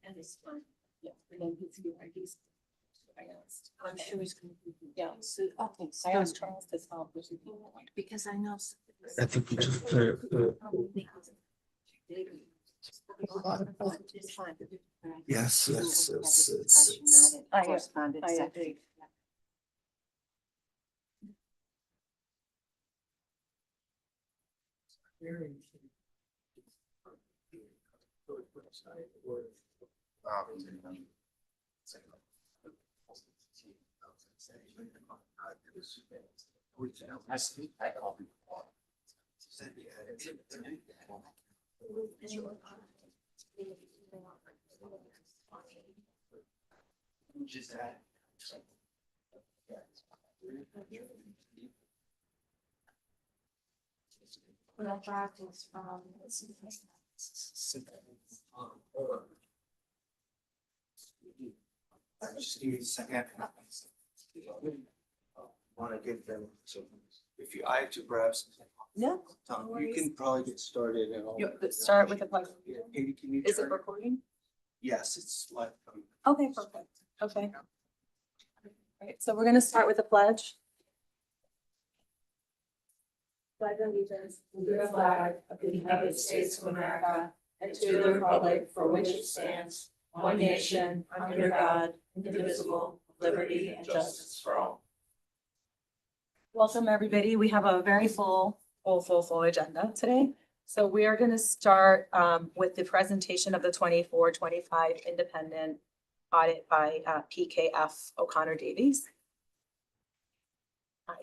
And it's fun. Yeah, and then he's I'm sure he's gonna be. Yeah. So, okay, so I asked Charles to help because I know. I think we just yes, it's I agree. just that. Well, practice from. Just give me a second. Want to give them, so if you, I have to perhaps. Yeah. Tom, you can probably get started and all. You start with the pledge. Yeah, can you Is it turn- recording? Yes, it's like. Okay, perfect. Okay. Alright, so we're gonna start with the pledge. Pledge allegiance to the flag of the United States of America and to the republic for which it stands, one nation, under God, indivisible, with liberty and justice for all. Welcome, everybody. We have a very full agenda today. So we are going to start with the presentation of the 24-25 independent audit by PKF O'Connor Davies. Hi.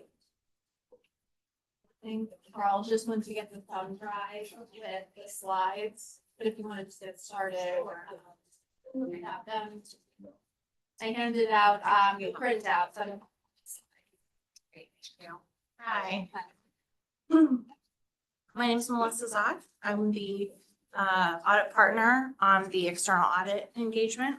I think Carl just went to get the thumb drive with the slides, but if you wanted to get started, we have them. I handed out, printed out some. Hi. My name is Melissa Zott. I'm the audit partner on the external audit engagement.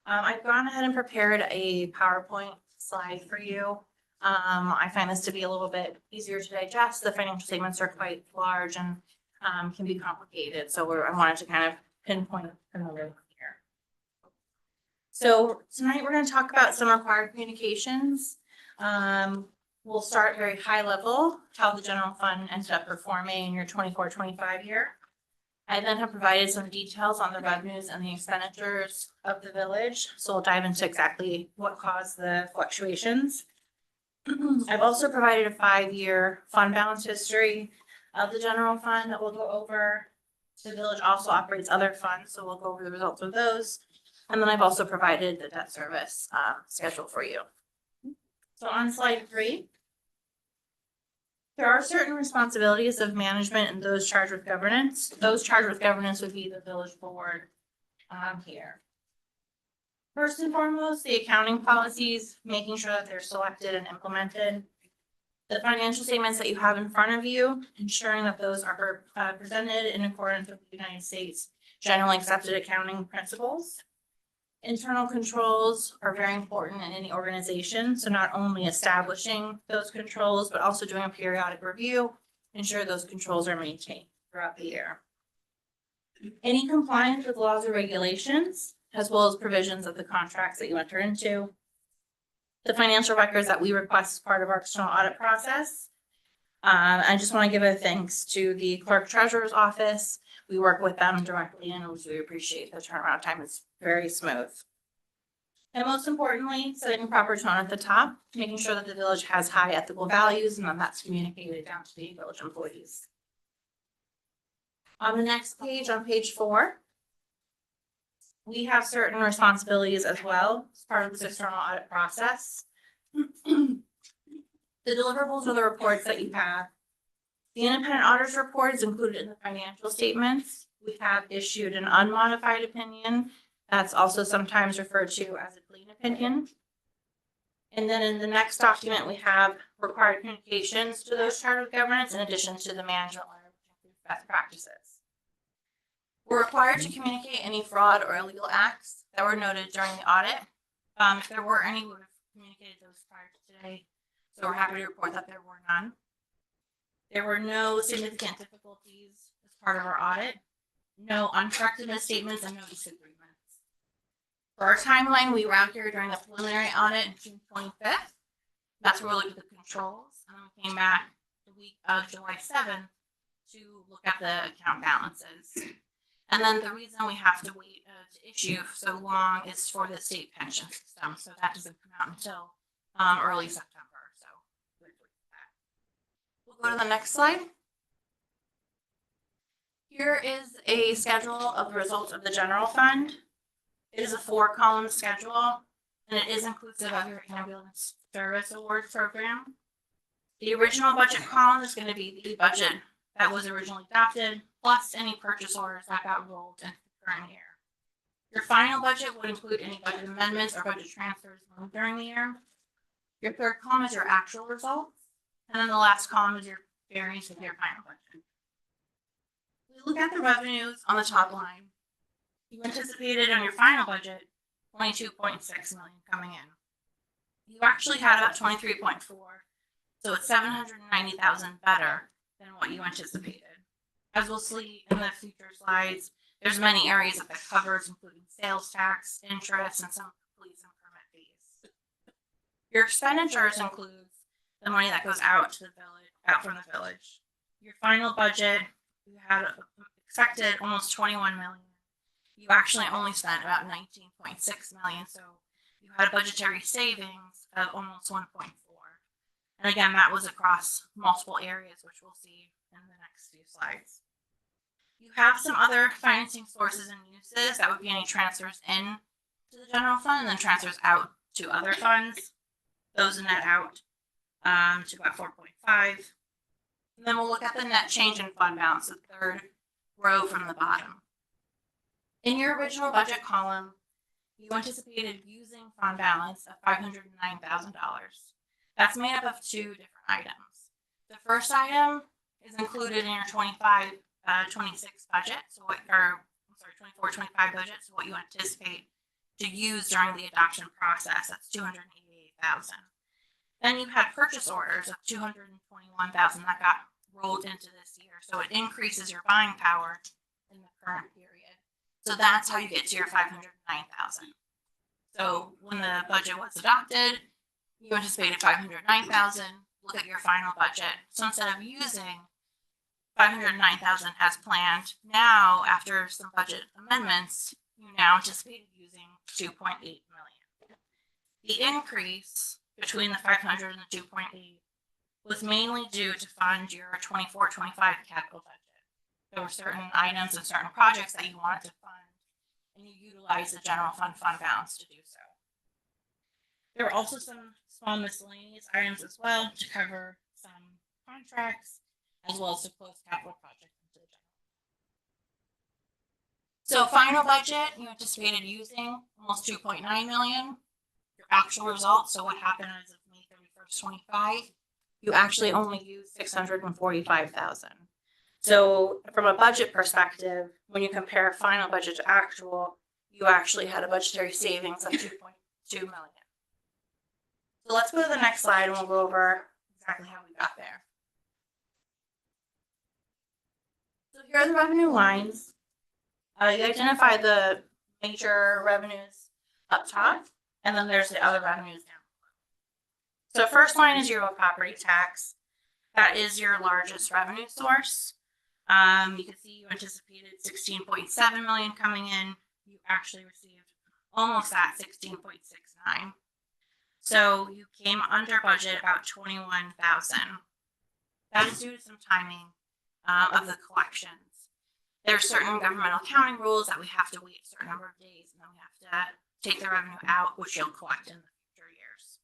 I've gone ahead and prepared a PowerPoint slide for you. I find this to be a little bit easier to digest. The financial statements are quite large and can be complicated. So I wanted to kind of pinpoint them here. So tonight we're going to talk about some required communications. We'll start very high level, how the general fund ended up performing in your 24-25 year. I then have provided some details on the revenues and the expenditures of the village. So we'll dive into exactly what caused the fluctuations. I've also provided a 5-year fund balance history of the general fund that we'll go over. The village also operates other funds, so we'll go over the results of those. And then I've also provided the debt service schedule for you. So on slide 3, there are certain responsibilities of management and those charged with governance. Those charged with governance would be the village board here. First and foremost, the accounting policies, making sure that they're selected and implemented. The financial statements that you have in front of you, ensuring that those are presented in accordance with the United States generally accepted accounting principles. Internal controls are very important in any organization. So not only establishing those controls, but also doing a periodic review, ensure those controls are maintained throughout the year. Any compliance with laws or regulations, as well as provisions of the contracts that you enter into. The financial records that we request as part of our external audit process. I just want to give a thanks to the clerk treasurer's office. We work with them directly and we appreciate the turnaround time. It's very smooth. And most importantly, setting a proper tone at the top, making sure that the village has high ethical values and then that's communicated down to the village employees. On the next page, on page 4, we have certain responsibilities as well as part of this external audit process. The deliverables are the reports that you have. The independent auditor's report is included in the financial statements. We have issued an unmodified opinion. That's also sometimes referred to as a clean opinion. And then in the next document, we have required communications to those charged with governance in addition to the management letter best practices. We're required to communicate any fraud or illegal acts that were noted during the audit. If there were any, we would have communicated those prior to today, so we're happy to report that there were none. There were no significant difficulties as part of our audit, no uncorrected misstatements, and no disagreements. For our timeline, we were out here during the preliminary audit on June 25th. That's where we looked at the controls, and then we came back the week of July 7th to look at the account balances. And then the reason we have to wait to issue so long is for the state pension system, so that doesn't come out until early September. So we'll go to the next slide. Here is a schedule of the results of the general fund. It is a 4-column schedule, and it is inclusive of your ambulance service award program. The original budget column is going to be the budget that was originally adopted, plus any purchase orders that got rolled into the current year. Your final budget would include any budget amendments or budget transfers made during the year. Your third column is your actual results, and then the last column is your variance with your final budget. We look at the revenues on the top line. You anticipated on your final budget $22.6 million coming in. You actually had about 23.4, so it's $790,000 better than what you anticipated. As we'll see in the future slides, there's many areas that covers, including sales tax, interest, and some police and permit fees. Your expenditures includes the money that goes out to the village, out from the village. Your final budget, you had expected almost 21 million. You actually only spent about 19.6 million, so you had a budgetary savings of almost 1.4. And again, that was across multiple areas, which we'll see in the next few slides. You have some other financing sources and uses. That would be any transfers in to the general fund and then transfers out to other funds. Those net out to about 4.5. And then we'll look at the net change in fund balance, the third row from the bottom. In your original budget column, you anticipated using fund balance of $509,000. That's made up of 2 different items. The first item is included in your 25-26 budget, so what, or I'm sorry, 24-25 budget, so what you anticipate to use during the adoption process. That's $288,000. Then you had purchase orders of $221,000 that got rolled into this year, so it increases your buying power in the current period. So that's how you get to your $509,000. So when the budget was adopted, you anticipated $509,000. Look at your final budget. So instead of using $509,000 as planned, now after some budget amendments, you now anticipate using $2.8 million. The increase between the 500 and the 2.8 was mainly due to fund your 24-25 capital budget. There were certain items and certain projects that you wanted to fund, and you utilized the general fund balance to do so. There were also some small miscellaneous items as well to cover some contracts, as well as to close capital projects into the general. So final budget, you anticipated using almost $2.9 million. Your actual results, so what happened as of May 31st, 25, you actually only used $645,000. So from a budget perspective, when you compare final budget to actual, you actually had a budgetary savings of $2.2 million. So let's go to the next slide and we'll go over exactly how we got there. So here are the revenue lines. You identify the major revenues up top, and then there's the other revenues down below. So first line is your property tax. That is your largest revenue source. You can see you anticipated 16.7 million coming in. You actually received almost that 16.69. So you came under budget about 21,000. That is due to some timing of the collections. There are certain governmental accounting rules that we have to wait a certain number of days, and then we have to take the revenue out, which you'll collect in the future years.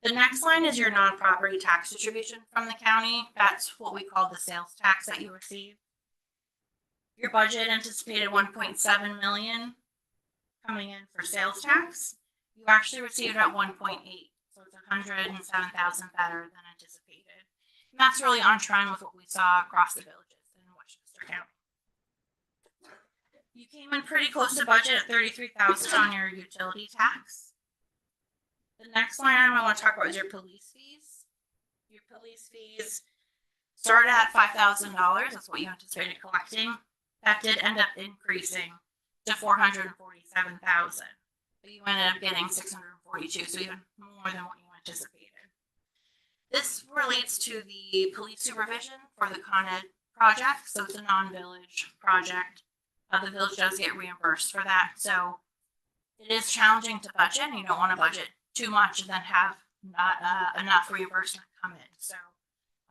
The next line is your non-property tax distribution from the county. That's what we call the sales tax that you receive. Your budget anticipated 1.7 million coming in for sales tax. You actually received about 1.8, so it's 107,000 better than anticipated. And that's really on trend with what we saw across the villages. You came in pretty close to budget at 33,000 on your utility tax. The next line item I want to talk about is your police fees. Your police fees started at $5,000. That's what you anticipated collecting. That did end up increasing to 447,000. But you ended up getting 642, so even more than what you anticipated. This relates to the police supervision for the Con Ed project, so it's a non-village project. The village does get reimbursed for that, so it is challenging to budget, and you don't want to budget too much and then have not enough reimbursement come in. So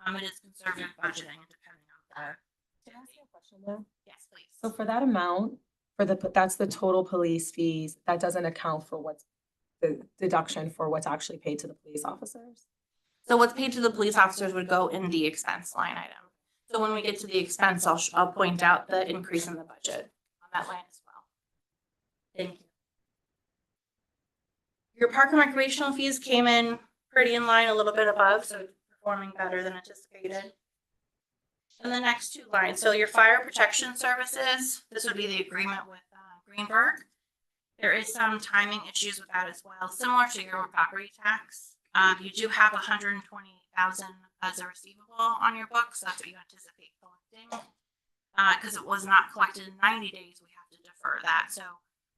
it is conservative budgeting depending on that. Can I ask you a question though? Yes, please. So for that amount, that's the total police fees, that doesn't account for what's the deduction for what's actually paid to the police officers? So what's paid to the police officers would go in the expense line item. So when we get to the expense, I'll point out the increase in the budget on that line as well. Thank you. Your park and recreational fees came in pretty in line, a little bit above, so performing better than anticipated. And the next two lines, so your fire protection services, this would be the agreement with Greenberg. There is some timing issues with that as well, similar to your property tax. You do have 120,000 as a receivable on your books. That's what you anticipate collecting. Because it was not collected in 90 days, we have to defer that. So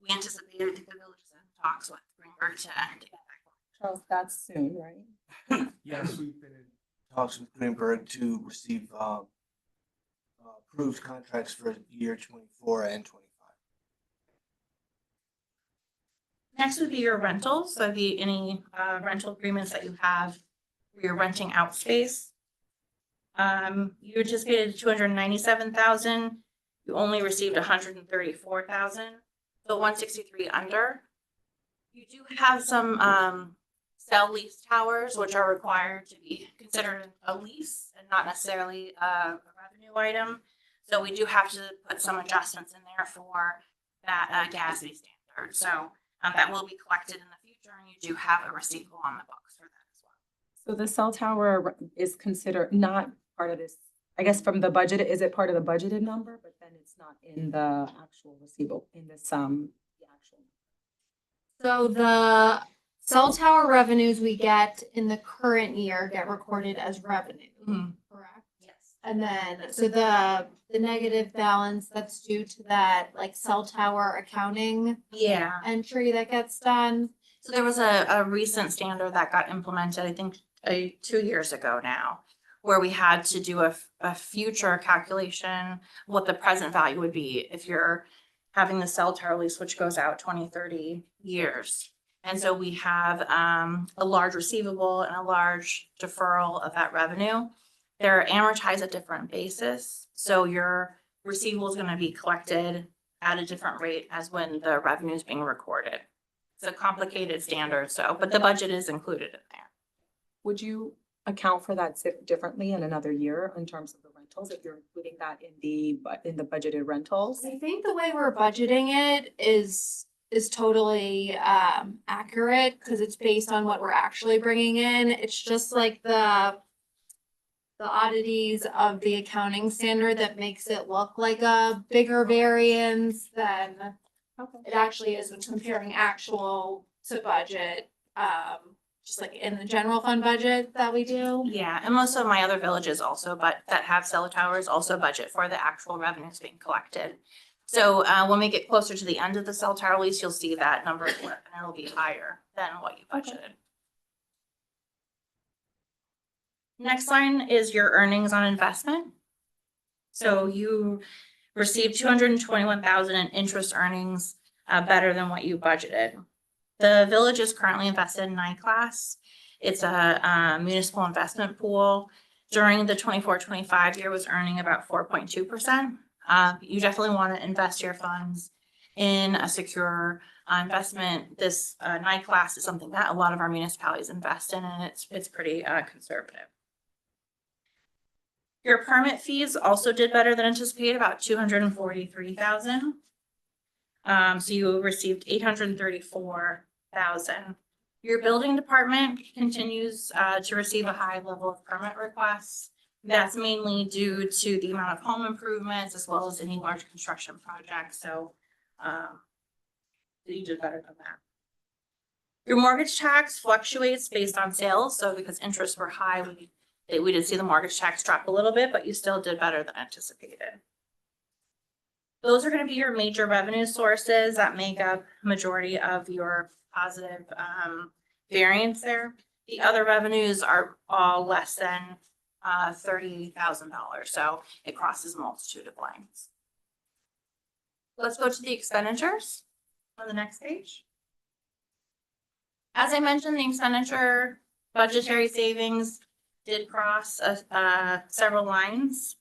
we anticipated the village is in talks with Greenberg to get that collected. Charles, that's soon, right? Yes, we've been in talks with Greenberg to receive approved contracts for year 24 and 25. Next would be your rentals. So any rental agreements that you have where you're renting out space. You anticipated 297,000. You only received 134,000. So 163 under. You do have some cell lease towers, which are required to be considered a lease and not necessarily a revenue item. So we do have to put some adjustments in there for that GASB standard. So that will be collected in the future, and you do have a receivable on the books for that as well. So the cell tower is considered not part of this, I guess from the budget, is it part of the budgeted number, but then it's not in the actual receivable, in the actual. So the cell tower revenues we get in the current year get recorded as revenue, correct? Yes. And then, so the negative balance that's due to that, like cell tower accounting Yeah. entry that gets done. So there was a recent standard that got implemented, I think, 2 years ago now, where we had to do a future calculation, what the present value would be if you're having the cell tower lease, which goes out 20, 30 years. And so we have a large receivable and a large deferral of that revenue. They're amortized at different basis. So your receivable is going to be collected at a different rate as when the revenue is being recorded. It's a complicated standard, but the budget is included in there. Would you account for that differently in another year in terms of the rentals, if you're including that in the budgeted rentals? I think the way we're budgeting it is totally accurate because it's based on what we're actually bringing in. It's just like the oddities of the accounting standard that makes it look like a bigger variance than it actually is when comparing actual to budget, just like in the general fund budget that we do. Yeah, and most of my other villages also, but that have cell towers also budget for the actual revenues being collected. So when we get closer to the end of the cell tower lease, you'll see that number flip and it'll be higher than what you budgeted. Next line is your earnings on investment. So you received 221,000 in interest earnings, better than what you budgeted. The village is currently invested in NICLAS. It's a municipal investment pool. During the 24-25 year was earning about 4.2%. You definitely want to invest your funds in a secure investment. This NICLAS is something that a lot of our municipalities invest in, and it's pretty conservative. Your permit fees also did better than anticipated, about 243,000. So you received 834,000. Your building department continues to receive a high level of permit requests. That's mainly due to the amount of home improvements as well as any large construction projects. So You did better than that. Your mortgage tax fluctuates based on sales, so because interests were high, we did see the mortgage tax drop a little bit, but you still did better than anticipated. Those are gonna be your major revenue sources that make up majority of your positive variance there. The other revenues are all less than $30,000, so it crosses a multitude of lines. Let's go to the expenditures on the next page. As I mentioned, the expenditure budgetary savings did cross several lines.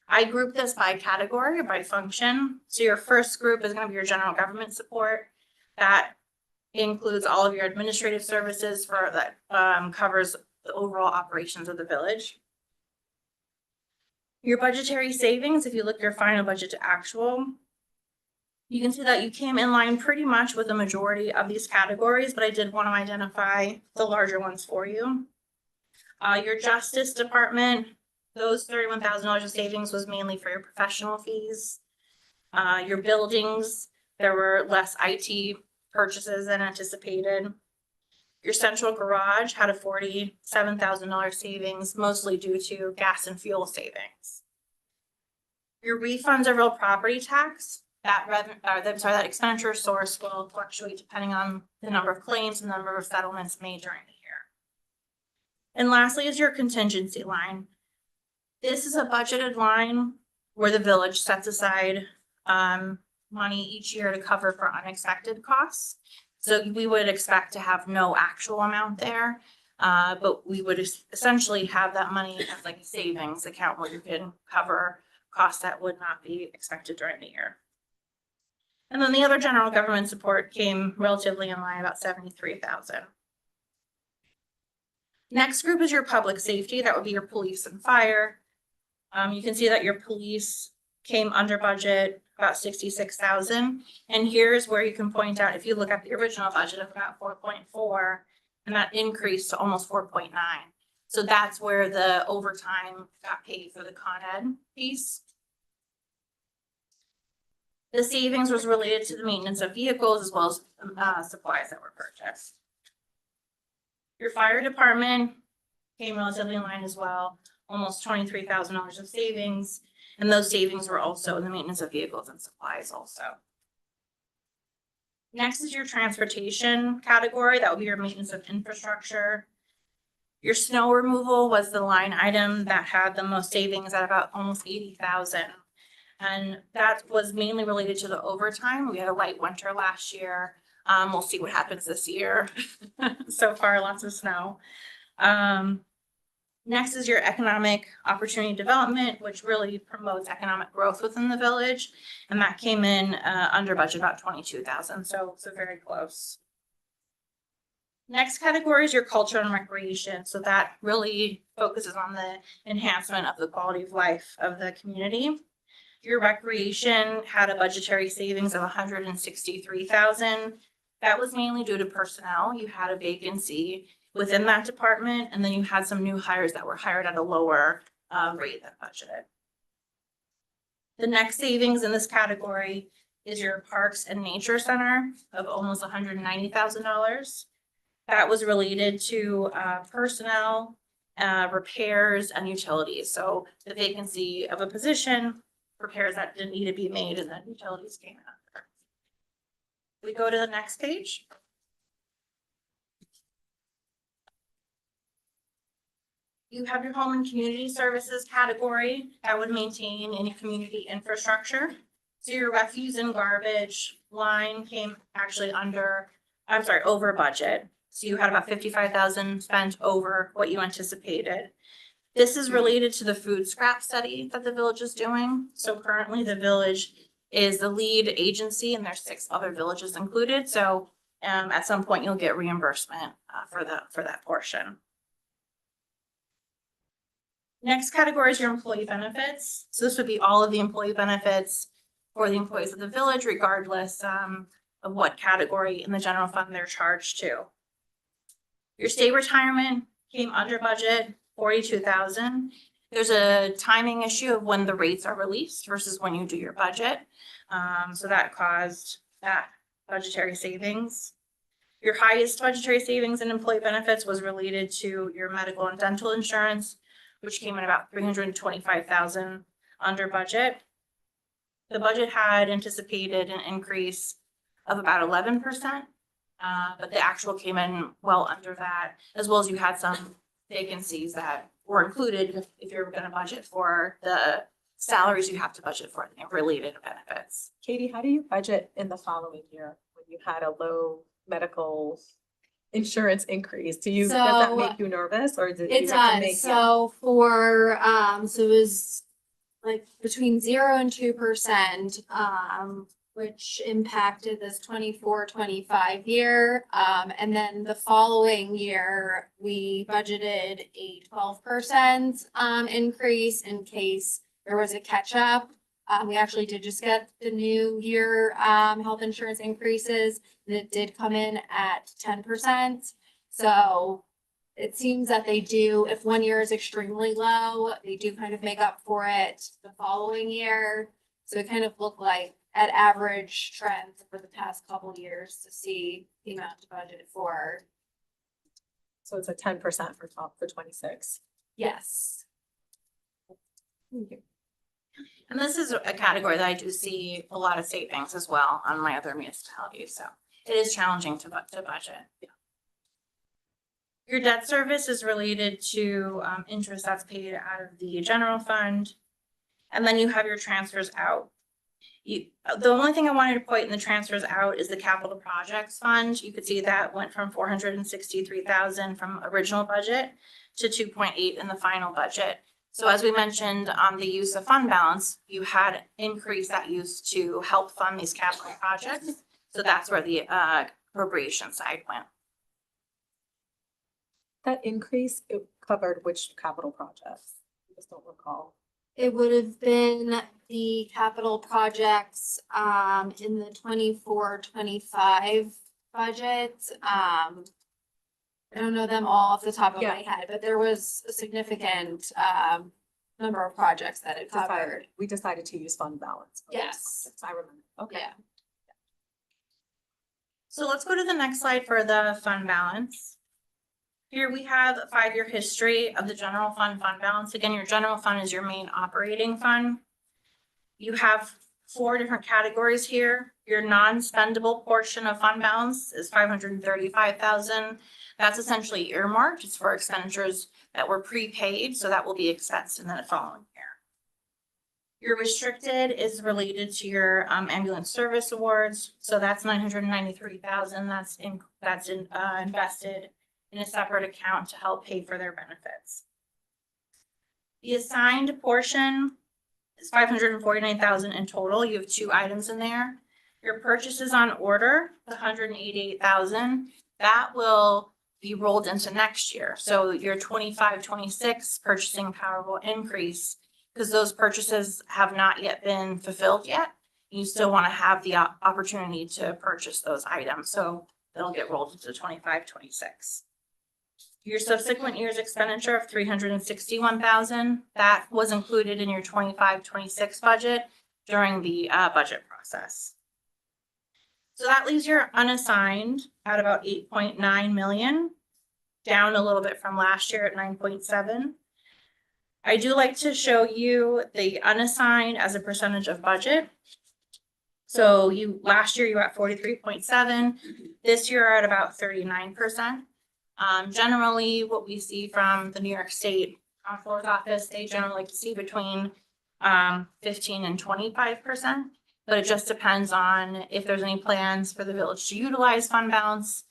I grouped this by category, by function. So your first group is going to be your general government support. That includes all of your administrative services for that covers the overall operations of the village. Your budgetary savings, if you look your final budget to actual, you can see that you came in line pretty much with the majority of these categories, but I did want to identify the larger ones for you. Your justice department, those $31,000 of savings was mainly for your professional fees. Your buildings, there were less IT purchases than anticipated. Your central garage had a $47,000 savings, mostly due to gas and fuel savings. Your refunds of real property tax, that expenditure source will fluctuate depending on the number of claims and the number of settlements made during the year. And lastly is your contingency line. This is a budgeted line where the village sets aside money each year to cover for unexpected costs. So we would expect to have no actual amount there, but we would essentially have that money as like a savings account where you can cover costs that would not be expected during the year. And then the other general government support came relatively in line, about $73,000. Next group is your public safety. That would be your police and fire. You can see that your police came under budget, about $66,000. And here's where you can point out, if you look at the original budget of about 4.4, and that increased to almost 4.9. So that's where the overtime got paid for the Con Ed piece. The savings was related to the maintenance of vehicles as well as supplies that were purchased. Your fire department came relatively in line as well, almost $23,000 of savings. And those savings were also in the maintenance of vehicles and supplies also. Next is your transportation category. That would be your maintenance of infrastructure. Your snow removal was the line item that had the most savings at about almost $80,000. And that was mainly related to the overtime. We had a light winter last year. We'll see what happens this year. So far, lots of snow. Next is your economic opportunity development, which really promotes economic growth within the village. And that came in under budget, about $22,000. So very close. Next category is your culture and recreation. So that really focuses on the enhancement of the quality of life of the community. Your recreation had a budgetary savings of $163,000. That was mainly due to personnel. You had a vacancy within that department, and then you had some new hires that were hired at a lower rate than budgeted. The next savings in this category is your Parks and Nature Center of almost $190,000. That was related to personnel, repairs, and utilities. So the vacancy of a position, repairs that didn't need to be made, and then utilities came after. We go to the next page. You have your home and community services category that would maintain any community infrastructure. So your refuse and garbage line came actually over budget. So you had about $55,000 spent over what you anticipated. This is related to the food scrap study that the village is doing. So currently the village is the lead agency and there's 6 other villages included. So at some point you'll get reimbursement for that portion. Next category is your employee benefits. So this would be all of the employee benefits for the employees of the village, regardless of what category in the general fund they're charged to. Your state retirement came under budget, $42,000. There's a timing issue of when the rates are released versus when you do your budget. So that caused that budgetary savings. Your highest budgetary savings in employee benefits was related to your medical and dental insurance, which came in about $325,000 under budget. The budget had anticipated an increase of about 11%, but the actual came in well under that, as well as you had some vacancies that were included if you're gonna budget for the salaries you have to budget for the related benefits. Katie, how do you budget in the following year when you had a low medical insurance increase? Does that So, make you nervous or do you It have to make? does, so for, so it was like between 0 and 2%, which impacted this 24-25 year. And then the following year, we budgeted a 12% increase in case there was a catch up. We actually did just get the new year health insurance increases, and it did come in at 10%. So it seems that they do, if one year is extremely low, they do kind of make up for it the following year. So it kind of looked like at average trends for the past couple of years to see the amount to budget for. So it's a 10% for 26. Yes. And this is a category that I do see a lot of savings as well on my other municipalities, so it is challenging to budget. Your debt service is related to interest that's paid out of the general fund. And then you have your transfers out. The only thing I wanted to point in the transfers out is the capital projects fund. You could see that went from 463,000 from original budget to 2.8 in the final budget. So as we mentioned on the use of fund balance, you had increased that use to help fund these capital projects. So that's where the appropriation side went. That increase, it covered which capital projects? I just don't recall. It would have been the capital projects in the 24-25 budget. I don't know them all off the top of my head, but there was a significant number of projects that it covered. We decided to use fund balance. for those Yes. projects. I remember. Okay. Yeah. So let's go to the next slide for the fund balance. Here we have a 5-year history of the general fund balance. Again, your general fund is your main operating fund. You have 4 different categories here. Your non-spendable portion of fund balance is 535,000. That's essentially earmarked. It's for expenditures that were prepaid, so that will be expensed in the following year. Your restricted is related to your ambulance service awards, so that's 993,000. That's invested in a separate account to help pay for their benefits. The assigned portion is 549,000 in total. You have 2 items in there. Your purchases on order, the 188,000, that will be rolled into next year. So your 25-26 purchasing power will increase because those purchases have not yet been fulfilled yet. You still want to have the opportunity to purchase those items. So that'll get rolled into 25-26. Your subsequent year's expenditure of 361,000, that was included in your 25-26 budget during the budget process. So that leaves your unassigned at about 8.9 million, down a little bit from last year at 9.7. I do like to show you the unassigned as a percentage of budget. So last year you were at 43.7, this year are at about 39%. Generally, what we see from the New York State Comptroller's Office, they generally like to see between 15 and 25%, but it just depends on if there's any plans for the village to utilize fund balance.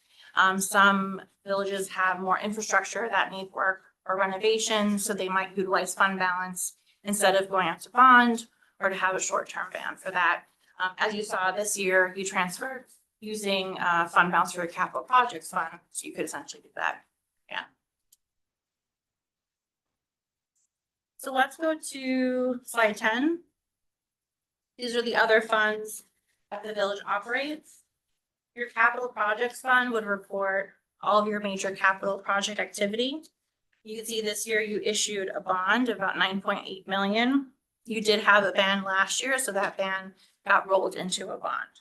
Some villages have more infrastructure that need work or renovation, so they might utilize fund balance instead of going out to bond or to have a short-term ban for that. As you saw this year, you transferred using fund balance for a capital projects fund, so you could essentially do that. Yeah. So let's go to slide 10. These are the other funds that the village operates. Your capital projects fund would report all of your major capital project activity. You can see this year you issued a bond of about 9.8 million. You did have a ban last year, so that ban got rolled into a bond.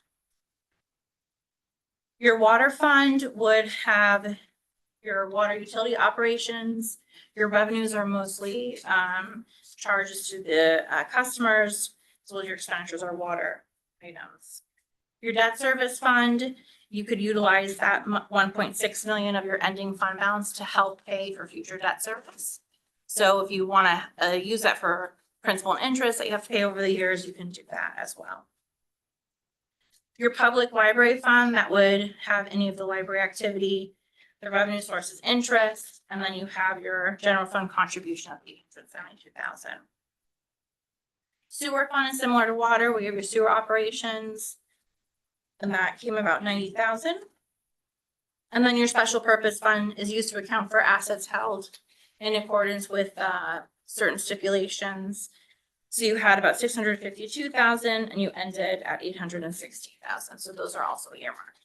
Your water fund would have your water utility operations. Your revenues are mostly charges to the customers, as well as your expenditures are water items. Your debt service fund, you could utilize that 1.6 million of your ending fund balance to help pay for future debt service. So if you want to use that for principal and interest that you have to pay over the years, you can do that as well. Your public library fund, that would have any of the library activity. The revenue source is interest, and then you have your general fund contribution of $872,000. Sewer fund is similar to water. We have your sewer operations, and that came about $90,000. And then your special purpose fund is used to account for assets held in accordance with certain stipulations. So you had about $652,000, and you ended at $860,000. So those are also earmarked.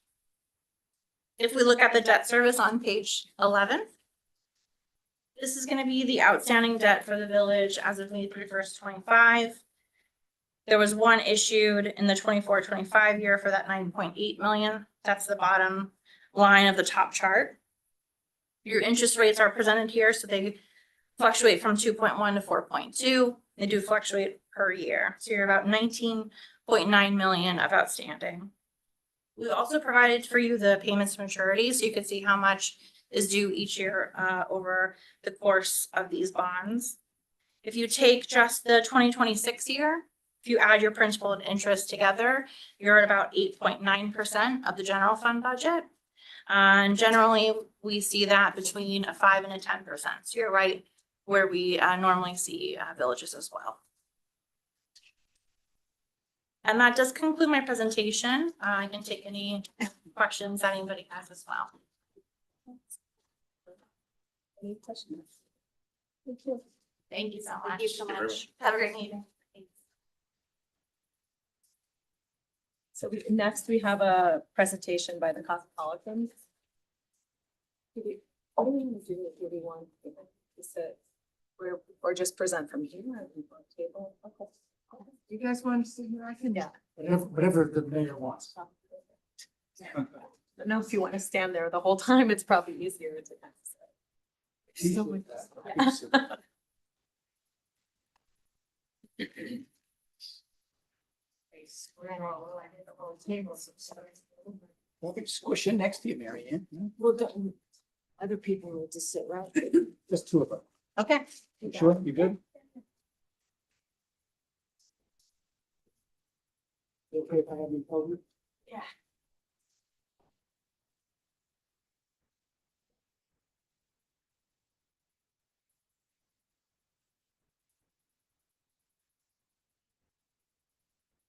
If we look at the debt service on page 11, this is going to be the outstanding debt for the village as of May 31st, 25. There was one issued in the 24-25 year for that 9.8 million. That's the bottom line of the top chart. Your interest rates are presented here, so they fluctuate from 2.1 to 4.2. They do fluctuate per year. So you're about 19.9 million of outstanding. We also provided for you the payments to maturity, so you can see how much is due each year over the course of these bonds. If you take just the 2026 year, if you add your principal and interest together, you're at about 8.9% of the general fund budget. And generally, we see that between a 5 and a 10%. So you're right where we normally see villages as well. And that does conclude my presentation. I can take any questions that anybody has as well. Any questions? Thank you so much. Thank you so much. Have a great meeting. So next we have a presentation by the Cosmopolitans. What do we want to do? Do we want to sit or just present from here or table? Okay. You guys want to sit here? I can. Yeah. Whatever the mayor wants. I don't know if you want to stand there the whole time, it's probably easier to kind of sit. Still with that. Well, we squish in next to you, Mary Ann. Well, other people need to sit right. Just two of them. Okay. You sure? You good? You okay if I have you covered? Yeah.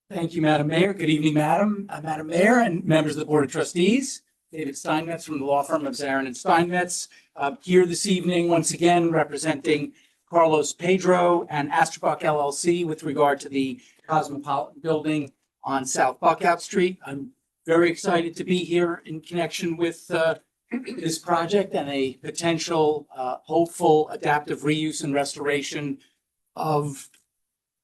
Thank you, Madam Mayor. Good evening, Madam Mayor and members of the Board of Trustees. David Steinmetz from the law firm of Zarin and Steinmetz, here this evening, once again, representing Carlos Pedro and Astrobuck LLC with regard to the Cosmopolitan Building on South Buckout Street. I'm very excited to be here in connection with this project and a potential hopeful adaptive reuse and restoration of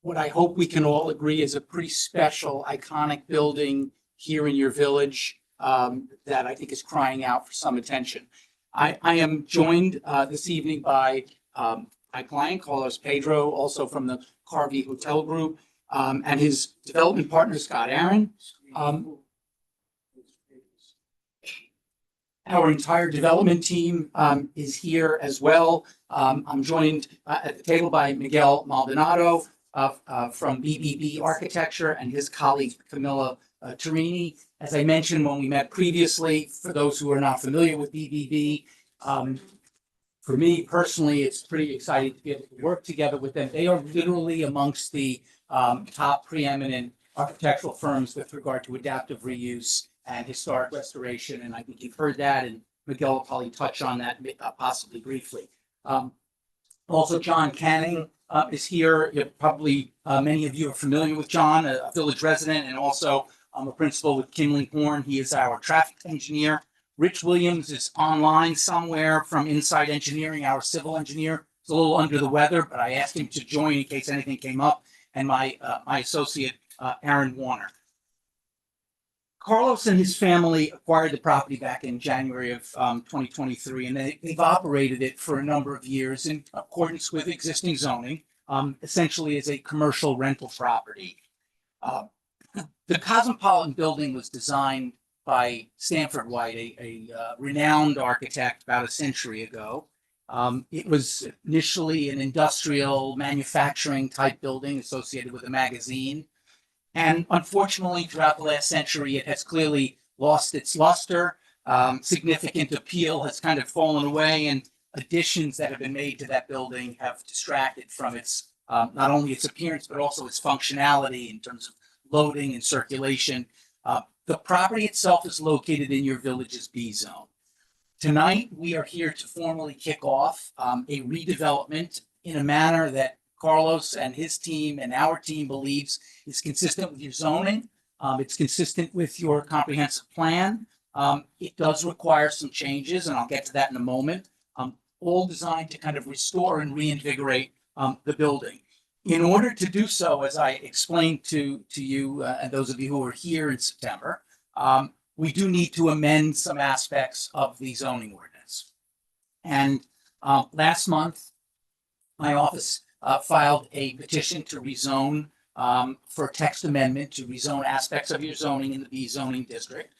what I hope we can all agree is a pretty special, iconic building here in your village that I think is crying out for some attention. I am joined this evening by my client, Carlos Pedro, also from the Carvey Hotel Group, and his development partner, Scott Aaron. Our entire development team is here as well. I'm joined at the table by Miguel Maldonado from BBB Architecture and his colleague Camilla Turini. As I mentioned when we met previously, for those who are not familiar with BBB, for me personally, it's pretty exciting to be able to work together with them. They are literally amongst the top preeminent architectural firms with regard to adaptive reuse and historic restoration. And I think you've heard that, and Miguel will probably touch on that possibly briefly. Also, John Canning is here. Probably many of you are familiar with John, a village resident, and also a principal with Kinley Horn. He is our traffic engineer. Rich Williams is online somewhere from Inside Engineering, our civil engineer. He's a little under the weather, but I asked him to join in case anything came up. And my associate, Aaron Warner. Carlos and his family acquired the property back in January of 2023, and they've operated it for a number of years in accordance with existing zoning, essentially as a commercial rental property. The Cosmopolitan building was designed by Stanford White, a renowned architect about a century ago. It was initially an industrial manufacturing type building associated with a magazine. And unfortunately, throughout the last century, it has clearly lost its luster. Significant appeal has kind of fallen away, and additions that have been made to that building have distracted from its not only its appearance, but also its functionality in terms of loading and circulation. The property itself is located in your village's B zone. Tonight, we are here to formally kick off a redevelopment in a manner that Carlos and his team and our team believes is consistent with your zoning. It's consistent with your comprehensive plan. It does require some changes, and I'll get to that in a moment, all designed to kind of restore and reinvigorate the building. In order to do so, as I explained to you and those of you who were here in September, we do need to amend some aspects of the zoning ordinance. And last month, my office filed a petition to rezone for text amendment to rezone aspects of your zoning in the B zoning district.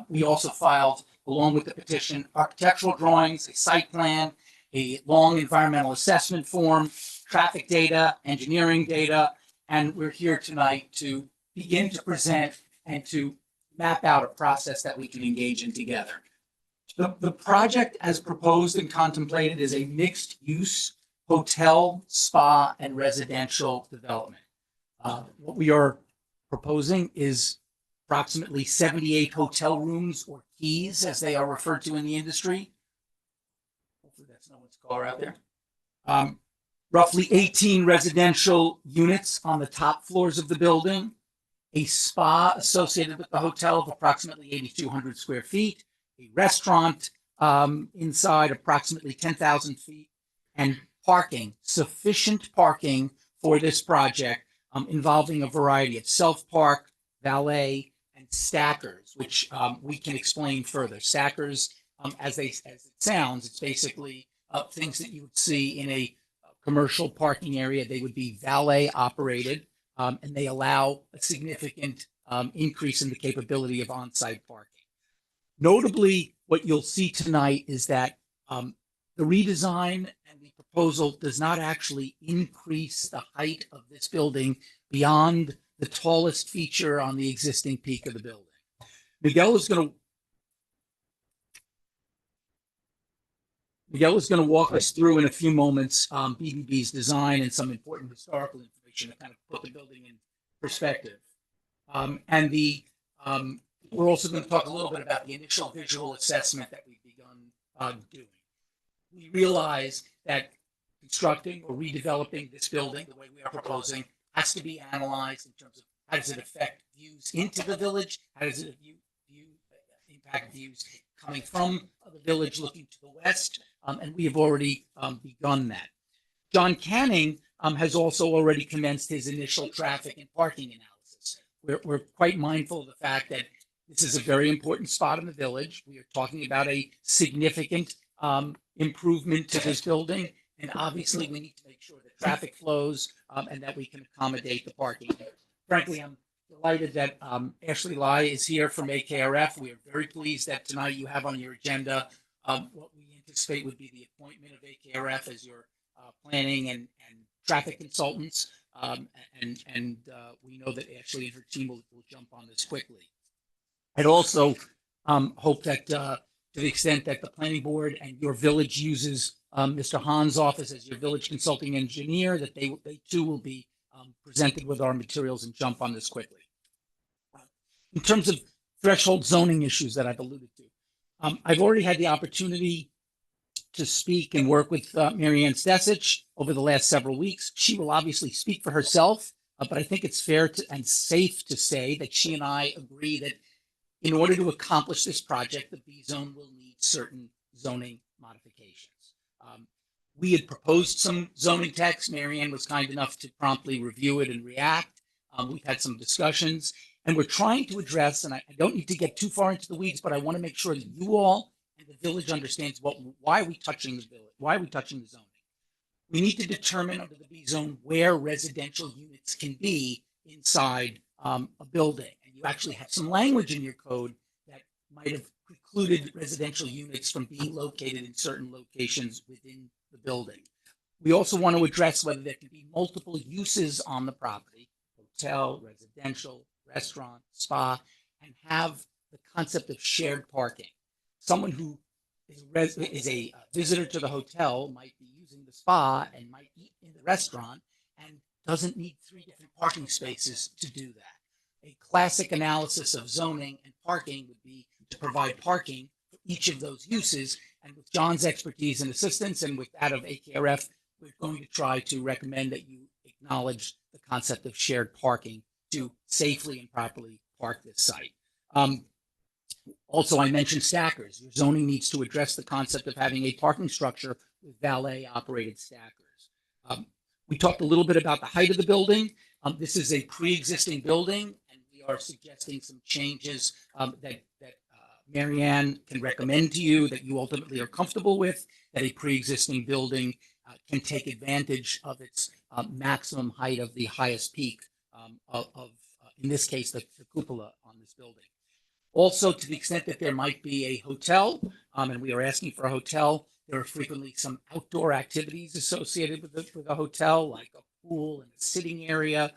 We also filed, along with the petition, architectural drawings, a site plan, a long environmental assessment form, traffic data, engineering data, and we're here tonight to begin to present and to map out a process that we can engage in together. The project as proposed and contemplated is a mixed-use hotel, spa, and residential development. What we are proposing is approximately 78 hotel rooms, or keys as they are referred to in the industry. Hopefully that's no one's car out there. Roughly 18 residential units on the top floors of the building, a spa associated with the hotel of approximately 8,200 square feet, a restaurant inside approximately 10,000 feet, and parking, sufficient parking for this project involving a variety of self-park, valet, and stackers, which we can explain further. Stackers, as it sounds, it's basically things that you would see in a commercial parking area. They would be valet operated, and they allow a significant increase in the capability of on-site parking. Notably, what you'll see tonight is that the redesign and the proposal does not actually increase the height of this building beyond the tallest feature on the existing peak of the building. Miguel is going to walk us through in a few moments BBB's design and some important historical information to kind of put the building in perspective. We're also going to talk a little bit about the initial visual assessment that we've begun doing. We realize that constructing or redeveloping this building the way we are proposing has to be analyzed in terms of how does it affect views into the village, how does it impact views coming from the village looking to the west, and we have already begun that. John Canning has also already commenced his initial traffic and parking analysis. We're quite mindful of the fact that this is a very important spot in the village. We are talking about a significant improvement to this building, and obviously we need to make sure that traffic flows and that we can accommodate the parking. Frankly, I'm delighted that Ashley Lai is here from AKRF. We are very pleased that tonight you have on your agenda what we anticipate would be the appointment of AKRF as your planning and traffic consultants. We know that Ashley and her team will jump on this quickly. I'd also hope that to the extent that the planning board and your village uses Mr. Hahn's office as your village consulting engineer, that they too will be presented with our materials and jump on this quickly. In terms of threshold zoning issues that I've alluded to, I've already had the opportunity to speak and work with Mary Ann Stesich over the last several weeks. She will obviously speak for herself, but I think it's fair and safe to say that she and I agree that in order to accomplish this project, the B zone will need certain zoning modifications. We had proposed some zoning text. Mary Ann was kind enough to promptly review it and react. We've had some discussions, and we're trying to address, and I don't need to get too far into the weeds, but I want to make sure that you all and the village understands why are we touching the village? Why are we touching the zoning? We need to determine under the B zone where residential units can be inside a building. And you actually have some language in your code that might have precluded residential units from being located in certain locations within the building. We also want to address whether there can be multiple uses on the property, hotel, residential, restaurant, spa, and have the concept of shared parking. Someone who is a visitor to the hotel might be using the spa and might eat in the restaurant and doesn't need 3 different parking spaces to do that. A classic analysis of zoning and parking would be to provide parking for each of those uses. And with John's expertise and assistance and with that of AKRF, we're going to try to recommend that you acknowledge the concept of shared parking to safely and properly park this site. Also, I mentioned stackers. Your zoning needs to address the concept of having a parking structure with valet-operated stackers. We talked a little bit about the height of the building. This is a pre-existing building, and we are suggesting some changes that Mary Ann can recommend to you that you ultimately are comfortable with, that a pre-existing building can take advantage of its maximum height of the highest peak in this case, the cupola on this building. Also, to the extent that there might be a hotel, and we are asking for a hotel, there are frequently some outdoor activities associated with a hotel, like a pool and a sitting area.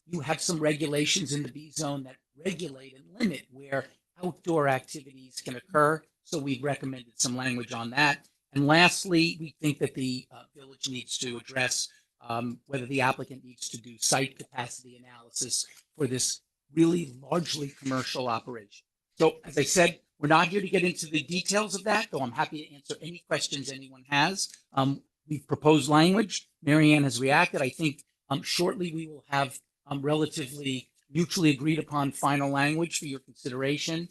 You have some regulations in the B zone that regulate and limit where outdoor activities can occur. So we've recommended some language on that. And lastly, we think that the village needs to address whether the applicant needs to do site capacity analysis for this really largely commercial operation. So as I said, we're not here to get into the details of that, though I'm happy to answer any questions anyone has. We've proposed language. Mary Ann has reacted. I think shortly we will have relatively mutually agreed upon final language for your consideration.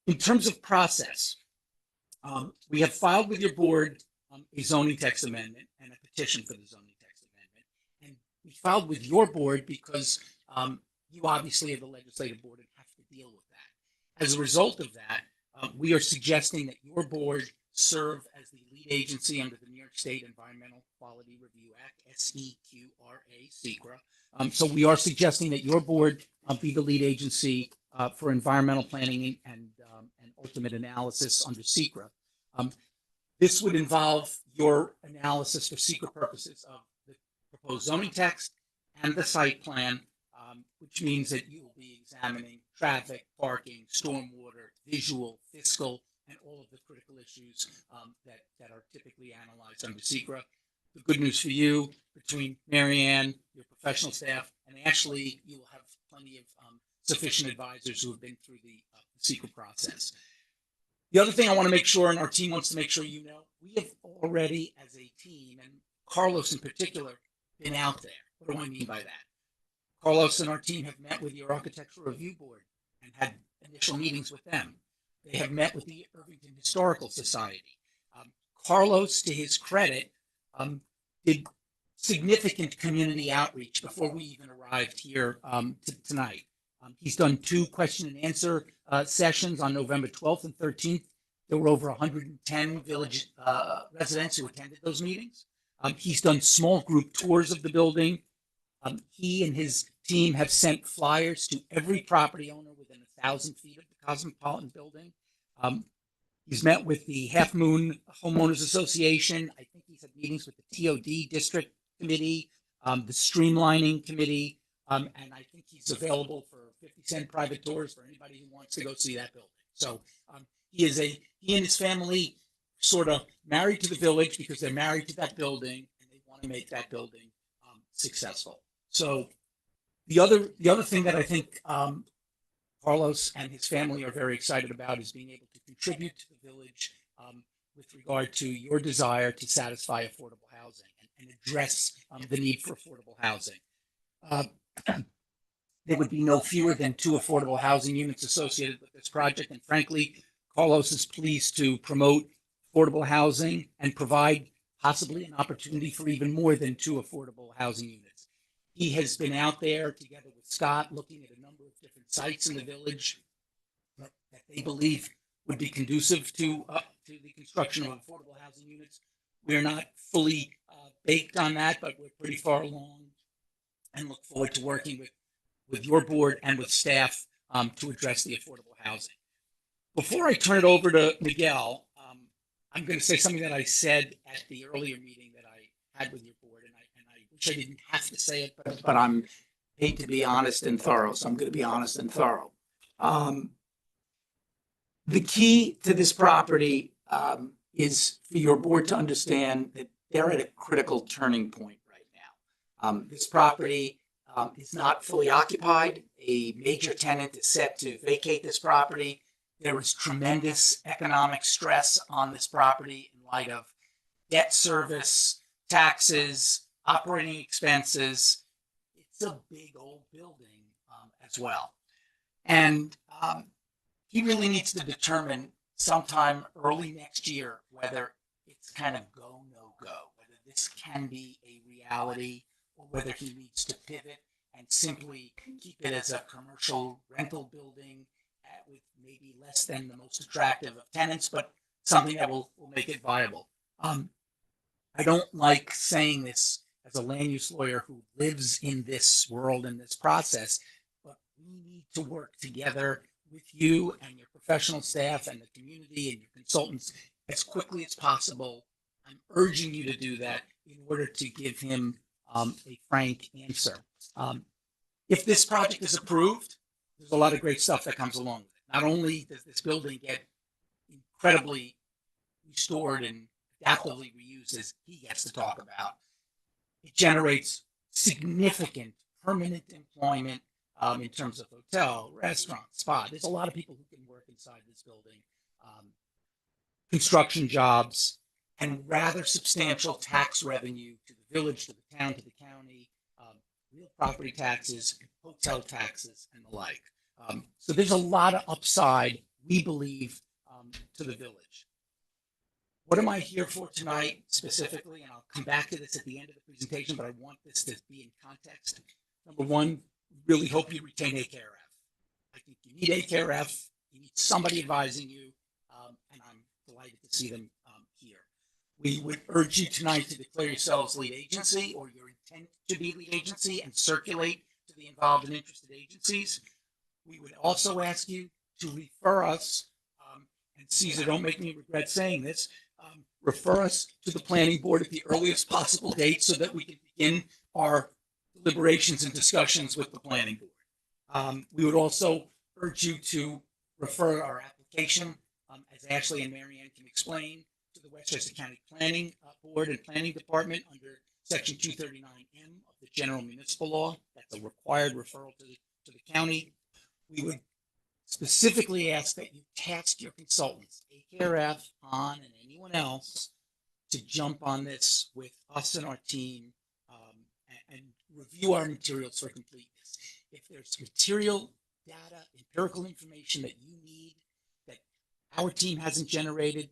In terms of process, we have filed with your board a zoning text amendment and a petition for the zoning text amendment. And we filed with your board because you obviously are the legislative board and have to deal with that. As a result of that, we are suggesting that your board serve as the lead agency under the New York State Environmental Quality Review Act, SEQRA, SEQRA. So we are suggesting that your board be the lead agency for environmental planning and ultimate analysis under SEQRA. This would involve your analysis for SEQRA purposes of the proposed zoning text and the site plan, which means that you will be examining traffic, parking, stormwater, visual, fiscal, and all of the critical issues that are typically analyzed under SEQRA. The good news for you, between Mary Ann, your professional staff, and actually you will have plenty of sufficient advisors who have been through the SEQRA process. The other thing I want to make sure, and our team wants to make sure you know, we have already as a team, and Carlos in particular, been out there. What do I mean by that? Carlos and our team have met with your Architectural Review Board and had initial meetings with them. They have met with the Irvington Historical Society. Carlos, to his credit, did significant community outreach before we even arrived here tonight. He's done 2 question and answer sessions on November 12th and 13th. There were over 110 village residents who attended those meetings. He's done small group tours of the building. He and his team have sent flyers to every property owner within 1,000 feet of the Cosmopolitan building. He's met with the Half Moon Homeowners Association. I think he's had meetings with the TOD District Committee, the Streamlining Committee, and I think he's available for 50-cent private tours for anybody who wants to go see that building. So he and his family sort of married to the village because they're married to that building and they want to make that building successful. So the other thing that I think Carlos and his family are very excited about is being able to contribute to the village with regard to your desire to satisfy affordable housing and address the need for affordable housing. There would be no fewer than 2 affordable housing units associated with this project. And frankly, Carlos is pleased to promote affordable housing and provide possibly an opportunity for even more than 2 affordable housing units. He has been out there together with Scott, looking at a number of different sites in the village that they believe would be conducive to the construction of affordable housing units. We're not fully baked on that, but we're pretty far along and look forward to working with your board and with staff to address the affordable housing. Before I turn it over to Miguel, I'm going to say something that I said at the earlier meeting that I had with your board, and I wish I didn't have to say it, but I'm paid to be honest and thorough, so I'm going to be honest and thorough. The key to this property is for your board to understand that they're at a critical turning point right now. This property is not fully occupied. A major tenant is set to vacate this property. There is tremendous economic stress on this property in light of debt service, taxes, operating expenses. It's a big old building as well. And he really needs to determine sometime early next year whether it's kind of go, no go, whether this can be a reality or whether he needs to pivot and simply keep it as a commercial rental building with maybe less than the most attractive of tenants, but something that will make it viable. I don't like saying this as a land use lawyer who lives in this world and this process, but we need to work together with you and your professional staff and the community and your consultants as quickly as possible. I'm urging you to do that in order to give him a frank answer. If this project is approved, there's a lot of great stuff that comes along with it. Not only does this building get incredibly restored and adaptively reused, as he gets to talk about, it generates significant permanent employment in terms of hotel, restaurant, spa. There's a lot of people who can work inside this building, construction jobs, and rather substantial tax revenue to the village, to the town, to the county, real property taxes, hotel taxes, and the like. So there's a lot of upside, we believe, to the village. What am I here for tonight specifically? And I'll come back to this at the end of the presentation, but I want this to be in context. Number one, really hope you retain AKRF. I think you need AKRF. You need somebody advising you, and I'm delighted to see them here. We would urge you tonight to declare yourselves lead agency or your intent to be lead agency and circulate to the involved and interested agencies. We would also ask you to refer us, and Caesar, don't make me regret saying this, refer us to the planning board at the earliest possible date so that we can begin our deliberations and discussions with the planning board. We would also urge you to refer our application, as Ashley and Marianne can explain, to the Westchester County Planning Board and Planning Department under Section 239M of the General Municipal Law. That's a required referral to the county. We would specifically ask that you task your consultants, AKRF, HAN, and anyone else, to jump on this with us and our team and review our materials for completeness. If there's material, data, empirical information that you need that our team hasn't generated,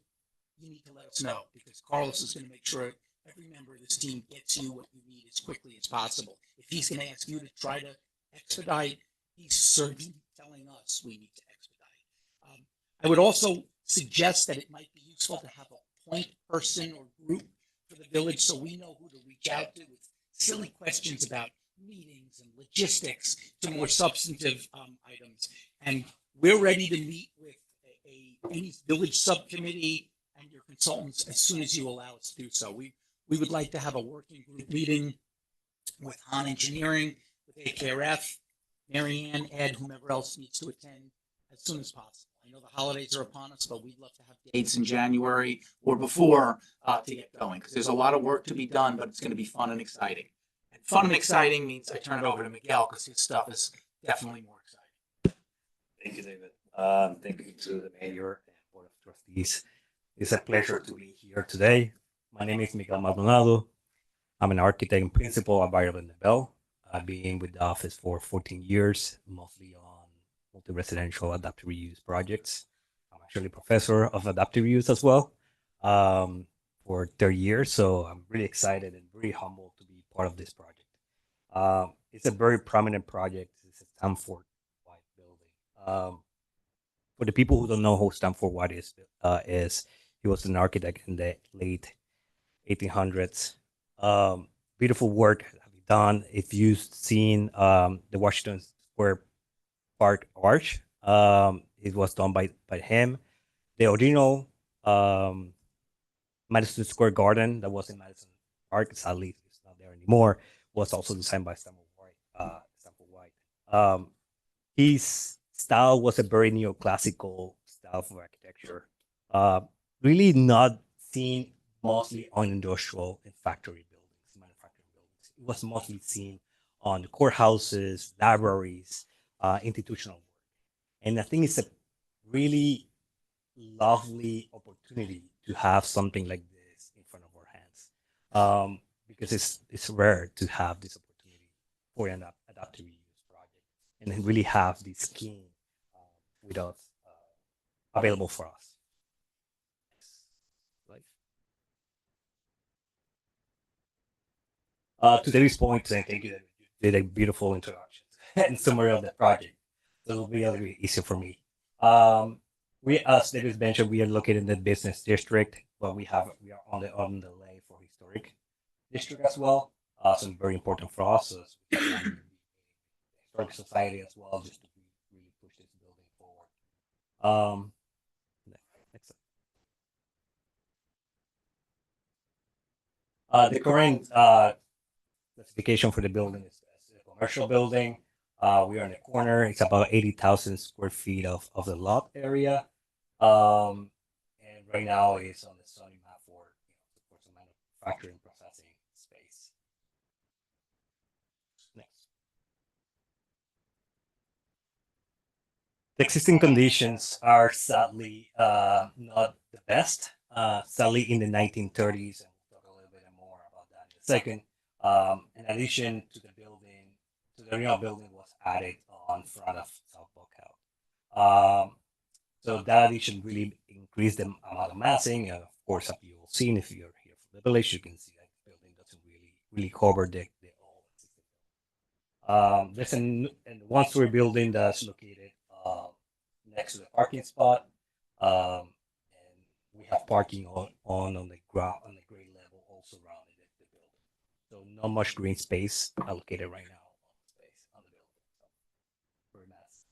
you need to let us know, because Carlos is going to make sure every member of this team gets you what you need as quickly as possible. If he's going to ask you to try to expedite, he's certainly telling us we need to expedite. I would also suggest that it might be useful to have a point person or group for the village so we know who to reach out to with silly questions about meetings and logistics to more substantive items. And we're ready to meet with any village subcommittee and your consultants as soon as you allow us to do so. We would like to have a working group meeting with Han Engineering, with AKRF, Marianne, Ed, whomever else needs to attend as soon as possible. I know the holidays are upon us, but we'd love to have dates in January or before to get going, because there's a lot of work to be done, but it's going to be fun and exciting. And fun and exciting means I turn it over to Miguel, because his stuff is definitely more exciting. Thank you, David. Thank you to the mayor and board of trustees. It's a pleasure to be here today. My name is Miguel Maldonado. I'm an architect and principal at Bayard Lindell. I've been with the office for 14 years, mostly on multi-residential adaptive reuse projects. I'm actually a professor of adaptive reuse as well for 30 years. So I'm really excited and very humbled to be part of this project. It's a very prominent project. It's a Stamford White building. For the people who don't know who Stamford White is he was an architect in the late 1800s. Beautiful work done. If you've seen the Washington Square Park Arch, it was done by him. The original Madison Square Garden that was in Madison Park, sadly it's not there anymore, was also designed by Stamford White. Stamford White. His style was a very neoclassical style of architecture. Really not seen mostly on industrial and factory buildings, manufacturing buildings. It was mostly seen on courthouses, libraries, institutional work. And I think it's a really lovely opportunity to have something like this in front of our hands, because it's rare to have this opportunity for an adaptive reuse project and then really have this scheme with us available for us. Right. To this point, saying thank you. You did a beautiful introduction and summary of the project. So it'll be a little bit easier for me. We, as David mentioned, we are located in the business district, but we are on the lane for historic district as well. So very important for us as historic society as well, just to really push this building forward. Next. The current classification for the building is a commercial building. We are in the corner. It's about 80,000 square feet of the lot area. And right now it's on the zoning map for some manufacturing processing space. Next. The existing conditions are sadly not the best. Sadly, in the 1930s, and we'll talk a little bit more about that in a second. In addition to the building, to the original building was added on front of South Buckhouse. So that addition really increased the amount of massing. Of course, as you've seen, if you're here from the village, you can see that the building doesn't really cover the old. There's a one-story building that's located next to the parking spot, and we have parking on the ground on the grade level all surrounding the building. So not much green space allocated right now on the space on the building. So very nice.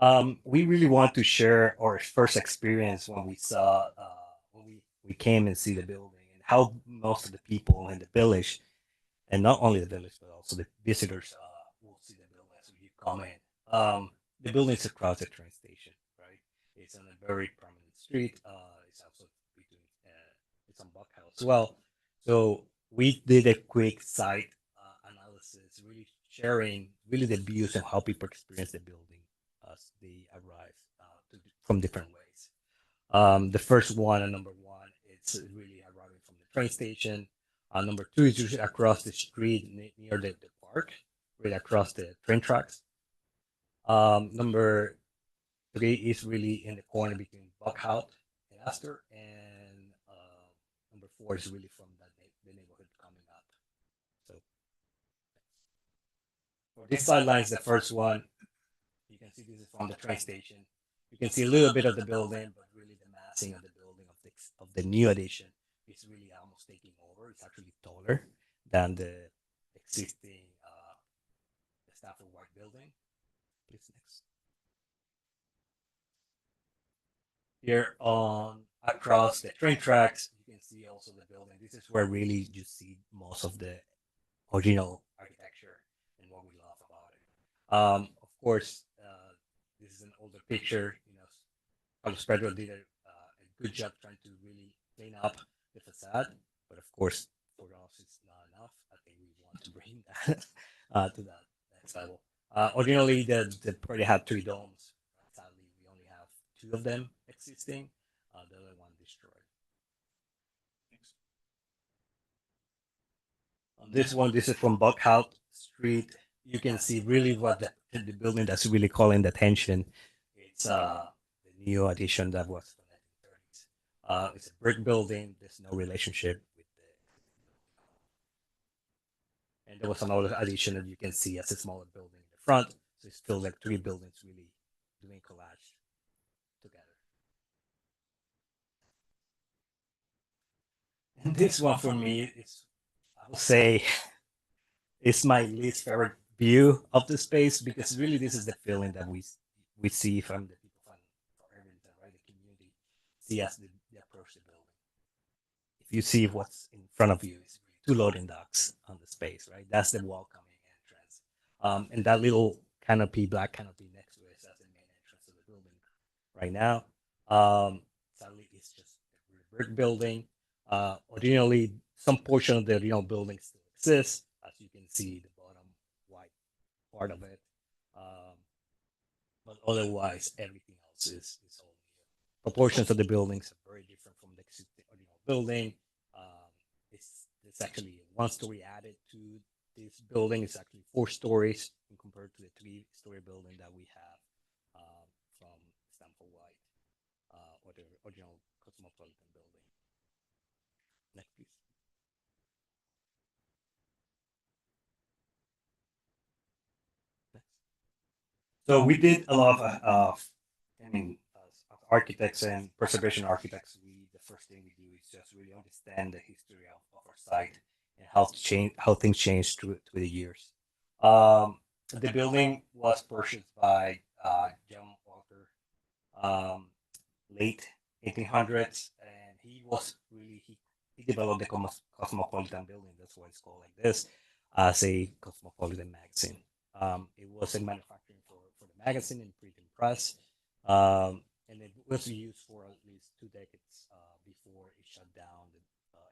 Next. We really want to share our first experience when we saw when we came and see the building and how most of the people in the village, and not only the village but also the visitors, will see the building as you come in. The building is across the train station, right? It's on a very prominent street. It's also between it's on Buckhouse as well. So we did a quick site analysis, really sharing really the views and how people experience the building as they arrive from different ways. The first one and number one, it's really arriving from the train station. Number two is usually across the street near the park, right across the train tracks. Number three is really in the corner between Buckhouse and Astor, and number four is really from the neighborhood coming up. So for these sidelines, the first one, you can see this is from the train station. You can see a little bit of the building, but really the massing of the building of the new addition is really almost taking over. It's actually taller than the existing the Stamford White building. Please next. Here on across the train tracks, you can see also the building. This is where really you see most of the original architecture and what we love about it. Of course, this is an older picture. You know, Carlos Pedro did a good job trying to really clean up the facade, but of course, for us, it's not enough. I think we want to bring that to that next level. Originally, the party had 3 domes. Sadly, we only have 2 of them existing. The other one destroyed. Next. On this one, this is from Buckhouse Street. You can see really what the building that's really calling the attention. It's the new addition that was from the It's a brick building. There's no relationship with the. And there was another addition that you can see as a smaller building in the front. So it's still like 3 buildings really doing collage together. And this one for me is, I would say, it's my least favorite view of the space because really this is the feeling that we see from the people from Irvington, right? The community see as they approach the building. If you see what's in front of you, it's two loading docks on the space, right? That's the welcoming entrance. And that little canopy, black canopy next to it, that's the main entrance of the building right now. Sadly, it's just a brick building. Originally, some portion of the original building still exists, as you can see the bottom white part of it. But otherwise, everything else is all new. Proportions of the buildings are very different from the existing original building. It's actually 1 story added to this building. It's actually 4 stories compared to the 3-story building that we have from Stanford White or the original Cosmopolitan building. Next, please. So we did a lot of I mean, as architects and preservation architects, the first thing we do is just really understand the history of our site and how things changed through the years. The building was purchased by John Walker, late 1800s, and he was really he developed the Cosmopolitan building. That's why it's called like this, as a Cosmopolitan magazine. It was a manufacturing for the magazine and printing press, and it was used for at least 2 decades before it shut down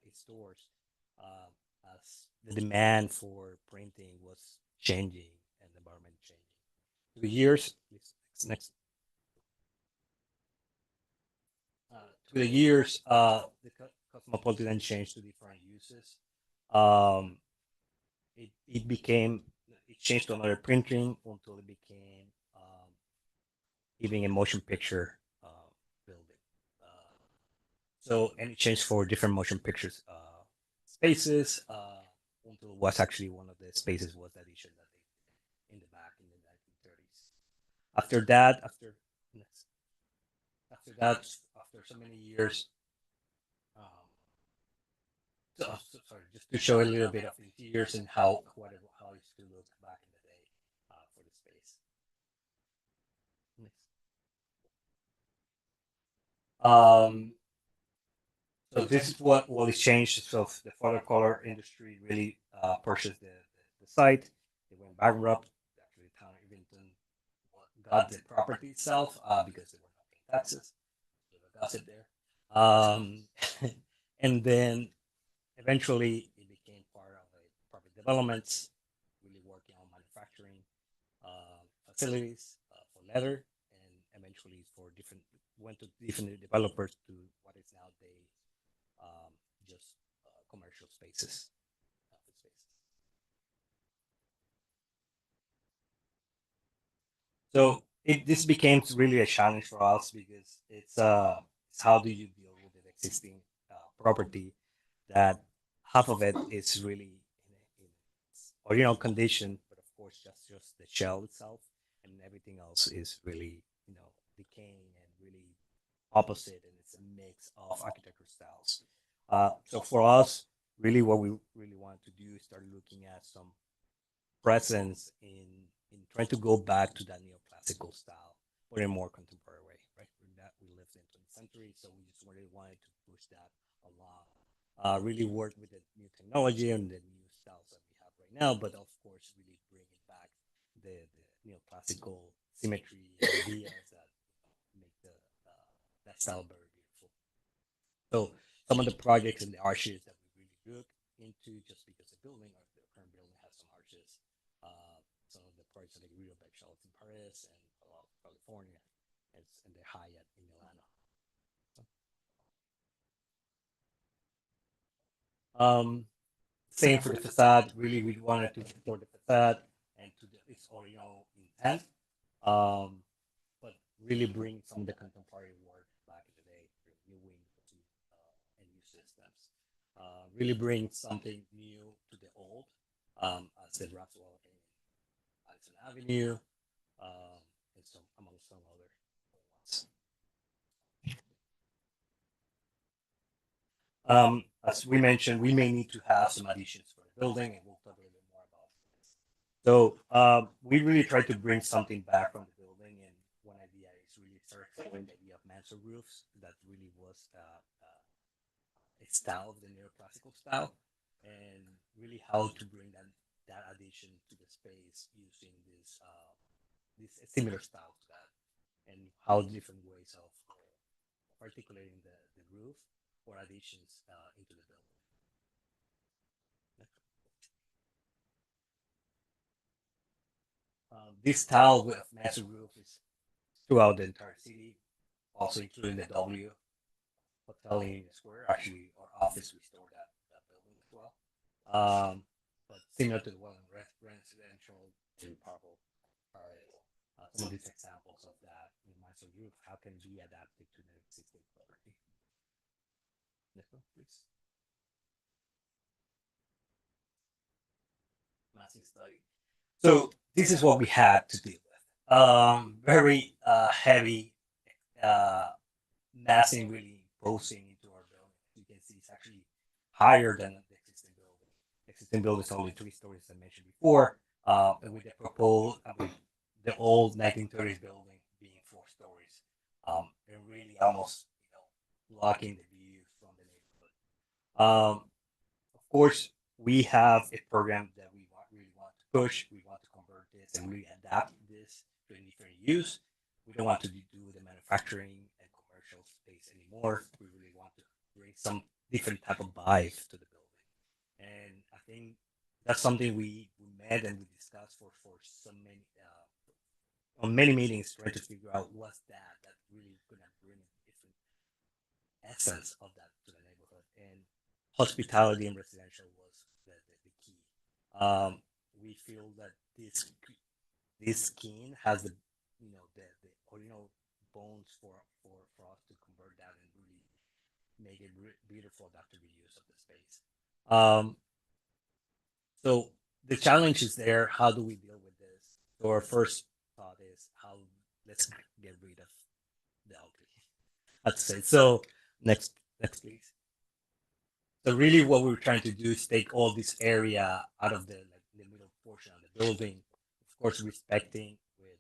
its doors, as the demand for printing was changing and the environment changing. Through the years, next. Through the years, the Cosmopolitan changed to different uses. Um, it changed to another printing until it became even a motion picture building. And it changed for different motion pictures spaces until it was actually one of the spaces was that addition that they in the back in the 1930s. After that, after so many years, sorry, just to show a little bit of the years and how it used to look back in the day for the space. So this is what is changed. So the watercolor industry really purchased the site. They went bankrupt. Actually, the town of Irvington got the property itself because they were not paying taxes. So they got it there. And then eventually it became part of a property developments, really working on manufacturing facilities for leather, and eventually went to different developers to what is nowadays just commercial spaces. So this became really a challenge for us because it's how do you deal with the existing property that half of it is really in its original condition, but of course just the shell itself, and everything else is really decaying and really opposite, and it's a mix of architectural styles. So for us, really what we really wanted to do is start looking at some presence in trying to go back to that neoclassical style, but in a more contemporary way, right? We lived in the 20th century, so we just really wanted to push that along. Really work with the new technology and the new styles that we have right now, but of course, really bring it back the neoclassical symmetry ideas that make that style very beautiful. So some of the projects and the arches that we really look into, just because the current building has some arches. Some of the projects like Rio Bexels in Paris and California, and the Hyatt in Milano. Same for the facade. Really, we wanted to explore the facade and to its original intent, but really bring some of the contemporary work back in the day, new wing to really bring something new to the old, as the Roswell in Addison Avenue, and some among some other ones. As we mentioned, we may need to have some additions for the building, and we'll talk a little bit more about this. So we really try to bring something back from the building, and one idea is really start exploring the idea of mansard roofs. That really was a style of the neoclassical style, and really how to bring that addition to the space using this similar style to that, and how different ways of articulating the roof or additions into the building. This style with massive roof is throughout the entire city, also including the W Hotel in the Square. Actually, our office restored that building as well. But similar to the one in residential in Purple, some of these examples of that in massive roof, how can we adapt it to the existing property? Next one, please. Massive study. So this is what we had to deal with. Very heavy massing really imposing into our building. You can see it's actually higher than the existing building. The existing building is only 3 stories, as I mentioned before. And with the proposed, with the old 1930s building being 4 stories, and really almost blocking the view from the neighborhood. Of course, we have a program that we really want to push. We want to convert this and really adapt this to a different use. We don't want to do the manufacturing and commercial space anymore. We really want to bring some different type of vibe to the building. And I think that's something we met and we discussed for so many on many meetings, trying to figure out what's that really gonna bring a different essence of that to the neighborhood. And hospitality and residential was the key. We feel that this scheme has the the original bones for us to convert that and really make it beautiful adaptive reuse of the space. So the challenge is there. How do we deal with this? So our first thought is let's get rid of the ugly. I'd say so. Next please. So really, what we're trying to do is take all this area out of the middle portion of the building, of course, respecting with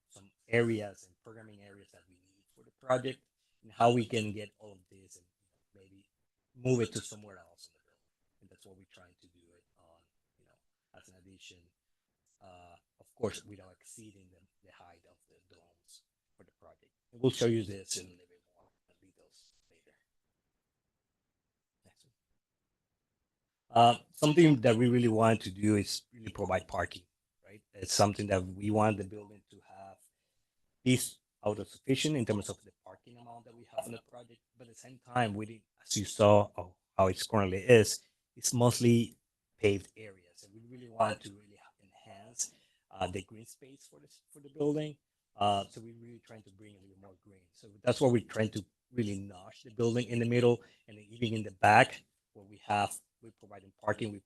some areas and programming areas that we need for the project, and how we can get all of this and maybe move it to somewhere else in the building. And that's what we're trying to do it on, as an addition. Of course, without exceeding the height of the domes for the project. And we'll show you this in a little bit more details later. Next one. Something that we really wanted to do is really provide parking, right? It's something that we want the building to have is autosufficient in terms of the parking amount that we have on the project. But at the same time, as you saw how it currently is, it's mostly paved areas. And we really wanted to really enhance the green space for the building. So we're really trying to bring a little more green. So that's what we're trying to really notch the building in the middle, and then even in the back where we're providing parking. We're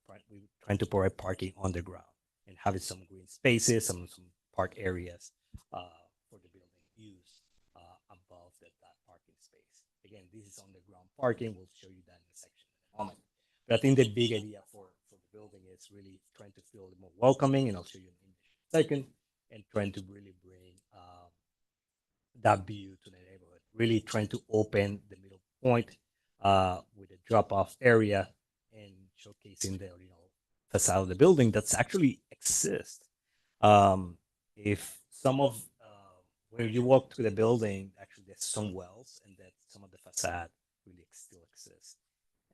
trying to provide parking on the ground and having some green spaces, some park areas for the building use above that parking space. Again, this is on the ground parking. We'll show you that in a section in a moment. But I think the big idea for the building is really trying to feel more welcoming, and I'll show you an image in a second, and trying to really bring that view to the neighborhood. Really trying to open the middle point with a drop-off area and showcasing the facade of the building that's actually exists. If some of when you walk through the building, actually there's some wells, and that some of the facade really still exists,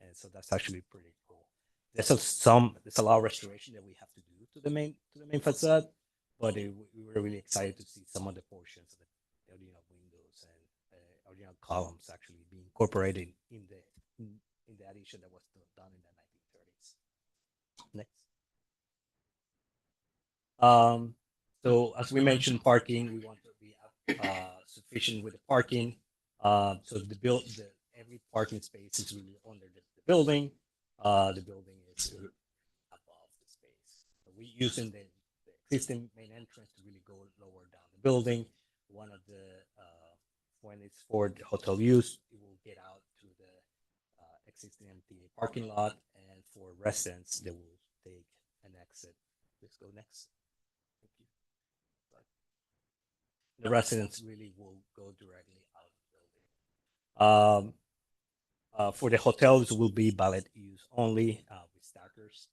and so that's actually pretty cool. There's a lot of restoration that we have to do to the main facade, but we were really excited to see some of the portions of the original windows and original columns actually being incorporated in the addition that was done in the 1930s. Next. So as we mentioned, parking, we want to be sufficient with the parking. So every parking space is really under the building. the building is above the space. So we using the existing main entrance to really go lower down the building. One of the when it's for the hotel use, it will get out to the existing empty parking lot, and for residents, they will take an exit. Let's go next. Thank you. The residents really will go directly out of the building. For the hotels, will be ballot use only with stackers.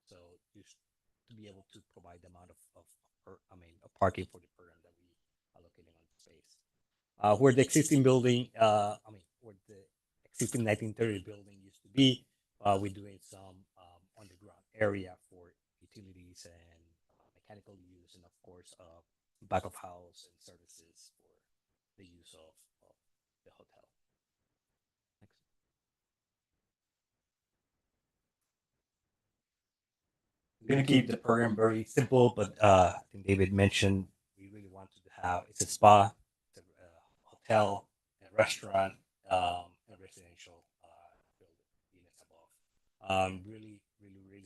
So just to be able to provide the amount of parking for the program that we allocating on the space. Where the existing building, where the existing 1930 building used to be, we're doing some underground area for utilities and mechanical use, and of course, back of house and services for the use of the hotel. Next. We're gonna keep the program very simple, but I think David mentioned we really wanted to have it's a spa, it's a hotel, a restaurant, and residential building units above. Really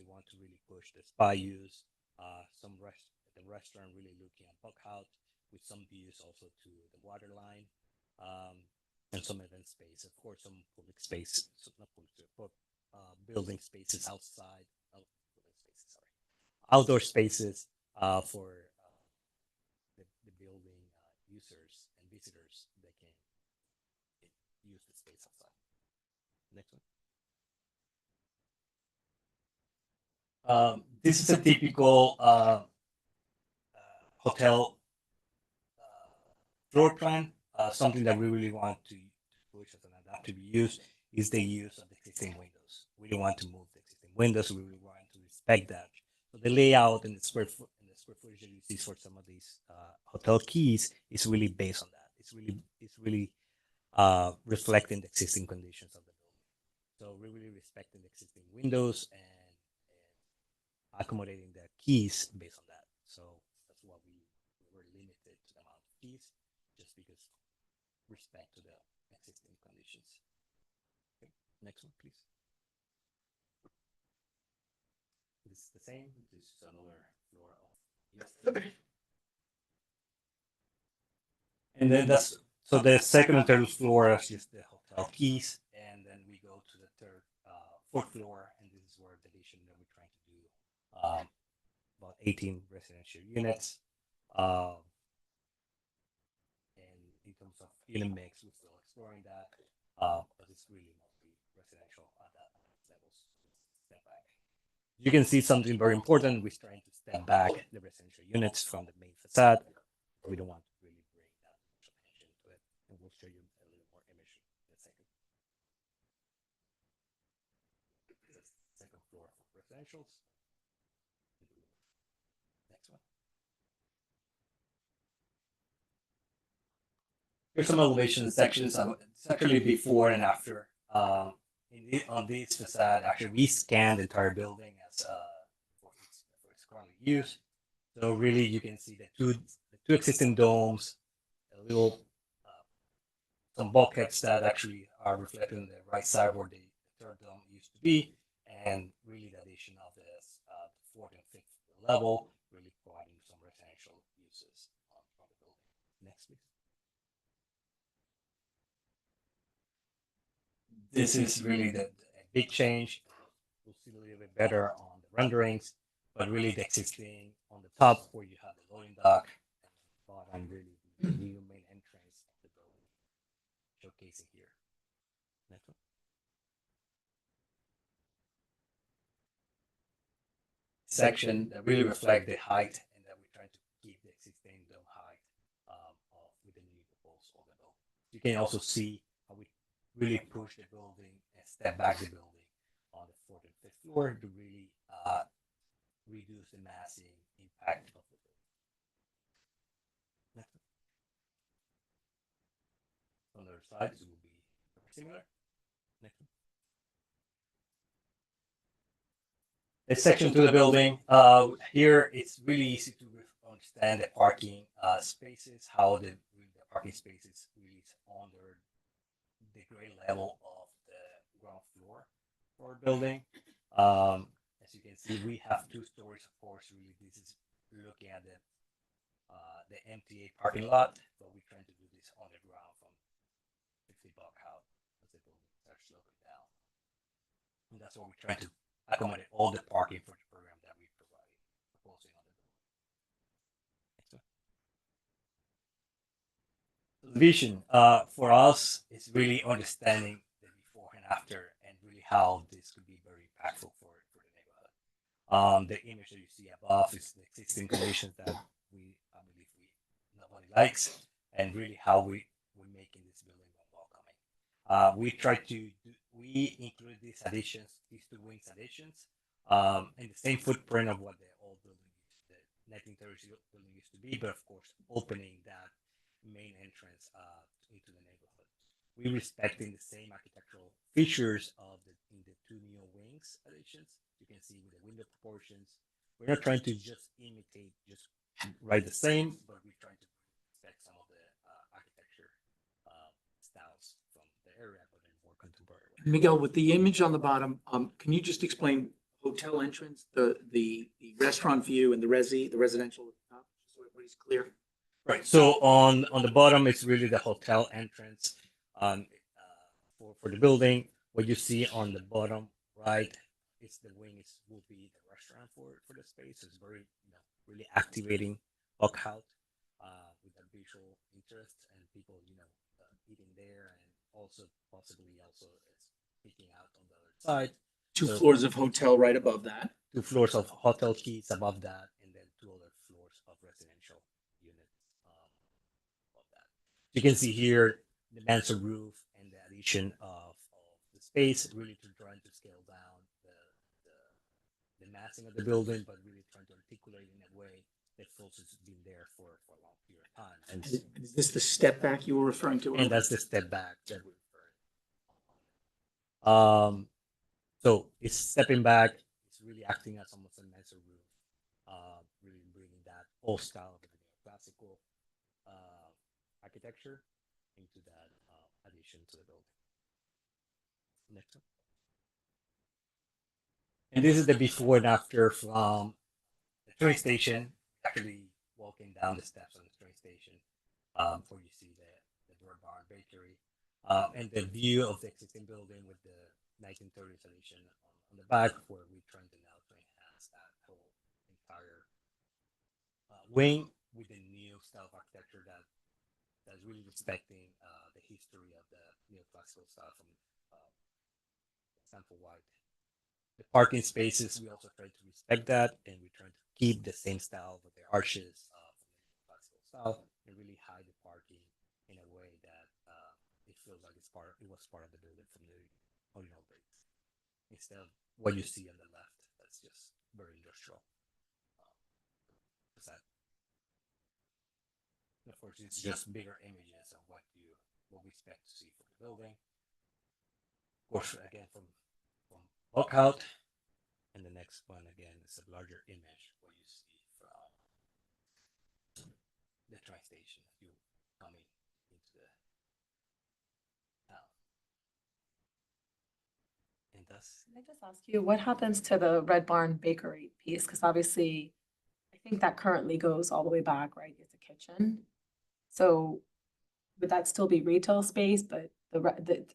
want to really push the spa use. The restaurant really looking at bunkhouse with some views also to the water line, and some event space. Of course, some public space, not public space, but building spaces outside. Building spaces, sorry, outdoor spaces for the building users and visitors that can use the space outside. Next one. This is a typical hotel floor plan. Something that we really want to push as an adaptive use is the use of the existing windows. We don't want to move the existing windows. We really want to respect that. So the layout and the square footage that you see for some of these hotel keys is really based on that. It's really reflecting the existing conditions of the building. So we're really respecting the existing windows and accommodating the keys based on that. So that's why we were limited to the amount of keys, just because respect to the existing conditions. Okay. Next one, please. This is the same. This is another floor of yesterday. And then so the second and third floor is just the hotel keys, and then we go to the fourth floor, and this is where the addition that we're trying to do. About 18 residential units. And in terms of unit mix, we're still exploring that, but it's really mostly residential at that levels. Step back. You can see something very important. We're trying to step back the residential units from the main facade. We don't want to really bring that much attention to it, and we'll show you a little more image in a second. Second floor of residentials. Next one. Here's some elevation sections. It's actually before and after. On this facade, actually, we scanned the entire building as for its currently used. So really, you can see the two existing domes, a little some bulkheads that actually are reflected on the right side where the third dome used to be, and really the addition of this fourth and fifth level, really providing some residential uses on the building. Next, please. This is really a big change. We'll see a little bit better on the renderings, but really the existing on the top where you have the loading dock, and bottom really the new main entrance of the building, showcasing here. Next one. Section that really reflect the height, and that we're trying to keep the existing dome height with the new proposal of the building. You can also see how we really push the building and step back the building on the fourth and fifth floor to really reduce the massing impact of the building. Next one. On the other side, it will be similar. Next one. The section to the building. Here, it's really easy to understand the parking spaces, how the parking spaces really is under the grade level of the ground floor. for our building. As you can see, we have 2 stories. Of course, really, this is looking at the MTA parking lot, but we're trying to do this on the ground from 50 block out as the building starts sloping down. And that's what we're trying to accommodate all the parking for the program that we provide, proposing on the building. Next one. The vision for us is really understanding the before and after, and really how this could be very impactful for the neighborhood. The image that you see above is the existing conditions that I believe nobody likes, and really how we're making this building more welcoming. We include these additions, these 2 wings additions, in the same footprint of what the old building, the 1930s building used to be, but of course opening that main entrance into the neighborhood. We're respecting the same architectural features in the 2 new wings additions. You can see with the window proportions. We're not trying to just imitate, just write the same, but we're trying to respect some of the architecture styles from the area, but in more contemporary way. Miguel, with the image on the bottom, can you just explain hotel entrance, the restaurant view and the residential at the top, just so everybody's clear? Right. So on the bottom, it's really the hotel entrance for the building. What you see on the bottom right, it's the wing. Will be the restaurant for the space. It's very really activating lockout with the visual interest and people eating there, and also possibly peeking out on the other side. 2 floors of hotel right above that. 2 floors of hotel keys above that, and then 2 other floors of residential units above that. You can see here the mansard roof and the addition of the space, really trying to scale down the massing of the building, but really trying to articulate in a way that feels it's been there for a long period of time. And Is this the step back you were referring to? and that's the step back that we're referring. So it's stepping back. It's really acting as almost a mansard roof, really bringing that old style of the classical architecture into that addition to the building. Next one. And this is the before and after from the train station. Actually walking down the steps on the train station, where you see the Red Barn Bakery, and the view of the existing building with the 1930s addition on the back, where we're trying to enhance that whole entire wing with a new style of architecture that's really respecting the history of the neoclassical style from Stanford White. The parking spaces, we also try to respect that, and we try to keep the same style with the arches from the classical style, and really hide the parking in a way that it feels like it was part of the building from the original days, instead of what you see on the left. That's just very industrial. Of course, it's just bigger images of what we expect to see for the building. Of course, again from lockout, and the next one again is a larger image what you see from the train station as you coming into the town. And thus, Can I just ask you, what happens to the Red Barn Bakery piece? Because obviously, I think that currently goes all the way back, right? It's a kitchen. So would that still be retail space? But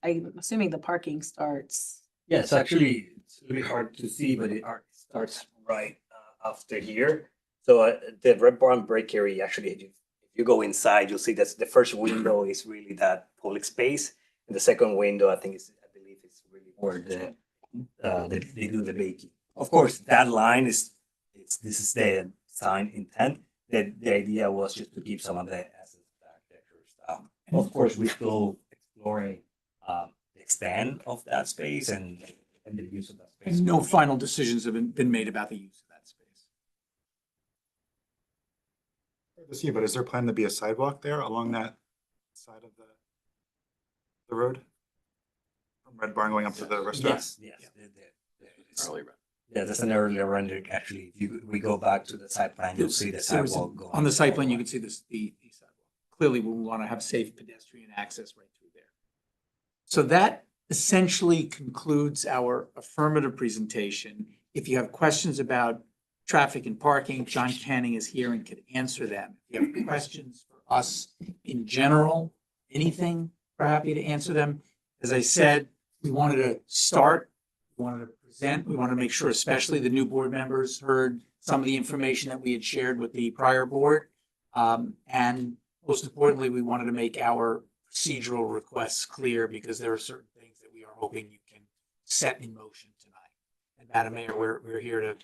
I'm assuming the parking starts. yes, actually, it's really hard to see, but it starts right after here. So the Red Barn Bakery, actually, if you go inside, you'll see that the first window is really that public space, and the second window, I believe, is really where they do the baking. Of course, that line this is the design intent. The idea was just to keep some of the essence of the architecture style. Of course, we're still exploring the extent of that space and the use of that space. And no final decisions have been made about the use of that space. Hard to see, but is there planned to be a sidewalk there along that side of the road? From Red Barn going up to the restaurant? Yes. Early run. Yeah, that's an earlier rendering. Actually, if we go back to the site plan, you'll see the sidewalk going. On the site plan, you can see this, the sidewalk. Clearly, we want to have safe pedestrian access right through there. So that essentially concludes our affirmative presentation. If you have questions about traffic and parking, John Canning is here and can answer them. If you have questions for us in general, anything, we're happy to answer them. As I said, we wanted to start, we wanted to present, we wanted to make sure especially the new board members heard some of the information that we had shared with the prior board. And most importantly, we wanted to make our procedural requests clear because there are certain things that we are hoping you can set in motion tonight. And Madam Mayor, we're here to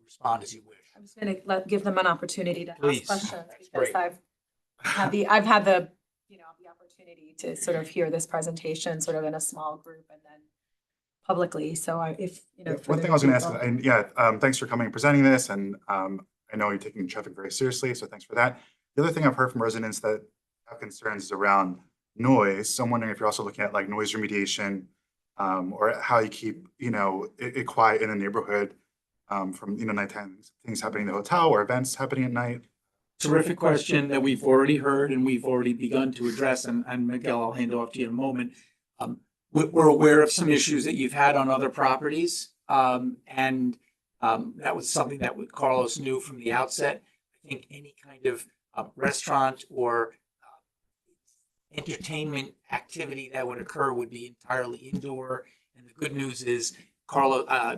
respond as you wish. I'm just gonna give them an opportunity to Please. ask questions That's because great. I've had the, the opportunity to sort of hear this presentation sort of in a small group and then publicly. So if, One thing I was going to ask, thanks for coming and presenting this, and I know you're taking traffic very seriously, so thanks for that. The other thing I've heard from residents that have concerns is around noise. So I'm wondering if you're also looking at like noise remediation, or how you keep, it quiet in the neighborhood, from, nighttime things happening in the hotel or events happening at night. Terrific question that we've already heard and we've already begun to address. And Miguel, I'll hand off to you in a moment. We're aware of some issues that you've had on other properties. And that was something that Carlos knew from the outset. I think any kind of restaurant or entertainment activity that would occur would be entirely indoor. And the good news is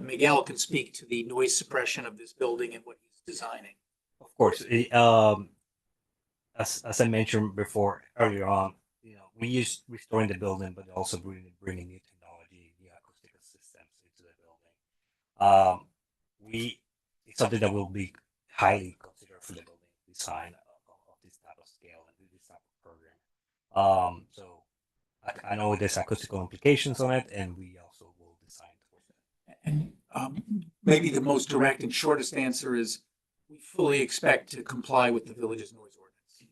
Miguel can speak to the noise suppression of this building and what he's designing. Of course, as I mentioned before earlier on, we use restoring the building, but also bringing new technology, new acoustic systems into the building. It's something that will be highly considered for the building design of this type of scale and this type of program. So I know there's acoustical implications on it, and we also will design towards that. And maybe the most direct and shortest answer is we fully expect to comply with the village's noise ordinance.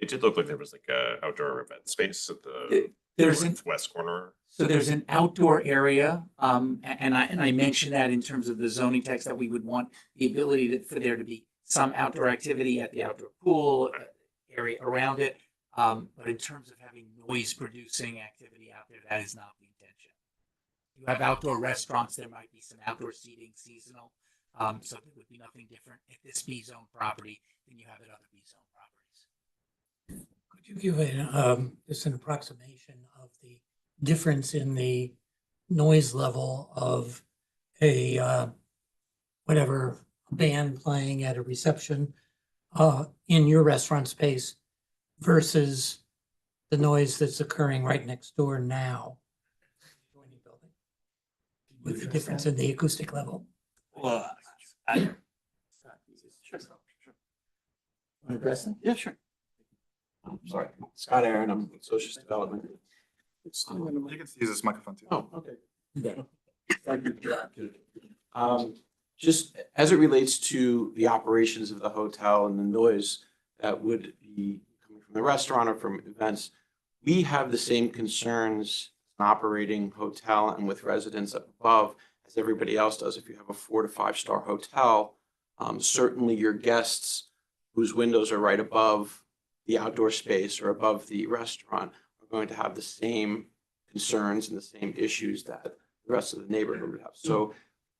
It did look like there was like a outdoor event space at the There's northwest corner. So there's an outdoor area, and I mentioned that in terms of the zoning text that we would want the ability for there to be some outdoor activity at the outdoor pool area around it. But in terms of having noise producing activity out there, that is not the intention. You have outdoor restaurants, there might be some outdoor seating seasonal. So there would be nothing different at this B zone property than you have at other B zone properties. Could you give just an approximation of the difference in the noise level of a whatever band playing at a reception in your restaurant space versus the noise that's occurring right next door now? With the difference in the acoustic level? Well, Yeah, sure. I'm sorry, Scott Aaron, I'm with Social Development. You can use this microphone too. Oh, okay. Just as it relates to the operations of the hotel and the noise that would be coming from the restaurant or from events, we have the same concerns as an operating hotel and with residents up above as everybody else does. If you have a 4 to 5 star hotel, certainly your guests whose windows are right above the outdoor space or above the restaurant are going to have the same concerns and the same issues that the rest of the neighborhood would have. So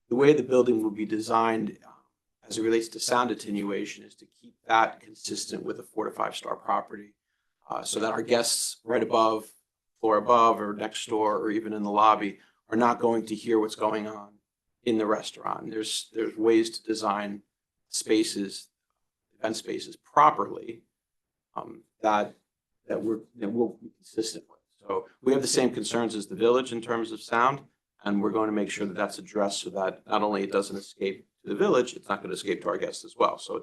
the way the building will be designed as it relates to sound attenuation is to keep that consistent with a 4 to 5 star property, so that our guests right above, floor above or next door or even in the lobby are not going to hear what's going on in the restaurant. There's ways to design spaces, event spaces properly, that we'll be consistent with. So we have the same concerns as the village in terms of sound, and we're going to make sure that that's addressed so that not only it doesn't escape to the village, it's not going to escape to our guests as well. So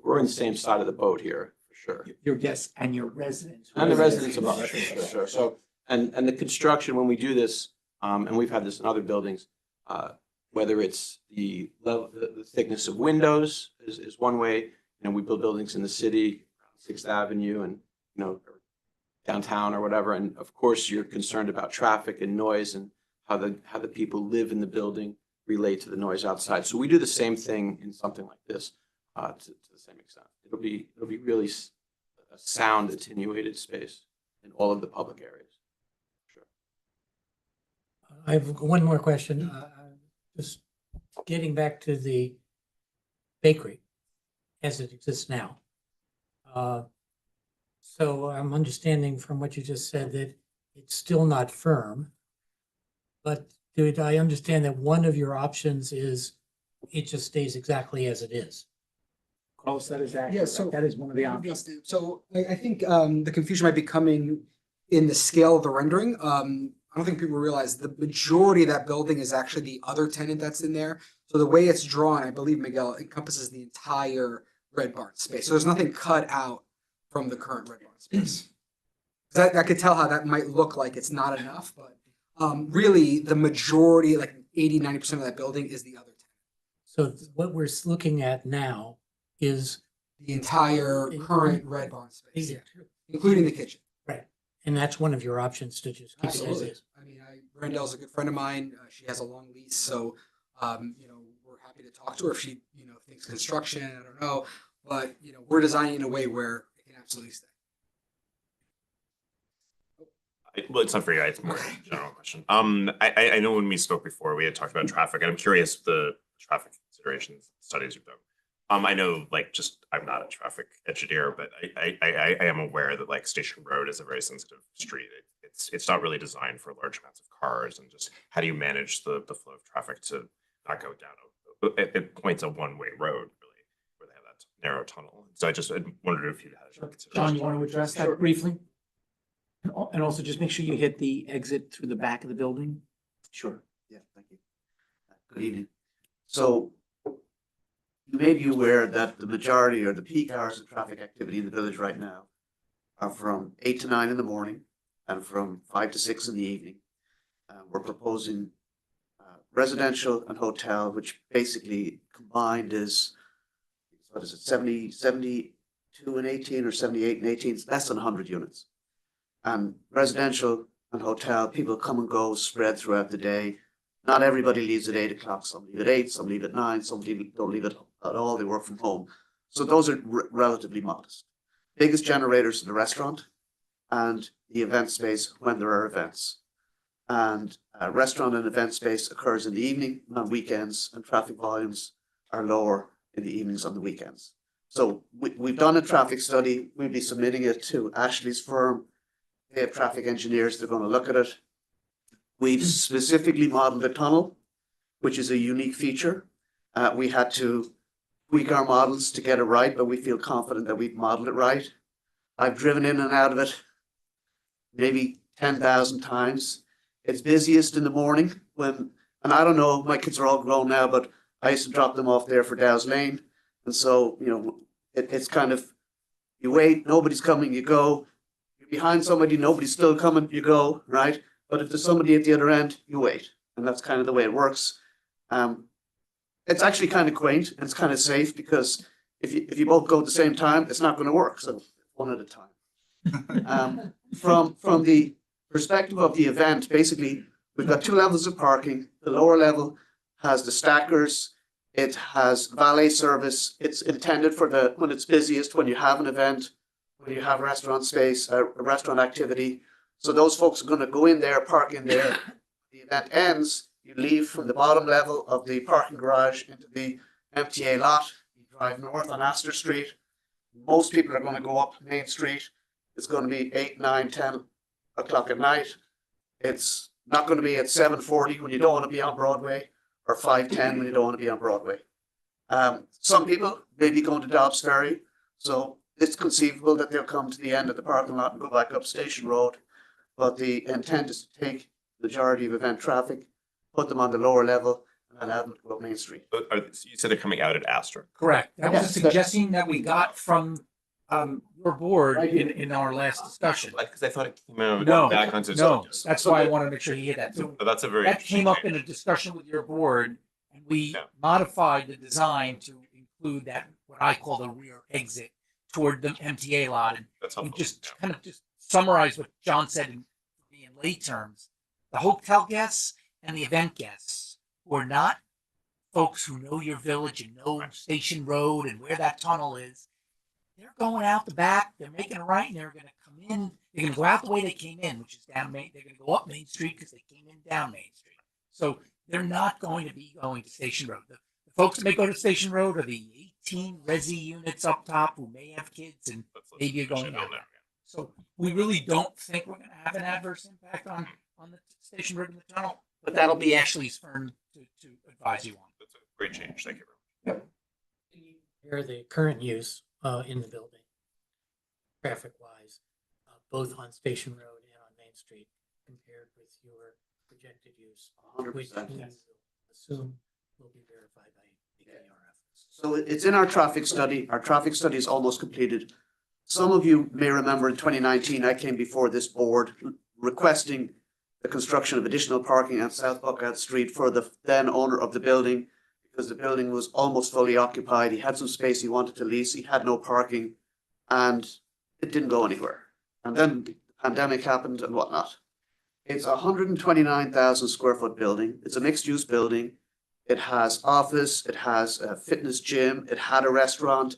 we're in the same side of the boat here for sure. Your guests and your residents. And the residents above, for sure. So, and the construction, when we do this, and we've had this in other buildings, whether it's the level, the thickness of windows is one way. We build buildings in the city, 6th Avenue and, or downtown or whatever. And of course, you're concerned about traffic and noise and how the people live in the building relate to the noise outside. So we do the same thing in something like this, to the same extent. It'll be really a sound attenuated space in all of the public areas. I have one more question. Just getting back to the bakery as it exists now. So I'm understanding from what you just said that it's still not firm. But did I understand that one of your options is it just stays exactly as it is? Carlos, that is accurate. Yeah, so- That is one of the options. So I think the confusion might be coming in the scale of the rendering. I don't think people realize the majority of that building is actually the other tenant that's in there. So the way it's drawn, I believe, Miguel, encompasses the entire Red Barn space. So there's nothing cut out from the current Red Barn space. I could tell how that might look like it's not enough, but really the majority, like 80–90% of that building is the other tenant. So what we're looking at now is, The entire current Red Barn space, including the kitchen. right, and that's one of your options to just keep it as Absolutely. is. I mean, Randall's a good friend of mine. She has a long lease, so, we're happy to talk to her if she, thinks construction, I don't know. But, we're designing in a way where it can absolutely stay. Well, it's not for you, it's more of a general question. I know when we spoke before, we had talked about traffic, and I'm curious the traffic considerations studies you've done. I know, I'm not a traffic engineer, but I am aware that Station Road is a very sensitive street. It's not really designed for large amounts of cars, and just how do you manage the flow of traffic to not go down it points a one-way road, really, where they have that narrow tunnel. So I just wondered if you had a consideration. John, you want to address that briefly? And also just make sure you hit the exit through the back of the building. Sure, yeah, thank you. Good evening. So you may be aware that the majority or the peak hours of traffic activity in the village right now are from 8 to 9 in the morning and from 5 to 6 in the evening. We're proposing residential and hotel, which basically combined is, 72 and 18 or 78 and 18, it's less than 100 units. And residential and hotel, people come and go spread throughout the day. Not everybody leaves at 8 o'clock. Some leave at 8, some leave at 9, some don't leave at all. They work from home. So those are relatively modest. Biggest generators in the restaurant and the event space when there are events. And restaurant and event space occurs in the evening and on weekends, and traffic volumes are lower in the evenings on the weekends. So we've done a traffic study. We'll be submitting it to Ashley's firm. They have traffic engineers. They're going to look at it. We've specifically modeled a tunnel, which is a unique feature. We had to tweak our models to get it right, but we feel confident that we've modeled it right. I've driven in and out of it maybe 10,000 times. It's busiest in the morning and I don't know, my kids are all grown now, but I used to drop them off there for Dow's Lane. And so, it's kind of, you wait, nobody's coming, you go. You're behind somebody, nobody's still coming, you go, right? But if there's somebody at the other end, you wait. And that's kind of the way it works. It's actually kind of quaint and it's kind of safe because if you both go at the same time, it's not going to work. So one at a time. From the perspective of the event, basically, we've got 2 levels of parking. The lower level has the stackers. It has valet service. It's intended for when it's busiest, when you have an event, when you have restaurant space, a restaurant activity. So those folks are going to go in there, park in there. The event ends, you leave from the bottom level of the parking garage into the MTA lot. You drive north on Astor Street. Most people are going to go up Main Street. It's going to be 8, 9, 10 o'clock at night. It's not going to be at 7:40 when you don't want to be on Broadway, or 5:10 when you don't want to be on Broadway. Some people may be going to Dobbs Ferry, so it's conceivable that they'll come to the end of the parking lot and go back up Station Road. But the intent is to take the majority of event traffic, put them on the lower level, and allow them to go up Main Street. You said they're coming out at Astor. Correct. That was a suggestion that we got from your board in our last discussion. Because I thought it came out No, back onto. no, that's why I want to make sure you hear that. So But that's a very. that came up in a interesting discussion with your board, and we Yeah. modified the design to include that, what I call the rear exit toward the MTA lot. And That's we helpful. just kind of just summarize what John said in lay terms. The hotel guests and the event guests who are not folks who know your village and know Station Road and where that tunnel is, they're going out the back, they're making a right, and they're going to come in. They're going to go out the way they came in, which is down Main. They're going to go up Main Street because they came in down Main Street. So they're not going to be going to Station Road. The folks that may go to Station Road are the 18 resi units up top who may have kids and maybe are going out. So we really don't think we're going to have an adverse impact on the Station Road and the tunnel, but that'll be Ashley's turn to advise you on. That's a great change. Thank you. Here, the current use in the building, traffic-wise, both on Station Road and on Main Street, compared with your projected use, which 100%, we yes. assume will be verified by AKRF. So it's in our traffic study. Our traffic study is almost completed. Some of you may remember in 2019, I came before this board requesting the construction of additional parking on South Buckout Street for the then owner of the building, because the building was almost fully occupied. He had some space he wanted to lease. He had no parking, and it didn't go anywhere. And then the pandemic happened and whatnot. It's a 129,000 square foot building. It's a mixed use building. It has office, it has a fitness gym, it had a restaurant,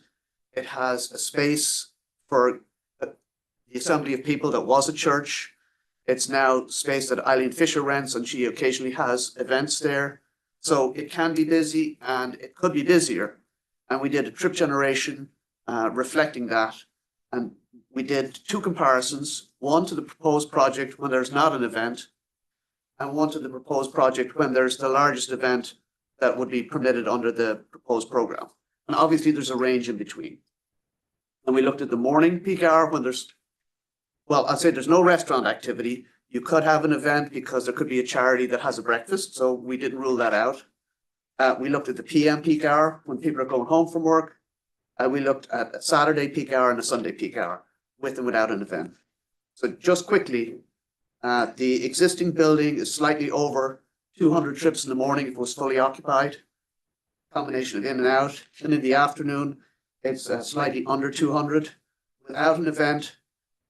it has a space for the assembly of people that was a church. It's now space that Eileen Fisher rents, and she occasionally has events there. So it can be busy and it could be busier. And we did a trip generation reflecting that. And we did two comparisons, one to the proposed project when there's not an event, and one to the proposed project when there's the largest event that would be permitted under the proposed program. And obviously there's a range in between. And we looked at the morning peak hour when I'd say there's no restaurant activity. You could have an event because there could be a charity that has a breakfast, so we didn't rule that out. We looked at the PM peak hour when people are going home from work. We looked at a Saturday peak hour and a Sunday peak hour, with and without an event. So just quickly, the existing building is slightly over 200 trips in the morning if it was fully occupied, combination of in and out. And in the afternoon, it's slightly under 200 without an event.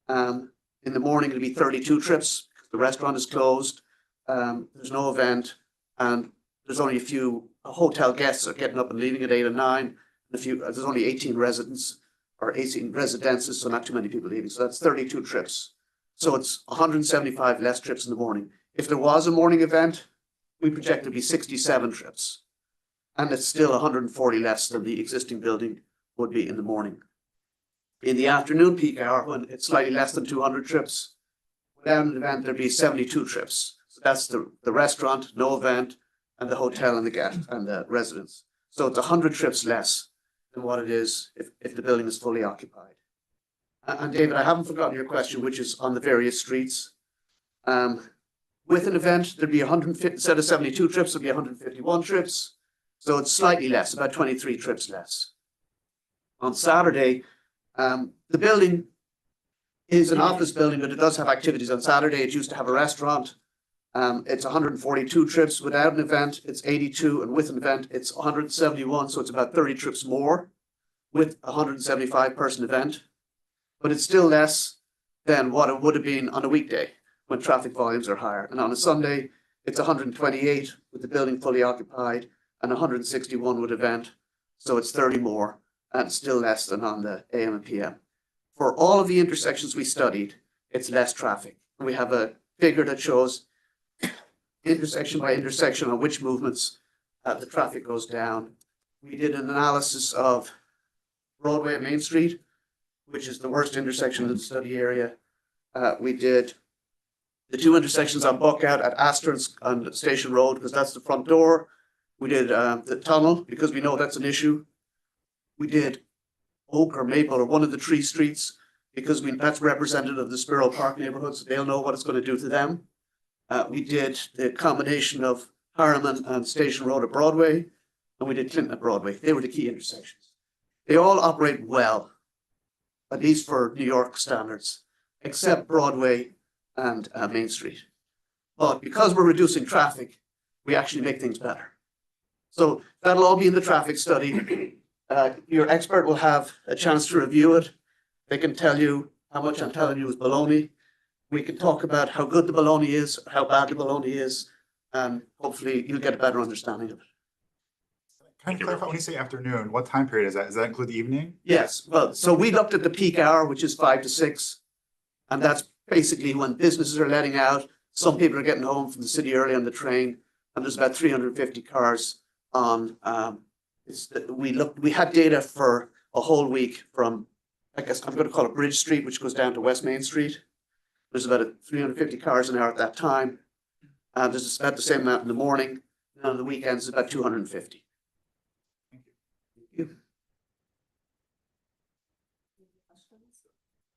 In the morning, it'll be 32 trips. The restaurant is closed. There's no event, and there's only a few hotel guests are getting up and leaving at 8 and 9. There's only 18 residents or 18 residences, so not too many people leaving. So that's 32 trips. So it's 175 less trips in the morning. If there was a morning event, we project to be 67 trips. And it's still 140 less than the existing building would be in the morning. In the afternoon peak hour, when it's slightly less than 200 trips, without an event, there'd be 72 trips. So that's the restaurant, no event, and the hotel and the guest and the residents. So it's 100 trips less than what it is if the building is fully occupied. And David, I haven't forgotten your question, which is on the various streets. With an event, there'd be 150, instead of 72 trips, there'd be 151 trips. So it's slightly less, about 23 trips less. On Saturday, the building is an office building, but it does have activities on Saturday. It used to have a restaurant. It's 142 trips without an event. It's 82, and with an event, it's 171. So it's about 30 trips more with a 175 person event. But it's still less than what it would have been on a weekday when traffic volumes are higher. And on a Sunday, it's 128 with the building fully occupied and 161 with event. So it's 30 more and still less than on the AM and PM. For all of the intersections we studied, it's less traffic. We have a figure that shows intersection by intersection on which movements the traffic goes down. We did an analysis of Broadway and Main Street, which is the worst intersection in the study area. We did the two intersections on Buckout at Astor and Station Road, because that's the front door. We did the tunnel, because we know that's an issue. We did Oak or Maple or one of the tree streets, because that's representative of the Sparrow Park neighborhood, so they'll know what it's going to do to them. We did the combination of Harriman and Station Road at Broadway, and we did Clinton at Broadway. They were the key intersections. They all operate well, at least for New York standards, except Broadway and Main Street. But because we're reducing traffic, we actually make things better. So that'll all be in the traffic study. Your expert will have a chance to review it. They can tell you how much I'm telling you is baloney. We can talk about how good the baloney is, how bad the baloney is, and hopefully you'll get a better understanding of it. Can I clarify, when you say afternoon, what time period is that? Does that include the evening? Yes, well, so we looked at the peak hour, which is 5 to 6. And that's basically when businesses are letting out. Some people are getting home from the city early on the train. and there's about 350 cars on, we had data for a whole week from, I guess I'm going to call it Bridge Street, which goes down to West Main Street. There's about 350 cars an hour at that time. There's about the same amount in the morning, and on the weekends, about 250.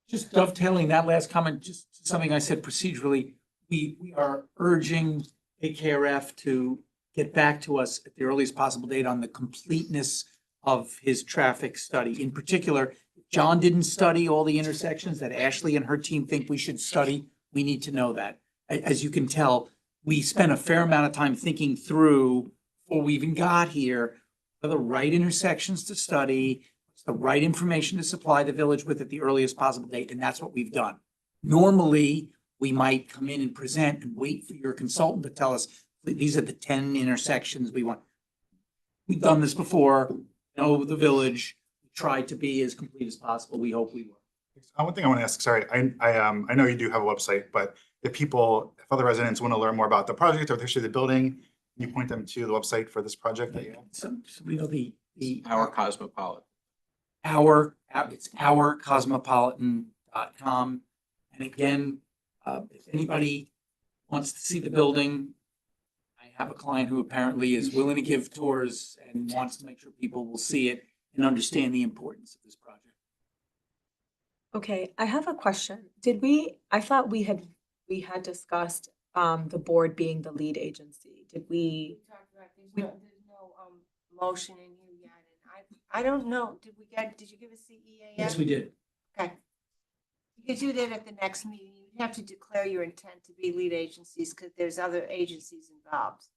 Just dovetailing that last comment, just something I said procedurally, we are urging AKRF to get back to us at the earliest possible date on the completeness of his traffic study. In particular, John didn't study all the intersections that Ashley and her team think we should study. We need to know that. As you can tell, we spent a fair amount of time thinking through before we even got here, what are the right intersections to study, what's the right information to supply the village with at the earliest possible date, and that's what we've done. Normally, we might come in and present and wait for your consultant to tell us, these are the 10 intersections we want. We've done this before, know the village, we tried to be as complete as possible. We hope we will. One thing I want to ask, sorry, I know you do have a website, but if other residents want to learn more about the project or the history of the building, can you point them to the website for this project that you have? So we know the Our Cosmopolitan. it's ourcosmopolitan.com. And again, if anybody wants to see the building, I have a client who apparently is willing to give tours and wants to make sure people will see it and understand the importance of this project. Okay, I have a question. I thought we had discussed the board being the lead agency. Did we? There's no motion in here yet, and I don't know, did you give a CEA yet? Yes, we did. Okay. You could do that at the next meeting. You have to declare your intent to be lead agencies because there's other agencies involved.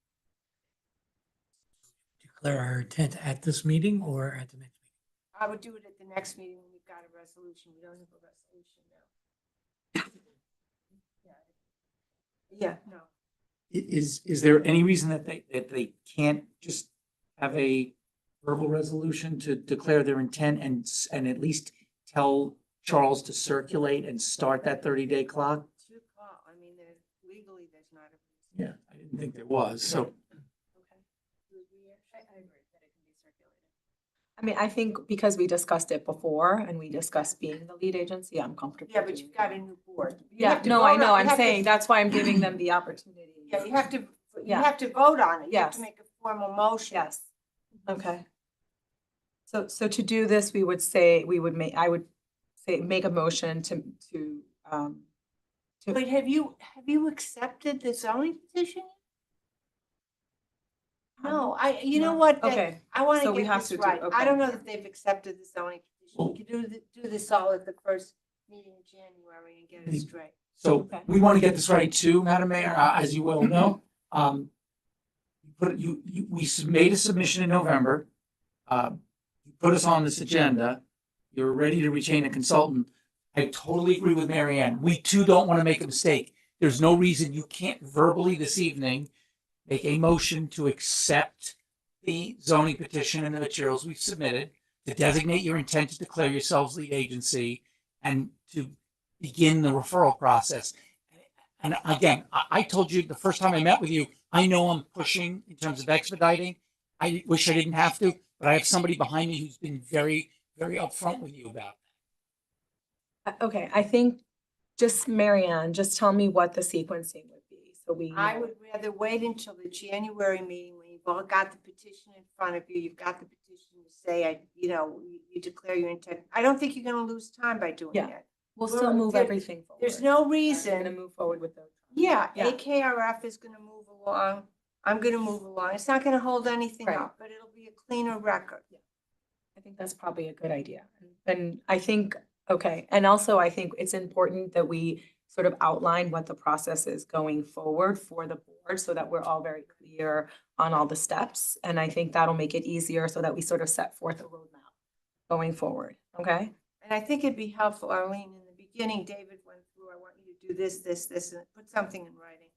Declare our intent at this meeting or at the next meeting? I would do it at the next meeting when we've got a resolution. We don't have a resolution now. Yeah, no. Is there any reason that they can't just have a verbal resolution to declare their intent and at least tell Charles to circulate and start that 30-day clock? It's your call. I mean, legally, there's not a. Yeah, I didn't think there was, so. I mean, I think because we discussed it before and we discussed being the lead agency, I'm comfortable. Yeah, but doing you've got that. a new board. You Yeah, have to no, I vote know. on- I'm you have to- saying that's why I'm giving them the opportunity. Yeah, you have to Yeah. vote on it. You have to Yes. make a formal motion. Yes. Okay. So to do this, I would say, make a motion to But have you accepted the zoning petition? No, you know what? That- Okay, I want so to we get have this to do- right. I okay. don't know that they've accepted the zoning petition. We can do this all at the first meeting in January and get it straight. So Okay. we want to get this right too, Madam Mayor, as you well know. We made a submission in November. You put us on this agenda. You're ready to retain a consultant. I totally agree with Mary Ann. We too don't want to make a mistake. There's no reason you can't verbally this evening make a motion to accept the zoning petition and the materials we've submitted, to designate your intent to declare yourselves lead agency, and to begin the referral process. And again, I told you the first time I met with you, I know I'm pushing in terms of expediting. I wish I didn't have to, but I have somebody behind me who's been very, very upfront with you about that. Okay, I think just Mary Ann, just tell me what the sequencing would be, so we. I know. would rather wait until the January meeting when you've all got the petition in front of you. You've got the petition to say, you declare your intent. I don't think you're going to lose time by doing Yeah. that. We'll still move There- everything forward. There's no We're gonna reason. move forward with those. Yeah, Yeah. AKRF is going to move along. I'm going to move along. It's not going to hold anything Right. up, but it'll be a cleaner record. I think that's probably a good idea. And I think, okay, and also I think it's important that we sort of outline what the process is going forward for the board so that we're all very clear on all the steps. And I think that'll make it easier so that we sort of set forth a roadmap going forward, okay? And I think it'd be helpful, Arlene, in the beginning, David went through, I want you to do this, this, this, and put something in writing.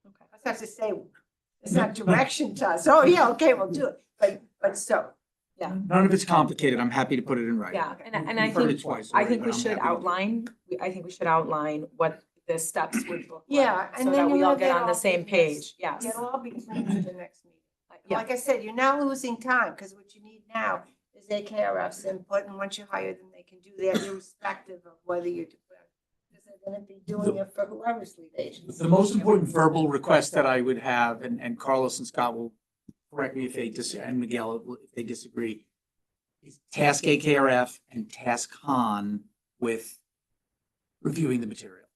Okay. I have to say, it's not direction to us. Oh, yeah, okay, we'll do it. But so, Yeah, None of it's complicated. I'm happy to put it in writing. yeah, and I You've heard it think, twice I already, think we but I'm should happy to do it. outline, I think we should outline what the steps would look like. Yeah, and So then that we you all have get that on the all same be page, yes. It'll all be planned for the next meeting. Yeah. Like I said, you're not losing time, because what you need now is AKRF's input, and once you hire them, they can do that irrespective of whether you're, because they're gonna be doing it for whoever's lead agency. The most important verbal request that I would have, and Carlos and Scott will correct me if they disagree, and Miguel if they disagree, is task AKRF and task Han with reviewing the material.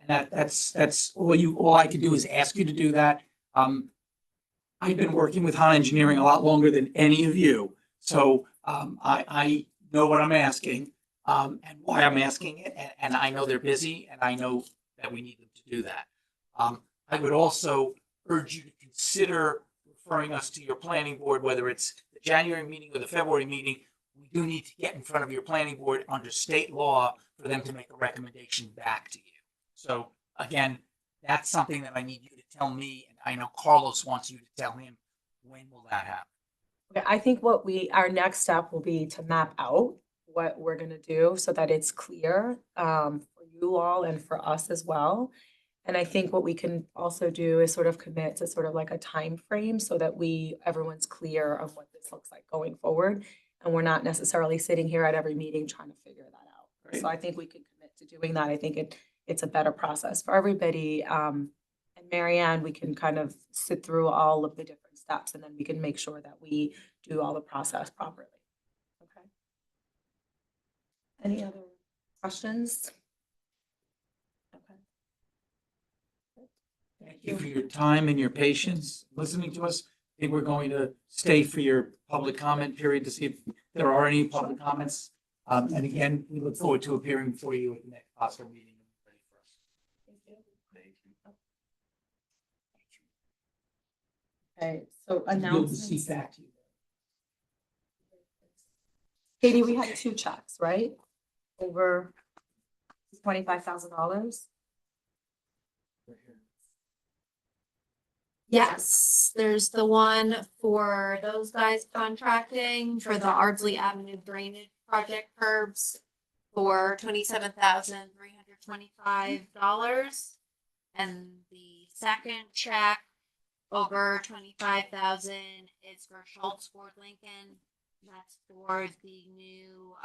And that's all I can do is ask you to do that. I've been working with Han Engineering a lot longer than any of you, so I know what I'm asking and why I'm asking it, and I know they're busy, and I know that we need them to do that. I would also urge you to consider referring us to your planning board, whether it's the January meeting or the February meeting. We do need to get in front of your planning board under state law for them to make a recommendation back to you. So again, that's something that I need you to tell me, and I know Carlos wants you to tell him. When will that happen? Okay, I think our next step will be to map out what we're gonna do so that it's clear for you all and for us as well. And I think what we can also do is sort of commit to sort of like a time frame so that everyone's clear of what this looks like going forward. And we're not necessarily sitting here at every meeting trying to figure that out. Right. So I think we can commit to doing that. I think it's a better process for everybody. And Marianne, we can kind of sit through all of the different steps and then we can make sure that we do all the process properly. Okay. Any other questions? Okay. Thank you for your time and your patience listening to us. I think we're going to stay for your public comment period to see if there are any public comments. And again, we look forward to appearing before you at the next possible meeting. Okay, so Yield the announcements. seat back to you. Katie, we had 2 checks, right? Over $25,000. Yes, there's the one for those guys contracting for the Ardsley Avenue drainage project curbs for $27,325. And the second check over 25,000 is for Schultz Ford Lincoln. That's for the new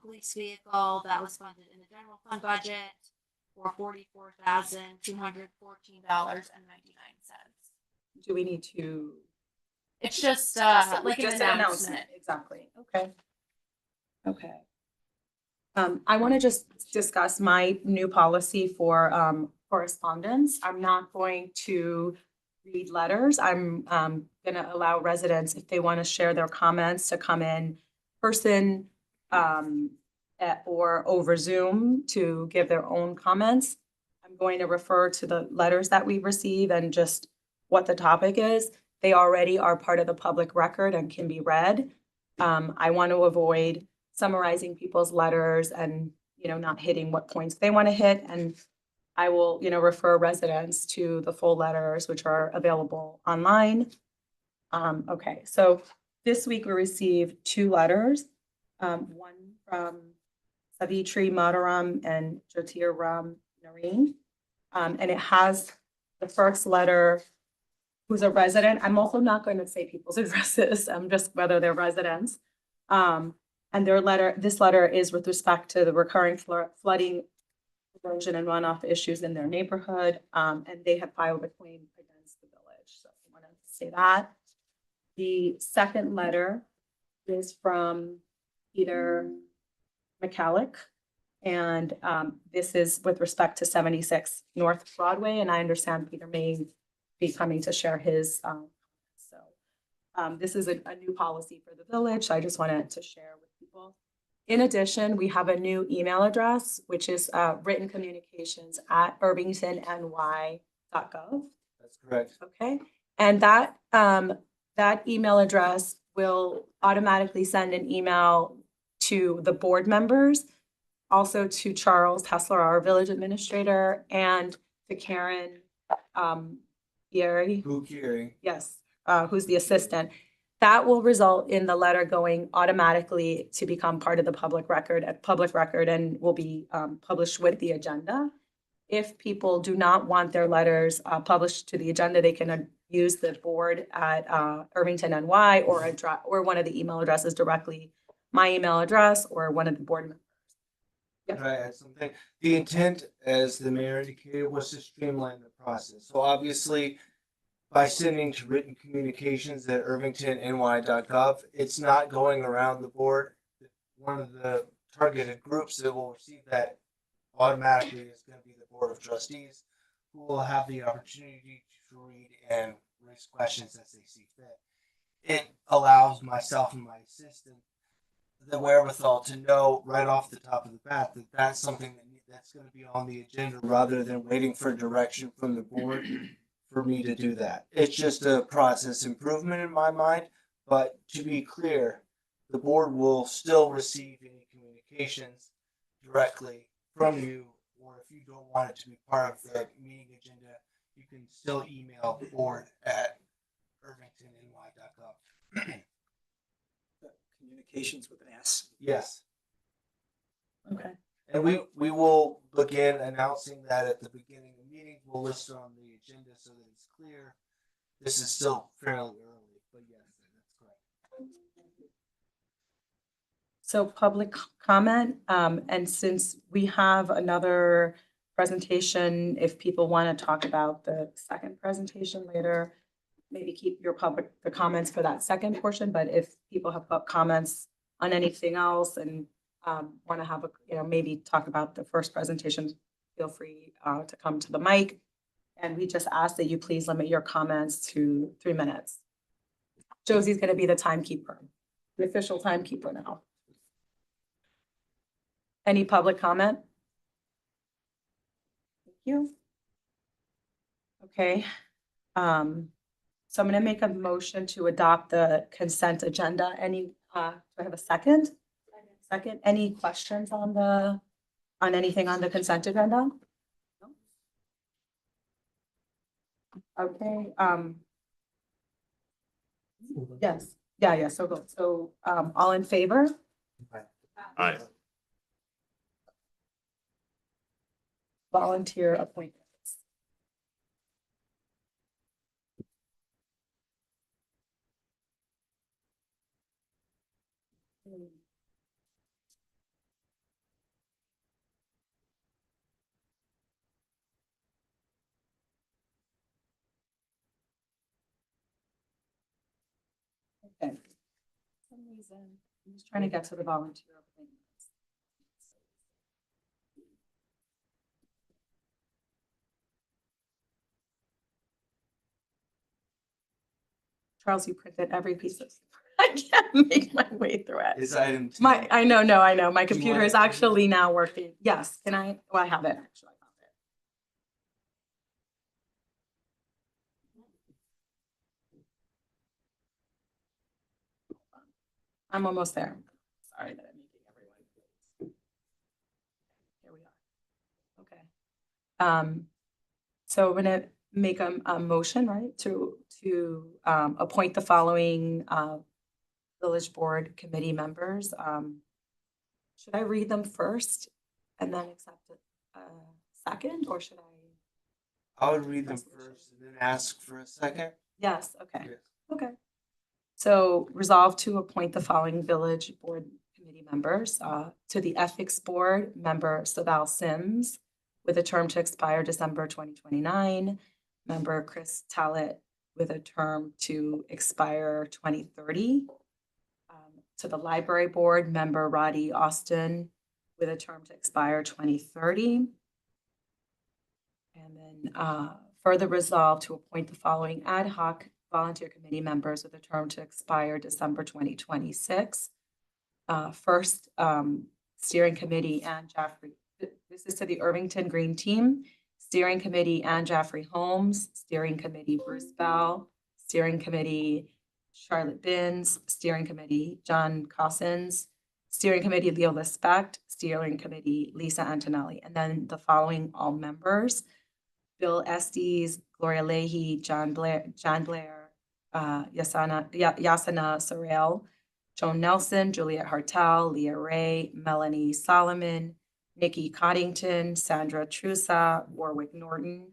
police vehicle that was funded in the general fund budget for $44,214.99. Do we need to? It's just like an Just announcement. Exactly. Okay. Okay. I want to just discuss my new policy for correspondence. I'm not going to read letters. I'm going to allow residents, if they want to share their comments, to come in person or over Zoom to give their own comments. I'm going to refer to the letters that we receive and just what the topic is. They already are part of the public record and can be read. I want to avoid summarizing people's letters and, not hitting what points they want to hit. And I will, refer residents to the full letters, which are available online. Okay, so this week we received 2 letters, one from Savitri Mataram and Jyotir Ram Nareen. And it has the first letter, who's a resident. I'm also not going to say people's addresses, just whether they're residents. And this letter is with respect to the recurring flooding, erosion and runoff issues in their neighborhood. And they have filed a claim against the village. So I want to say that. The second letter is from Peter McCallick. And this is with respect to 76 North Broadway. And I understand Peter may be coming to share his. This is a new policy for the village. I just wanted to share with people. In addition, we have a new email address, which is written communications at irvingtonny.gov. That's correct. Okay, and that email address will automatically send an email to the board members, also to Charles Hessler, our village administrator, and to Karen Gieri. Yes, who's the assistant. That will result in the letter going automatically to become part of the public record and will be published with the agenda. if people do not want their letters published to the agenda, they can use the board at Irvington NY or one of the email addresses directly, my email address or one of the board members. Could I add something? The intent, as the mayor indicated, was to streamline the process. So obviously, by sending to written communications at irvingtonny.gov, it's not going around the board. One of the targeted groups that will receive that automatically is going to be the Board of Trustees, who will have the opportunity to read and raise questions as they see fit. It allows myself and my assistant the wherewithal to know right off the top of the bat that that's something that's going to be on the agenda rather than waiting for direction from the board for me to do that. It's just a process improvement in my mind, but to be clear, the board will still receive any communications directly from you, or if you don't want it to be part of the meeting agenda, you can still email the board at irvingtonny.gov. Communications with an S. Yes. Okay. And we will begin announcing that at the beginning of the meeting. We'll list it on the agenda so that it's clear. This is still fairly early, but yes, that's correct. So public comment, and since we have another presentation, if people want to talk about the second presentation later, maybe keep the comments for that second portion, but if people have comments on anything else and want to have maybe talk about the first presentation, feel free to come to the mic. And we just ask that you please limit your comments to 3 minutes. Josie's going to be the timekeeper, the official timekeeper now. Any public comment? Thank you. Okay. So I'm going to make a motion to adopt the consent agenda. Do I have a second? Second. Any questions on anything on the consent agenda? No? Okay. Yes. Yeah. So good. So all in favor? Aye. Volunteer appointments. Okay. For some reason, I'm just trying to get to the volunteer appointments. Charles, you printed every piece of, I can't make my way through it. Is item 10. I know. My Do you computer want is it? actually now working. Yes, can I? Well, I have it actually. I found it. I'm almost there. Sorry that I'm making everyone. Here we are. Okay. So we're gonna make a motion, right, to appoint the following village board committee members. Should I read them first and then accept it second, or should I? I would read them first and then ask for a second. Yes, okay. Yes. Okay. So resolve to appoint the following village board committee members to the ethics board, member Saval Sims with a term to expire December 2029, member Chris Tallett with a term to expire 2030. To the library board, member Roddy Austin with a term to expire 2030. And then further resolve to appoint the following ad hoc volunteer committee members with a term to expire December 2026. First, steering committee and Jaffrey. This is to the Irvington Green Team, steering committee and Jaffrey Holmes, steering committee Bruce Bell, steering committee Charlotte Binns, steering committee John Cossins, steering committee Leo Lispect, steering committee Lisa Antonelli, and then the following all members: Bill Estes, Gloria Leahy, John Blair, Yasana Sorrell, Joan Nelson, Juliet Hartel, Leah Ray, Melanie Solomon, Nikki Coddington, Sandra Trusa, Warwick Norton,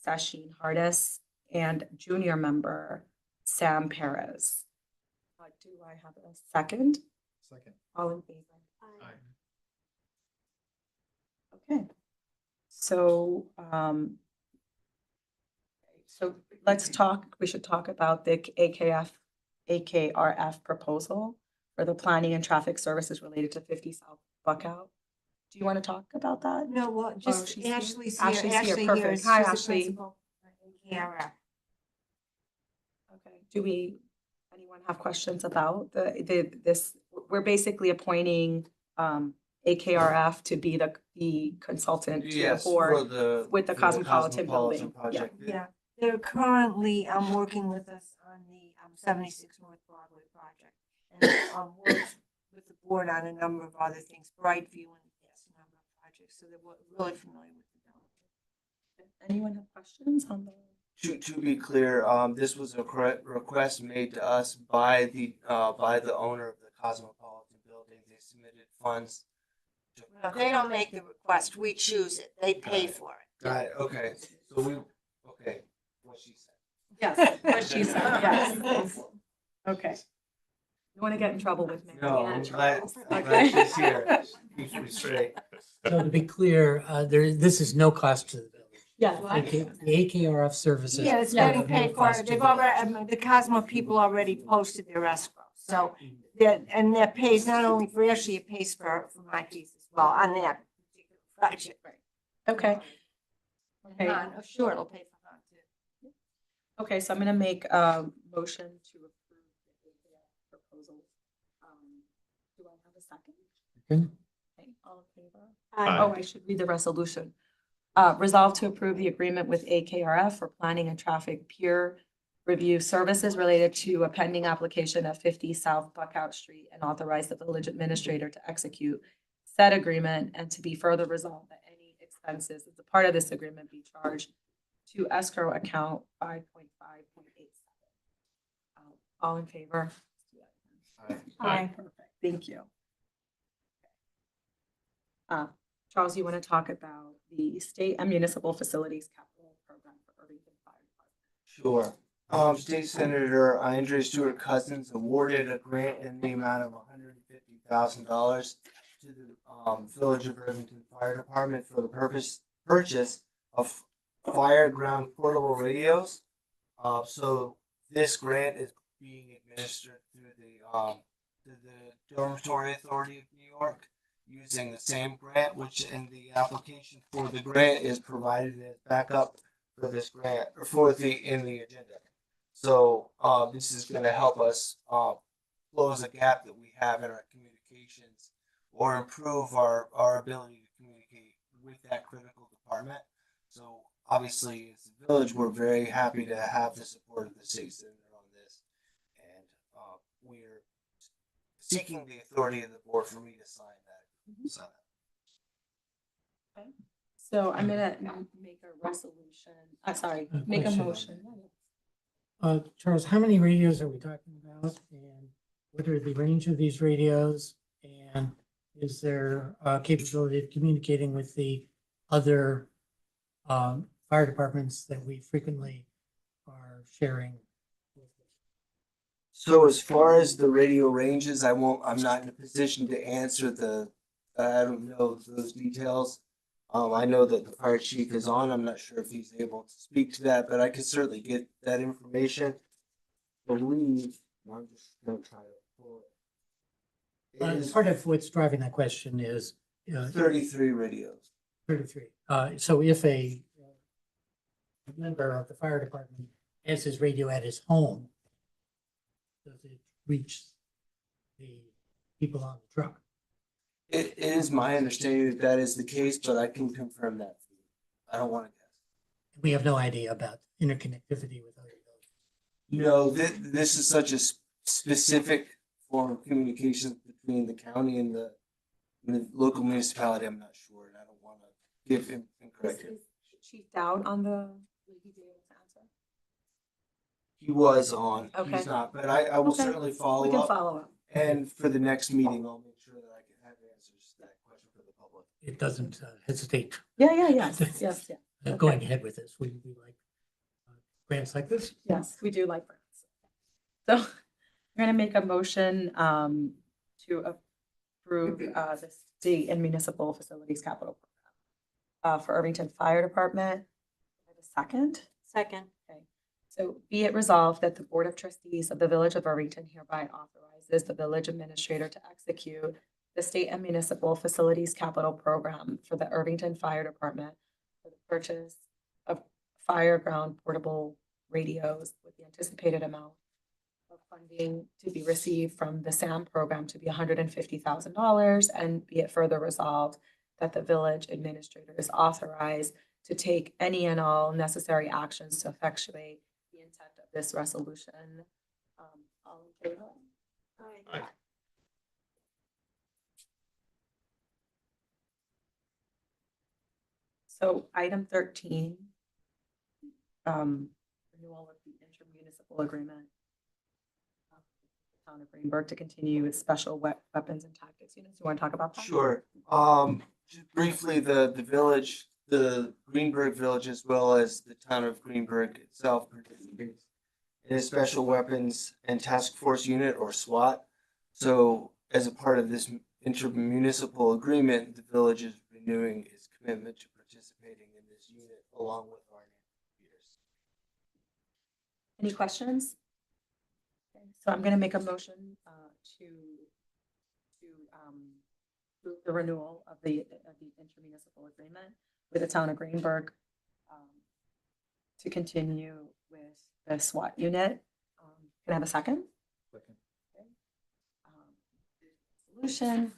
Sasheen Hardis, and junior member Sam Perez. Do I have a second? Second. All in favor? Okay. So, so let's talk, we should talk about the AKRF proposal for the planning and traffic services related to 50 South Buckout. Do you want to talk about that? No, well, just she's here? Ashley's Ashley's here. here, Ashley here perfect. is Hi, she's the Ashley. principal in KRF. Okay, do anyone have questions about this? We're basically appointing AKRF to be the consultant to the Yes, board for with the Cosmopolitan building. project. Yeah, they're currently working with us on the 76 North Broadway project. And worked with the board on a number of other things, Brightview and yes, a number of projects, so they're really familiar with the development. Anyone have questions on the? To be clear, this was a request made to us by the owner of the Cosmopolitan building. They submitted funds. They don't make the request, we choose it, they pay for it. Got it, okay, so what she said. Yes, what she said, yes. Okay. You want to get in trouble with me? No, I'm glad Okay. she's here, keeps me straight. So to be clear, this is no cost to the village. Yes. The AKRF services. Yeah, it's are getting no paid for, cost to they've the village. already, the Cosmo people already posted their escrow, so that pays not only for Ashley, it pays for my fees as well on that particular project. Okay. Okay. And I'm sure it'll pay for Han too. Okay, so I'm gonna make a motion to approve the AKRF proposal. Do I have a second? Second. Okay, all in favor? Aye. Oh, I should read the resolution. Resolve to approve the agreement with AKRF for planning and traffic peer review services related to a pending application of 50 South Buckout Street and authorize the village administrator to execute said agreement and to be further resolved that any expenses as a part of this agreement be charged to escrow account 5.5.87. All in favor? Aye. Perfect, thank you. Charles, you want to talk about the state and municipal facilities capital program for Irvington Fire Department? Sure. State Senator Andre Stewart Cousins awarded a grant in the amount of $150,000 to the Village of Irvington Fire Department for the purchase of fire ground portable radios. So this grant is being administered through the Dormitory Authority of New York, using the same grant, which in the application for the grant is provided as backup for this grant, or in the agenda. So this is going to help us close a gap that we have in our communications, or improve our ability to communicate with that critical department. So obviously, as a village, we're very happy to have the support of the state senator on this, and we're seeking the authority of the board for me to sign that. So I'm gonna make a resolution, make a Question. motion. Charles, how many radios are we talking about? And what are the range of these radios? And is there a capability of communicating with the other fire departments that we frequently are sharing? So as far as the radio ranges, I'm not in a position to answer I don't know those details. I know that the fire chief is on. I'm not sure if he's able to speak to that, but I could certainly get that information. I'm just gonna try to pull it. It is Part of what's driving that question is 33 radios. 33. So if a member of the fire department has his radio at his home, does it reach the people on the truck? It is my understanding that that is the case, but I can confirm that for you. I don't want to guess. We have no idea about interconnectivity with other buildings. No, this is such a specific form of communication between the county and the local municipality. I'm not sure, and I don't want to give him incorrect. Is Chief Dowd on the, will he be able to answer? He was on, Okay. he's not, but I will Okay. certainly We follow can up. follow up. And for the next meeting, I'll make sure that I can have answers to that question for the public. it doesn't hesitate Yes, yes, yeah. going ahead with this. Would you like grants like this? Yes, we do like grants. So we're gonna make a motion to approve the state and municipal facilities capital program for Irvington Fire Department. Have a second? Second. Okay. So be it resolved that the Board of Trustees of the Village of Irvington hereby authorizes the village administrator to execute the state and municipal facilities capital program for the Irvington Fire Department for the purchase of fire ground portable radios with the anticipated amount of funding to be received from the SAM program to be $150,000, and be it further resolved that the village administrator is authorized to take any and all necessary actions to effectuate the intent of this resolution. All in favor? Aye. So item 13, renewal of the intermunicipal agreement. Town of Greenberg to continue with special weapons and tactics units. You want to talk about that? Sure. Just briefly, the village, the Greenberg Village, as well as the town of Greenberg itself participates in a special weapons and task force unit, or SWAT. So as a part of this intermunicipal agreement, the village is renewing its commitment to participating in this unit along with our peers. Any questions? Okay, so I'm going to make a motion to approve the renewal of the intermunicipal agreement with the town of Greenberg to continue with the SWAT unit. Can I have a second? Second. Okay. Solution.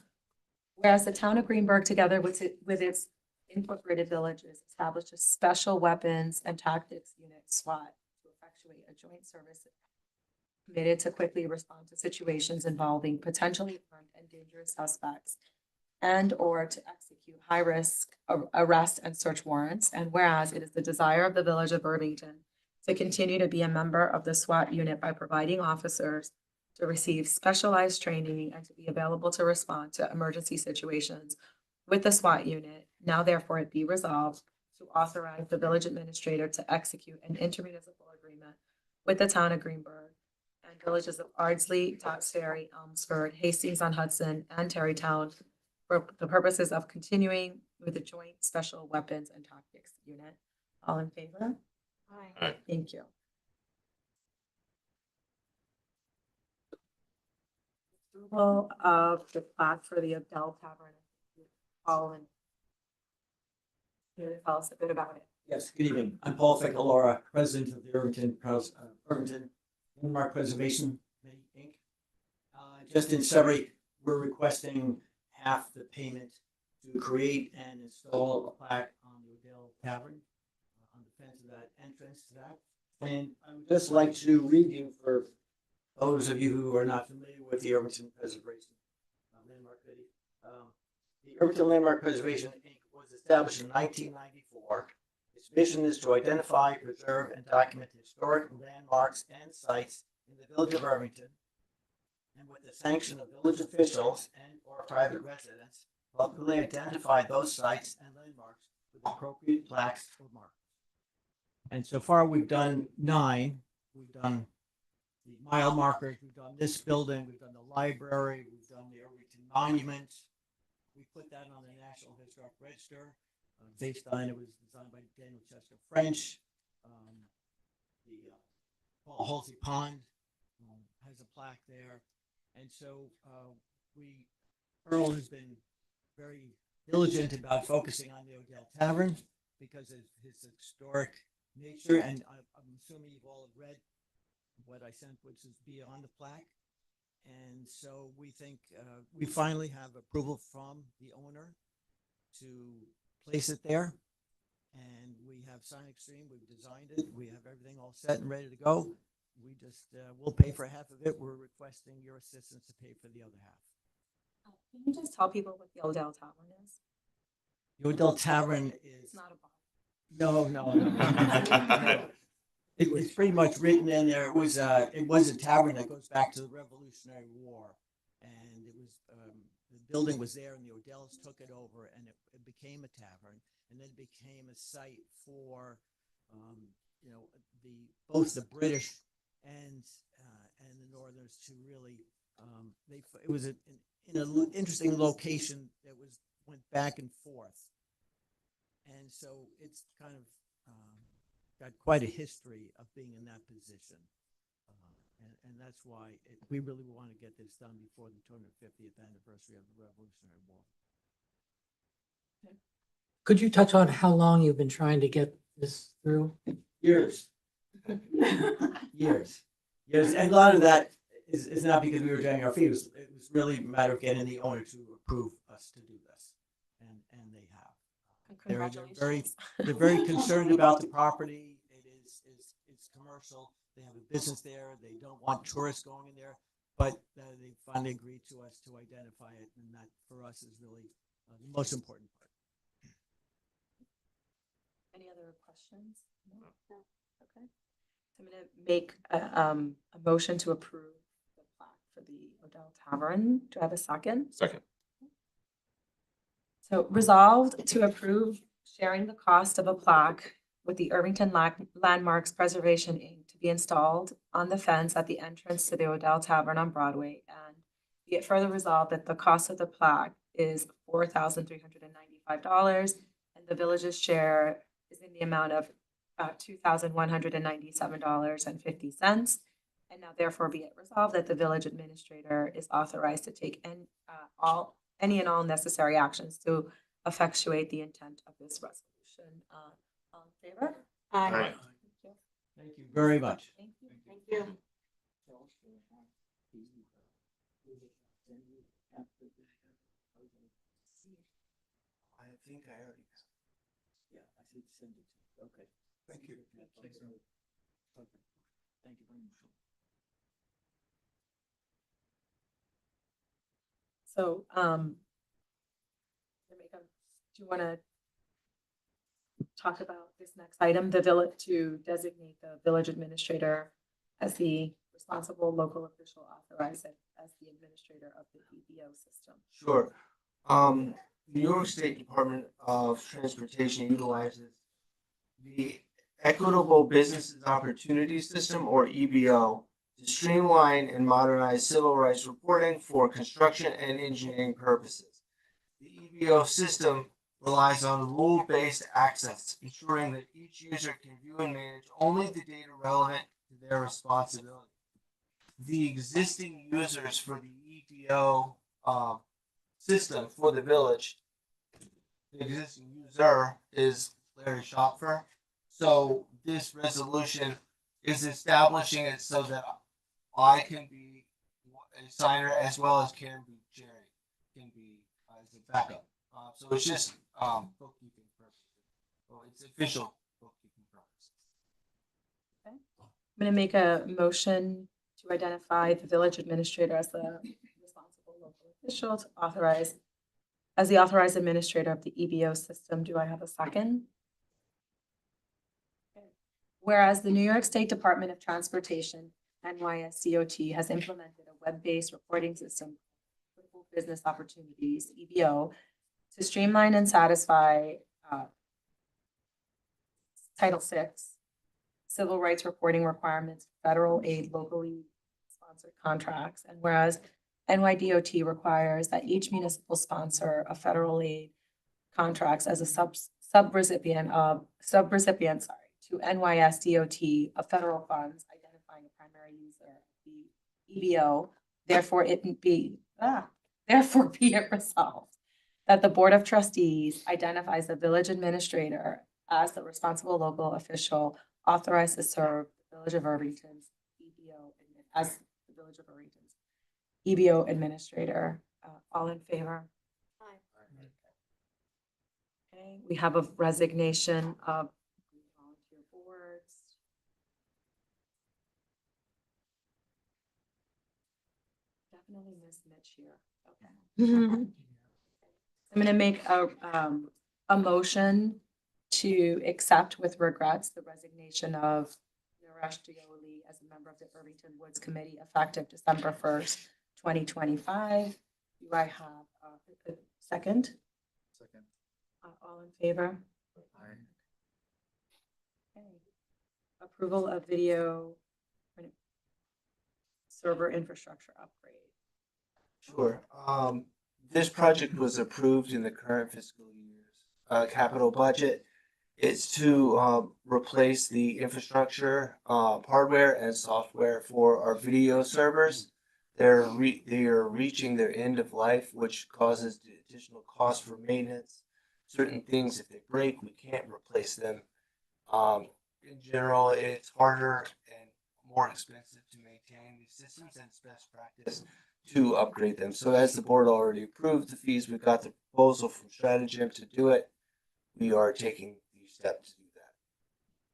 Whereas the town of Greenberg, together with its incorporated villages, established a special weapons and tactics unit SWAT to effectuate a joint service committed to quickly respond to situations involving potentially armed and dangerous suspects and or to execute high-risk arrest and search warrants. And whereas it is the desire of the Village of Irvington to continue to be a member of the SWAT unit by providing officers to receive specialized training and to be available to respond to emergency situations with the SWAT unit, now therefore it be resolved to authorize the village administrator to execute an intermunicipal agreement with the town of Greenberg and villages of Ardsley, Dots Ferry, Elmsford, Hastings-on-Hudson, and Terrytown for the purposes of continuing with the Joint Special Weapons and Tactics Unit. All in favor? Aye. Thank you. Approval of the plaque for the Abdel Tavern. Paul, and can you tell us a bit about it? Yes, good evening. I'm Paul Ficalora, president of the Irvington Landmark Preservation Committee, Inc. Just in summary, we're requesting half the payment to create and install a plaque on the Odell Tavern on the fence of that entrance to that. And I would just like to read you, for those of you who are not familiar with the Irvington Preservation Landmark Committee. The Irvington Landmark Preservation Inc. was established in 1994. Its mission is to identify, preserve, and document historic landmarks and sites in the village of Irvington, and with the sanction of village officials and or private residents, publicly identify those sites and landmarks with appropriate plaques or markers. And so far, we've done 9. We've done the mile markers, we've done this building, we've done the library, we've done the Irvington Monument. We put that on the National Historic Register. Based on, it was designed by Daniel Chester French. The Paul Halsey Pond has a plaque there. And so Earl has been very diligent about focusing on the Odell Tavern because of his historic nature. And I'm assuming you've all read what I sent, which is beyond the plaque. And so we think we finally have approval from the owner to place it there. And we have Sign Extreme, we've designed it, we have everything all set and ready to go. We just, we'll pay for half of it. We're requesting your assistance to pay for the other half. Can you just tell people what the Odell Tavern is? The Odell Tavern is. It's not a bar. No. It's pretty much written in there. It was a tavern that goes back to the Revolutionary War, and it was the building was there and the Odells took it over and it became a tavern. And then it became a site for, you know, both the British and the Northerners to really, it was in an interesting location that went back and forth. And so it's kind of got quite a history of being in that position. And that's why we really want to get this done before the 250th anniversary of the Revolutionary War. Could you touch on how long you've been trying to get this through? Years. Years. And a lot of that is not because we were dragging our feet. It was really a matter of getting the owner to approve us to do this. And they have. They're very concerned about the property. It's commercial. They have a business there. They don't want tourists going in there. But they finally agreed to us to identify it. And that for us is really the most important part. Any other questions? No. Okay. So I'm going to make a motion to approve the plaque for the Odell Tavern. Do I have a second? Second. So resolved to approve sharing the cost of a plaque with the Irvington Landmarks Preservation Inc. to be installed on the fence at the entrance to the Odell Tavern on Broadway, and be it further resolved that the cost of the plaque is $4,395 and the village's share is in the amount of $2,197.50. And now therefore be it resolved that the village administrator is authorized to take any and all necessary actions to effectuate the intent of this resolution. All in favor? Aye. Thank you. Thank you very much. Thank you. Thank you. I think I already. Yeah, I should send it to you. Okay. Thank you. Thank you very much. So, do you want to talk about this next item, the village, to designate the village administrator as the responsible local official authorized as the administrator of the EBO system? Sure. New York State Department of Transportation utilizes the Equitable Business Opportunity System, or EBO, to streamline and modernize civil rights reporting for construction and engineering purposes. The EBO system relies on rule-based access, ensuring that each user can view and manage only the data relevant to their responsibility. The existing users for the EBO system for the village, the existing user is Larry Schopfer. So this resolution is establishing it so that I can be a signer as well as Jerry can be as a backup. So it's just bookkeeping purposes. Well, it's official bookkeeping purposes. Okay. I'm going to make a motion to identify the village administrator as the responsible local official to authorize as the authorized administrator of the EBO system. Do I have a second? Okay. Whereas the New York State Department of Transportation, NYSDOT, has implemented a web-based reporting system for business opportunities, EBO, to streamline and satisfy Title VI civil rights reporting requirements, federal aid, locally sponsored contracts. And whereas NYDOT requires that each municipal sponsor of federal aid contracts as a subrecipient to NYSDOT of federal funds identifying a primary user, the EBO, therefore be it resolved that the Board of Trustees identifies the village administrator as the responsible local official authorized to serve the Village of Irvington's EBO as the Village of Irvington's EBO administrator. All in favor? Aye. Okay, we have a resignation of volunteer boards. Definitely miss Mitch here. Okay. I'm going to make a motion to accept with regrets the resignation of Naresh Dioli as a member of the Irvington Woods Committee effective December 1st, 2025. Do I have a second? Second. All in favor? Okay. Approval of video server infrastructure upgrade. Sure. This project was approved in the current fiscal year's capital budget. It's to replace the infrastructure, hardware and software for our video servers. They are reaching their end of life, which causes the additional cost for maintenance. Certain things, if they break, we can't replace them. In general, it's harder and more expensive to maintain these systems, and it's best practice to upgrade them. So as the board already approved the fees, we got the proposal from Strategyem to do it. We are taking the step to do that.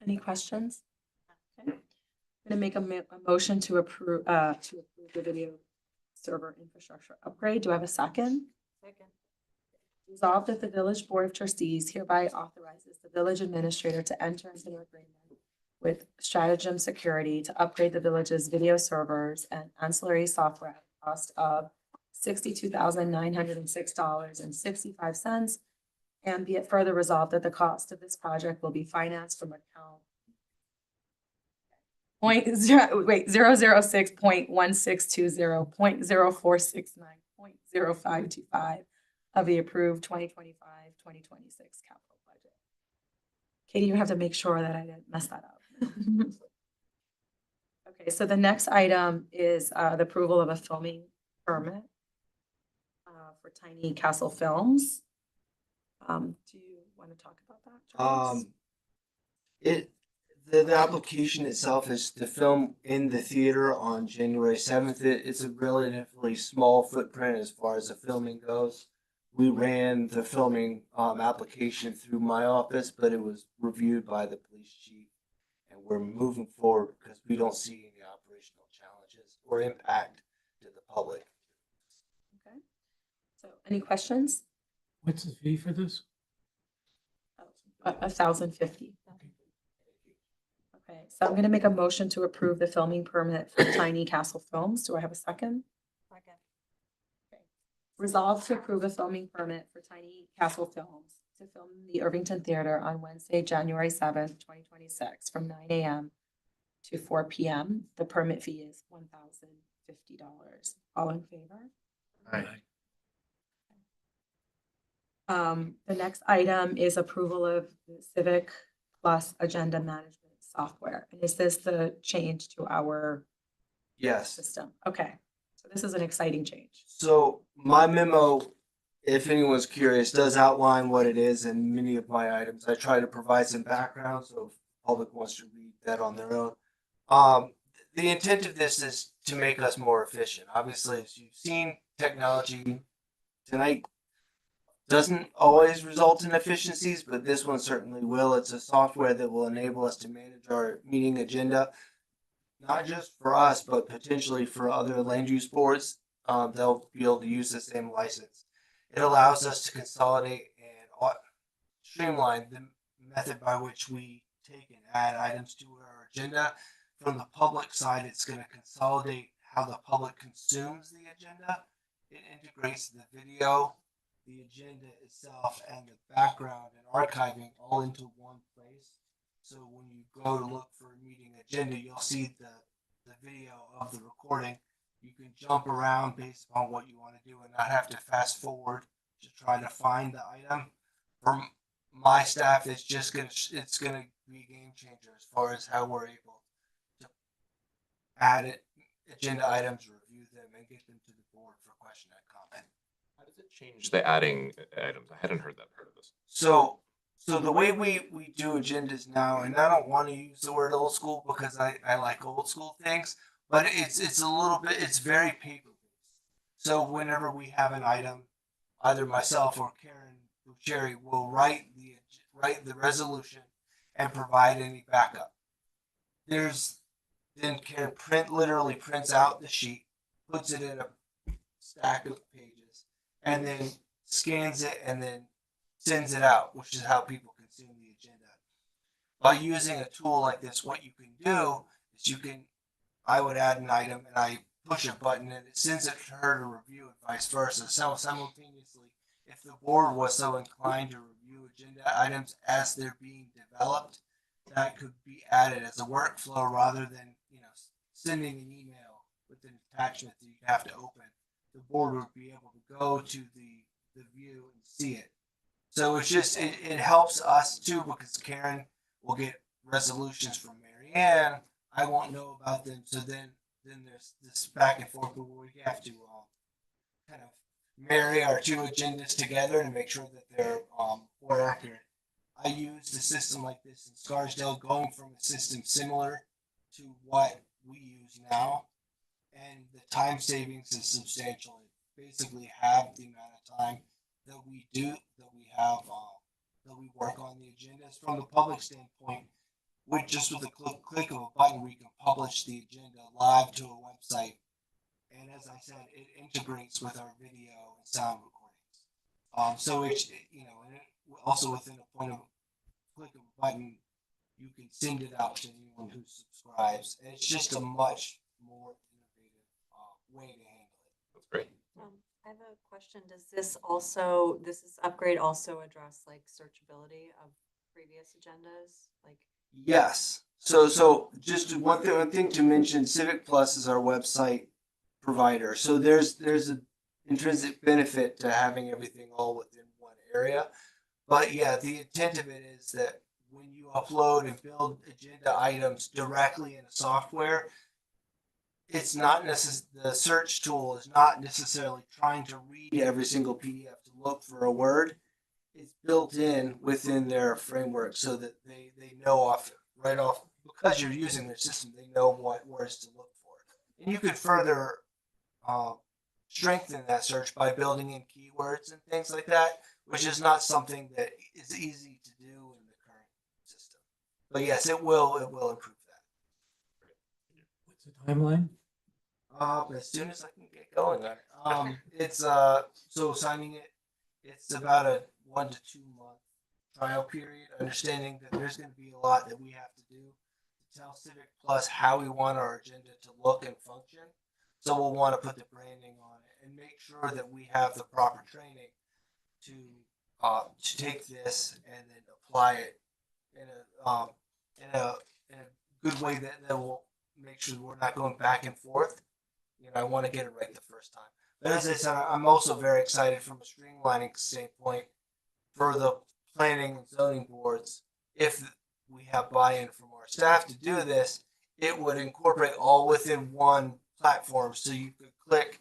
Any questions? Okay. I'm gonna make a motion to approve the video server infrastructure upgrade. Do I have a second? Second. Resolved that the village board of trustees hereby authorizes the village administrator to enter into an agreement with Strategyem Security to upgrade the village's video servers and ancillary software at a cost of $62,906.65. And be it further resolved that the cost of this project will be financed from account 006.1620.0469.0525 of the approved 2025-2026 capital budget. Katie, you have to make sure that I didn't mess that up. Okay, so the next item is the approval of a filming permit for Tiny Castle Films. Do you want to talk about that, Charles? The application itself is to film in the theater on January 7th. It's a relatively small footprint as far as the filming goes. We ran the filming application through my office, but it was reviewed by the police chief. And we're moving forward because we don't see any operational challenges or impact to the public. Okay. So any questions? What's the fee for this? $1,050. Okay, so I'm going to make a motion to approve the filming permit for Tiny Castle Films. Do I have a second? Second. Okay. Resolved to approve a filming permit for Tiny Castle Films to film in the Irvington Theater on Wednesday, January 7th, 2026 from 9 a.m. to 4 p.m. The permit fee is $1,050. All in favor? Aye. The next item is approval of the Civic Plus Agenda Management Software. And is this the change to our Yes. system? Okay, so this is an exciting change. So my memo, if anyone's curious, does outline what it is and many of my items. I try to provide some background, so if the public wants to read that on their own. The intent of this is to make us more efficient. Obviously, as you've seen, technology tonight doesn't always result in efficiencies, but this one certainly will. It's a software that will enable us to manage our meeting agenda, not just for us, but potentially for other land use boards. They'll be able to use the same license. It allows us to consolidate and streamline the method by which we take and add items to our agenda. From the public side, it's going to consolidate how the public consumes the agenda. It integrates the video, the agenda itself, and the background and archiving all into one place. So when you go to look for a meeting agenda, you'll see the video of the recording. You can jump around based on what you want to do and not have to fast forward to try to find the item. From my staff, it's gonna be a game changer as far as how we're able to add it, agenda items, review them, and get them to the board for question and comment. How does it change the adding items? I hadn't heard that part of this. So the way we do agendas now, and I don't want to use the word old school because I like old school things, but it's a little bit, it's very paper based. So whenever we have an item, either myself or Karen Bucheri will write the resolution and provide any backup. Then Karen literally prints out the sheet, puts it in a stack of pages, and then scans it and then sends it out, which is how people consume the agenda. By using a tool like this, what you can do is I would add an item and I push a button and it sends it to her to review and vice versa. So simultaneously, if the board was so inclined to review agenda items as they're being developed, that could be added as a workflow rather than, sending an email with an attachment that you'd have to open. The board would be able to go to the view and see it. So it's just, it helps us too, because Karen will get resolutions from Mary Ann. I won't know about them. So then there's this back and forth where we have to kind of marry our two agendas together and make sure that they're more accurate. I used a system like this in Scarsdale, going from a system similar to what we use now, and the time savings is substantial. It basically half the amount of time that we work on the agendas. From the public standpoint, with a click of a button, we can publish the agenda live to a website. And as I said, it integrates with our video and sound recordings. So it's, and also within a point of click of a button, you can send it out to anyone who subscribes. And it's just a much more innovative way to handle it. That's great. I have a question. Does this upgrade also address like searchability of previous agendas? Like, Yes. So just one thing to mention, Civic Plus is our website provider. So there's an intrinsic benefit to having everything all within one area. But yeah, the intent of it is that when you upload and build agenda items directly in a software, it's not the search tool is not necessarily trying to read every single PDF to look for a word. It's built in within their framework so that they know right off, because you're using their system, they know what words to look for. And you could further strengthen that search by building in keywords and things like that, which is not something that is easy to do in the current system. But yes, it will improve that. What's the timeline? As soon as I can get going on it. It's so signing it's about a 1 to 2 month trial period, understanding that there's going to be a lot that we have to do to tell Civic Plus how we want our agenda to look and function. So we'll want to put the branding on it and make sure that we have the proper training to take this and then apply it in a good way that will make sure we're not going back and forth. I want to get it right the first time. But as I said, I'm also very excited from a streamlining standpoint for the planning and zoning boards. If we have buy-in from our staff to do this, it would incorporate all within one platform. So you could click,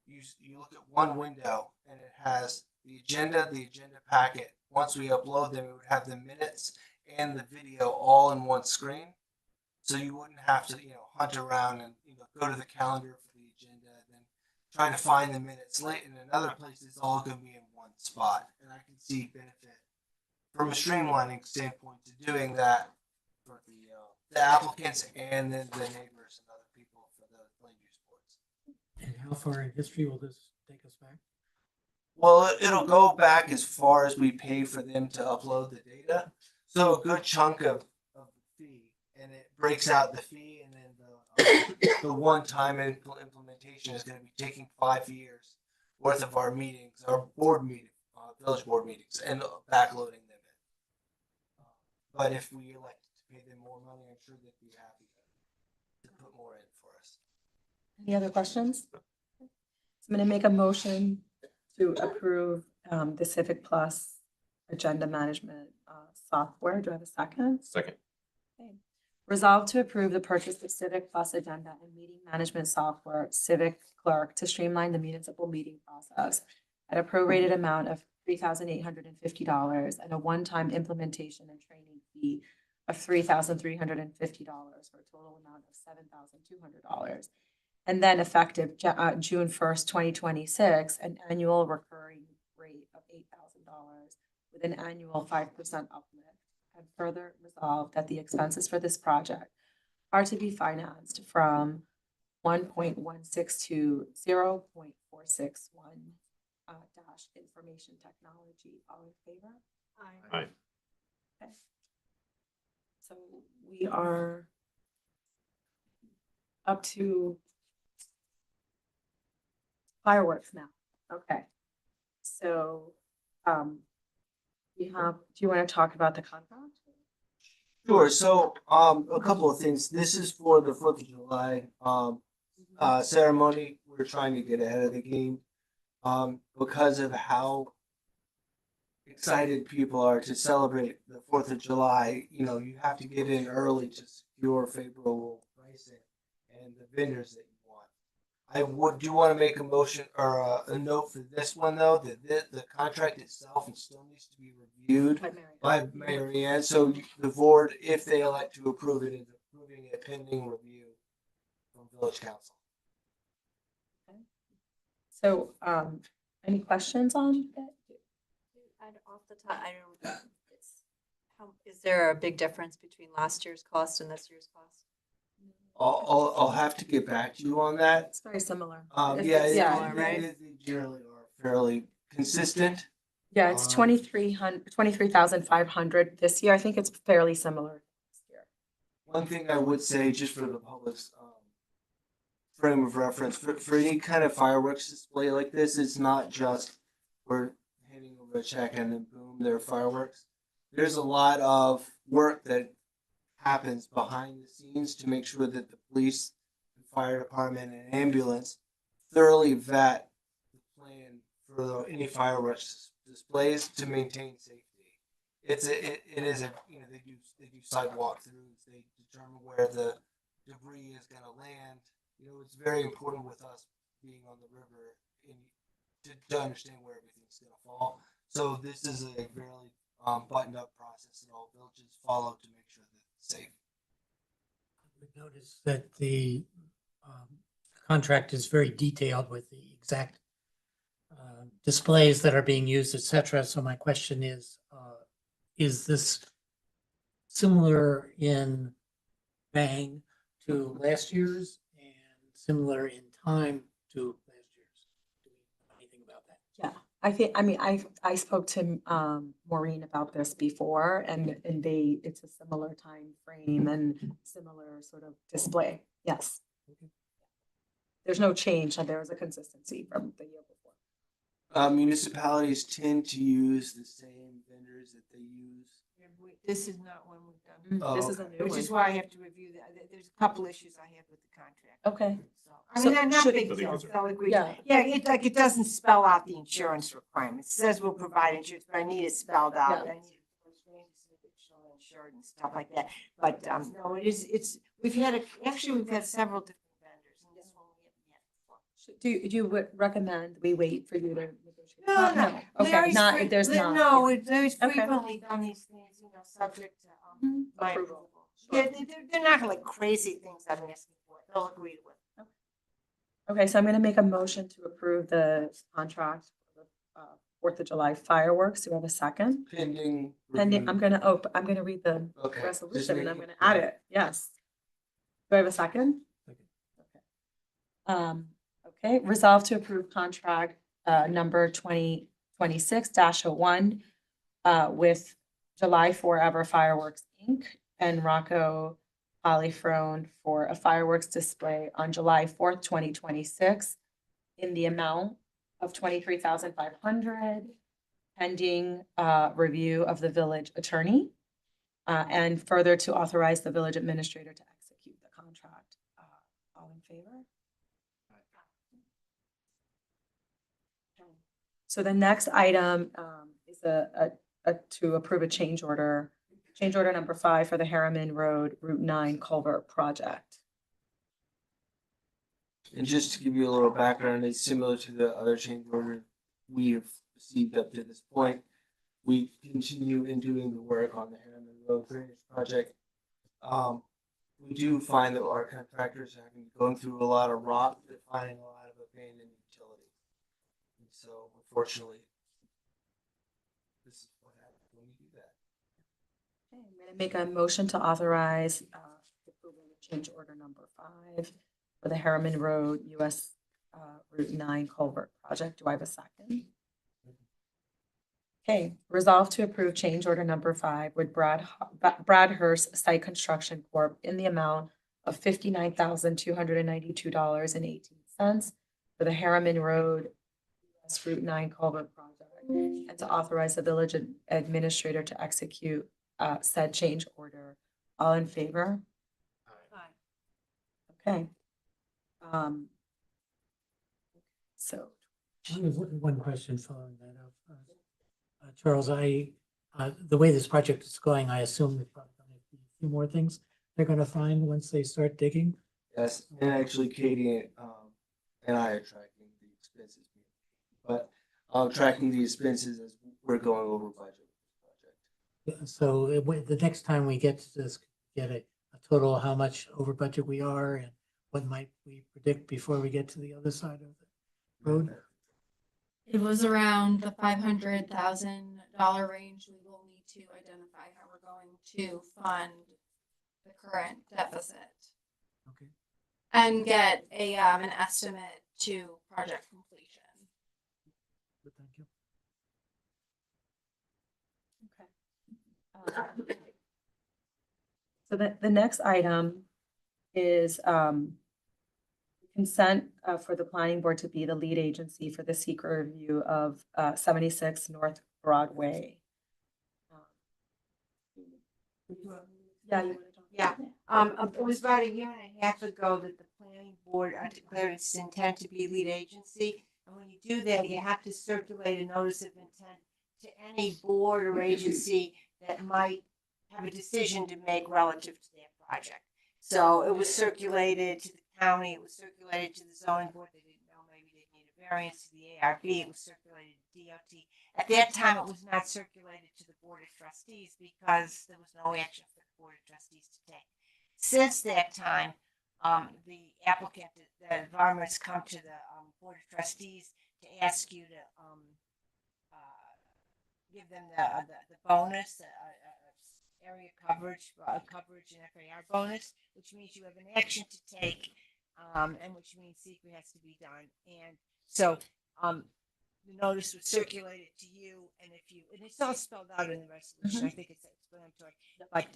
you look at one window and it has the agenda packet. Once we upload them, it would have the minutes and the video all in one screen. So you wouldn't have to, hunt around and go to the calendar for the agenda and then trying to find the minutes late in another place. It's all going to be in one spot, and I can see benefit from a streamlining standpoint to doing that for the applicants and then the neighbors and other people for the land use boards. And how far in history will this take us back? Well, it'll go back as far as we pay for them to upload the data. So a good chunk of the fee, and it breaks out the fee, and then the one-time implementation is going to be taking 5 years worth of our meetings, our board meeting, village board meetings, and backloading them in. But if we elect to pay them more money, I'm sure they'd be happy to put more in for us. Any other questions? So I'm going to make a motion to approve the Civic Plus agenda management software. Do I have a second? Second. Okay. Resolved to approve the purchase of Civic Plus agenda and meeting management software, Civic Clerk, to streamline the municipal meeting process at a prorated amount of $3,850 and a one-time implementation and training fee of $3,350 for a total amount of $7,200. And then effective June 1st, 2026, an annual recurring rate of $8,000 with an annual 5% uplift. And further resolved that the expenses for this project are to be financed from 1.16 to 0.461 dash information technology. All in favor? Aye. Okay. So we are up to fireworks now. Okay. So, do you want to talk about the contract? Sure, so, a couple of things. This is for the 4th of July, ceremony. We're trying to get ahead of the game, because of how excited people are to celebrate the 4th of July. You know, you have to get in early to secure favorable pricing and the vendors that you want. I do want to make a motion or a note for this one though, that the contract itself, it still needs to be reviewed by Mary Ann. So the board, if they elect to approve it, is approving it pending review from village council. So, any questions on that? Off the top, I don't, is there a big difference between last year's cost and this year's cost? I'll have to get back to you on that. It's very similar. Similar, right? They generally are fairly consistent. Yeah, it's 23,500 this year. I think it's fairly similar this year. One thing I would say, just for the public's frame of reference, for any kind of fireworks display like this, it's not just we're handing over a check and then boom, there are fireworks. There's a lot of work that happens behind the scenes to make sure that the police, the fire department, and ambulance thoroughly vet the plan for any fireworks displays to maintain safety. It is a they do sidewalk throughs, they determine where the debris is going to land. You know, it's very important with us being on the river to understand where everything's going to fall. So this is a very buttoned up process that all villages follow to make sure that it's safe. We noticed that the contract is very detailed with the exact displays that are being used, et cetera. So my question is this similar in bang to last year's and similar in time to last year's? Do we know anything about that? Yeah, I spoke to Maureen about this before, and it's a similar time frame and similar sort of display. Yes. There's no change, and there was a consistency from the year before. Municipalities tend to use the same vendors that they use. This is not one we've done. Oh, This is a new one. Which is why I have to review that. There's a couple issues I have with the contract. Okay. So, I mean, they're not should- big deals, I'll agree. Yeah. Yeah, it doesn't spell out the insurance requirements. It says we'll provide insurance, but I need it spelled out. Yeah. I need additional insured and stuff like that. But, no, we've had several different vendors and this one we haven't had before. Do you would recommend we wait for you to negotiate? No. Okay, Larry's not, fre- there's not. No, yeah. there's Okay. frequently done these things, subject to, my Approval. Yeah, they're not like crazy things I'm asking for. They'll agree with. Okay, so I'm gonna make a motion to approve the contract for the 4th of July fireworks. Do you have a second? Pending. Pending, I'm review. gonna read the Okay. resolution and I'm making- gonna add it. Yes. Do I have a second? Okay. Okay, resolve to approve contract number 2026-01 with July Forever Fireworks, Inc. and Rocco Polyfrone for a fireworks display on July 4th, 2026 in the amount of $23,500 pending review of the village attorney. And further to authorize the village administrator to execute the contract. All in favor? So the next item is to approve a change order number 5 for the Harriman Road Route 9 culvert project. And just to give you a little background, it's similar to the other change order we have received up to this point. We continue in doing the work on the Harriman Road drainage project. We do find that our contractors are going through a lot of rock, they're finding a lot of abandoned utilities. And so unfortunately, this is what happens when we do that. Okay, I'm going to make a motion to authorize approval of change order number 5 for the Harriman Road US Route 9 culvert project. Do I have a second? Okay, resolve to approve change order number 5 with Bradhurst Site Construction Corp. in the amount of $59,292.18 for the Harriman Road US Route 9 culvert project, and to authorize the village administrator to execute said change order. All in favor? Okay. So, I have one question following that up. Charles, the way this project is going, I assume there's probably gonna be a few more things they're gonna find once they start digging. Yes, and actually Katie and I are tracking the expenses. But tracking the expenses as we're going over budget. So the next time we get to this, get a total of how much over budget we are and what might we predict before we get to the other side of the road? It was around the $500,000 range. We will need to identify how we're going to fund the current deficit. Okay. And get an estimate to project completion. Good, thank you. so the next item is consent for the planning board to be the lead agency for the secret review of 76 North Broadway. Yeah, you want to talk? Yeah, it was about a year and a half ago that the planning board declared its intent to be lead agency. And when you do that, you have to circulate a notice of intent to any board or agency that might have a decision to make relative to their project. So it was circulated to the county, it was circulated to the zoning board, they didn't know maybe they need a variance to the ARB, it was circulated to DOT. At that time, it was not circulated to the Board of Trustees because there was no action for the Board of Trustees to take. Since that time, the applicant, the environment's come to the Board of Trustees to ask you to give them the bonus, area coverage and FAR bonus, which means you have an action to take, and which means secret has to be done. And so the notice was circulated to you, and it's all spelled out in the resolution. I think it's explanatory. But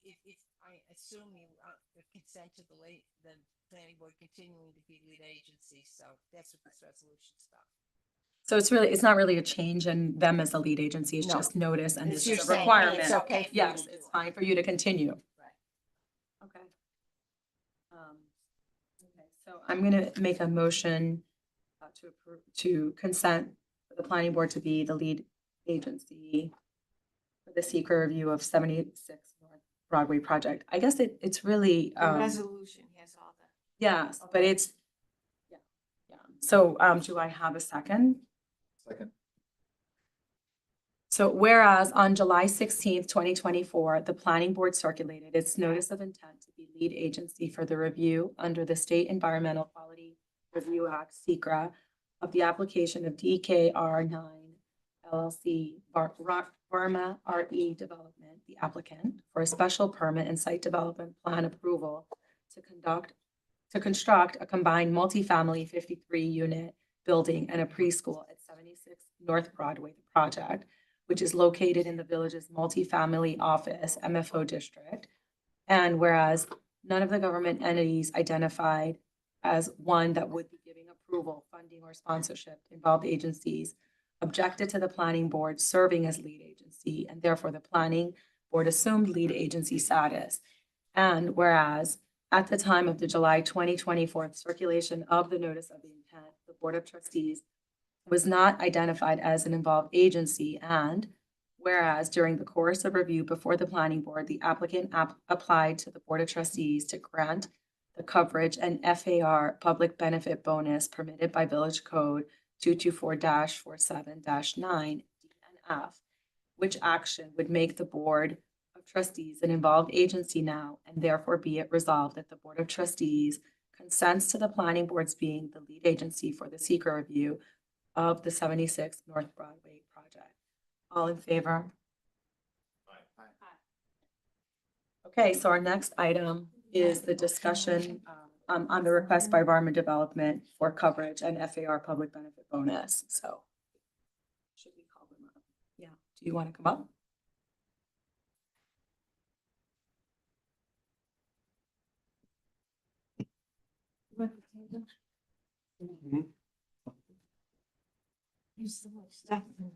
if I assume you consent to the planning board continuing to be lead agency, so that's what this resolution's about. So it's not really a change in them as the lead agency, it's No. just notice and It's this is you're a saying requirement. it's okay for you Yes, to do it's it. fine for you to continue. Right. Okay. Okay, so I'm gonna make a motion to consent for the planning board to be the lead agency for the secret review of 76 North Broadway project. I guess it's really, The resolution has all the. yes, but it's, yeah. So, do I have a second? Second. So whereas on July 16th, 2024, the planning board circulated its notice of intent to be lead agency for the review under the State Environmental Quality Review Act, SECRA, of the application of DKR9 LLC, Burma RE Development, the applicant, for a special permit and site development plan approval to construct a combined multifamily 53-unit building and a preschool at 76 North Broadway, the project, which is located in the village's multifamily office MFO district. And whereas none of the government entities identified as one that would be giving approval, funding, or sponsorship involved agencies objected to the planning board serving as lead agency, and therefore the planning board assumed lead agency status. And whereas at the time of the July 2024 circulation of the notice of the intent, the Board of Trustees was not identified as an involved agency, and whereas during the course of review before the planning board, the applicant applied to the Board of Trustees to grant the coverage and FAR public benefit bonus permitted by Village Code 224-47-9 DNF, which action would make the Board of Trustees an involved agency now, and therefore be it resolved that the Board of Trustees consents to the planning board's being the lead agency for the SECRA review of the 76 North Broadway project. All in favor? Aye. Okay, so our next item is the discussion on the request by Varma Development for coverage and FAR public benefit bonus. So should we call them up? Yeah, do you want to come up? There's so much stuff in there.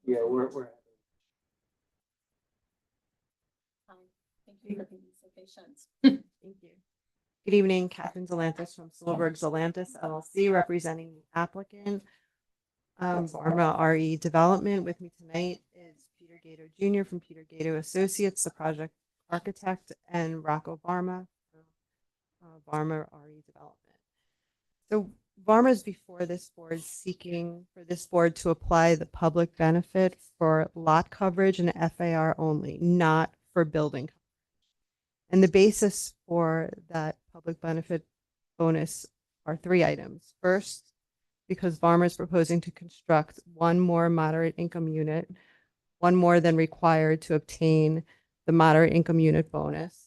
Yeah, we're. Thank you for being so patient. Thank you. Good evening, Catherine Zelantis from Silverberg Zelantis LLC, representing the applicant. Varma RE Development. With me tonight is Peter Gato Jr. from Peter Gato Associates, the project architect, and Rocco Varma, Varma RE Development. So Varma is before this board seeking for this board to apply the public benefit for lot coverage and FAR only, not for building. And the basis for that public benefit bonus are three items. First, because Varma is proposing to construct one more moderate income unit, one more than required to obtain the moderate income unit bonus.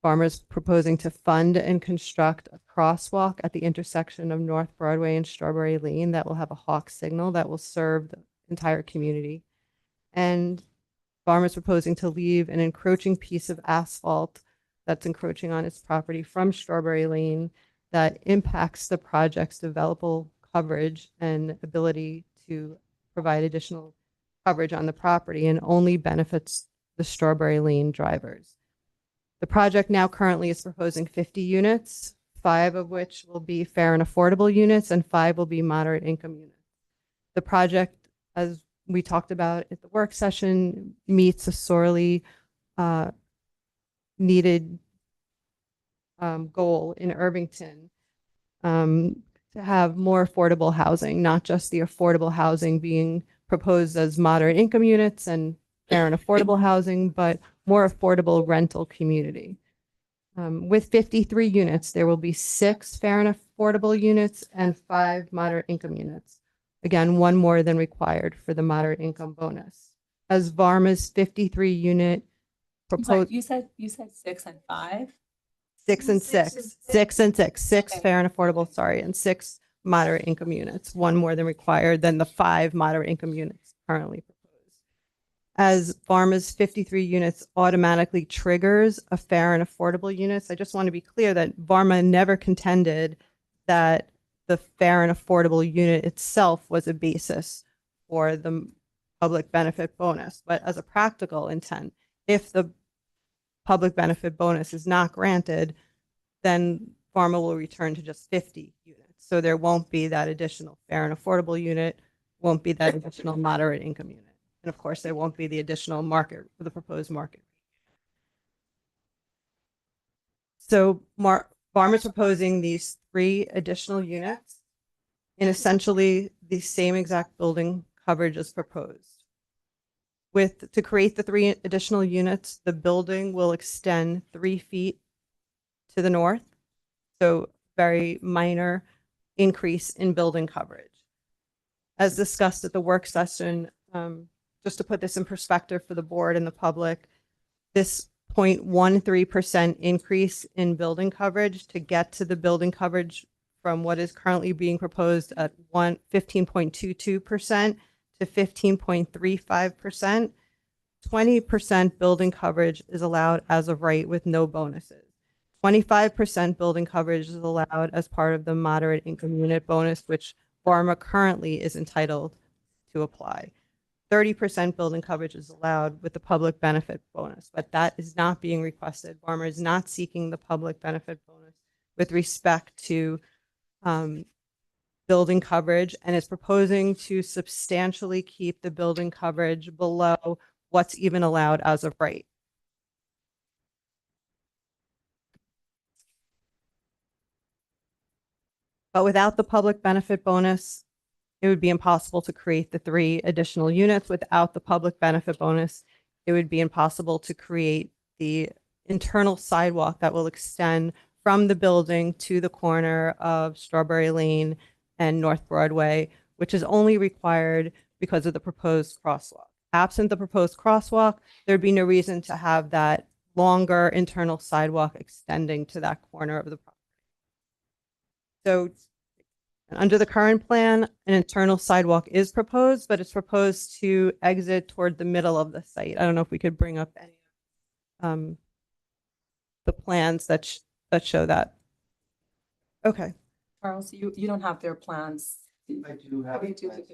Varma is proposing to fund and construct a crosswalk at the intersection of North Broadway and Strawberry Lane that will have a hawk signal that will serve the entire community. And Varma is proposing to leave an encroaching piece of asphalt that's encroaching on its property from Strawberry Lane that impacts the project's developable coverage and ability to provide additional coverage on the property and only benefits the Strawberry Lane drivers. The project now currently is proposing 50 units, 5 of which will be fair and affordable units and 5 will be moderate income units. The project, as we talked about at the work session, meets a sorely needed goal in Irvington to have more affordable housing, not just the affordable housing being proposed as moderate income units and fair and affordable housing, but more affordable rental community. With 53 units, there will be 6 fair and affordable units and 5 moderate income units. Again, 1 more than required for the moderate income bonus. As Varma's 53 unit proposed. You said 6 and 5? 6 and 6, 6 and 6, 6 fair and affordable, sorry, and 6 moderate income units, 1 more than required than the 5 moderate income units currently proposed. As Varma's 53 units automatically triggers a fair and affordable units, I just want to be clear that Varma never contended that the fair and affordable unit itself was a basis for the public benefit bonus. But as a practical intent, if the public benefit bonus is not granted, then Varma will return to just 50 units. So there won't be that additional fair and affordable unit, won't be that additional moderate income unit. And of course, there won't be the additional market, the proposed market. So Varma is proposing these 3 additional units in essentially the same exact building coverage as proposed. To create the 3 additional units, the building will extend 3 feet to the north. So very minor increase in building coverage. As discussed at the work session, just to put this in perspective for the board and the public, this 0.13% increase in building coverage to get to the building coverage from what is currently being proposed at 15.22% to 15.35%, 20% building coverage is allowed as of right with no bonuses. 25% building coverage is allowed as part of the moderate income unit bonus, which Varma currently is entitled to apply. 30% building coverage is allowed with the public benefit bonus, but that is not being requested. Varma is not seeking the public benefit bonus with respect to building coverage, and is proposing to substantially keep the building coverage below what's even allowed as of right. But without the public benefit bonus, it would be impossible to create the 3 additional units. Without the public benefit bonus, it would be impossible to create the internal sidewalk that will extend from the building to the corner of Strawberry Lane and North Broadway, which is only required because of the proposed crosswalk. Absent the proposed crosswalk, there'd be no reason to have that longer internal sidewalk extending to that corner of the property. So under the current plan, an internal sidewalk is proposed, but it's proposed to exit toward the middle of the site. I don't know if we could bring up any the plans that that show that. Okay. Charles, you don't have their plans. I do have. Okay, plans.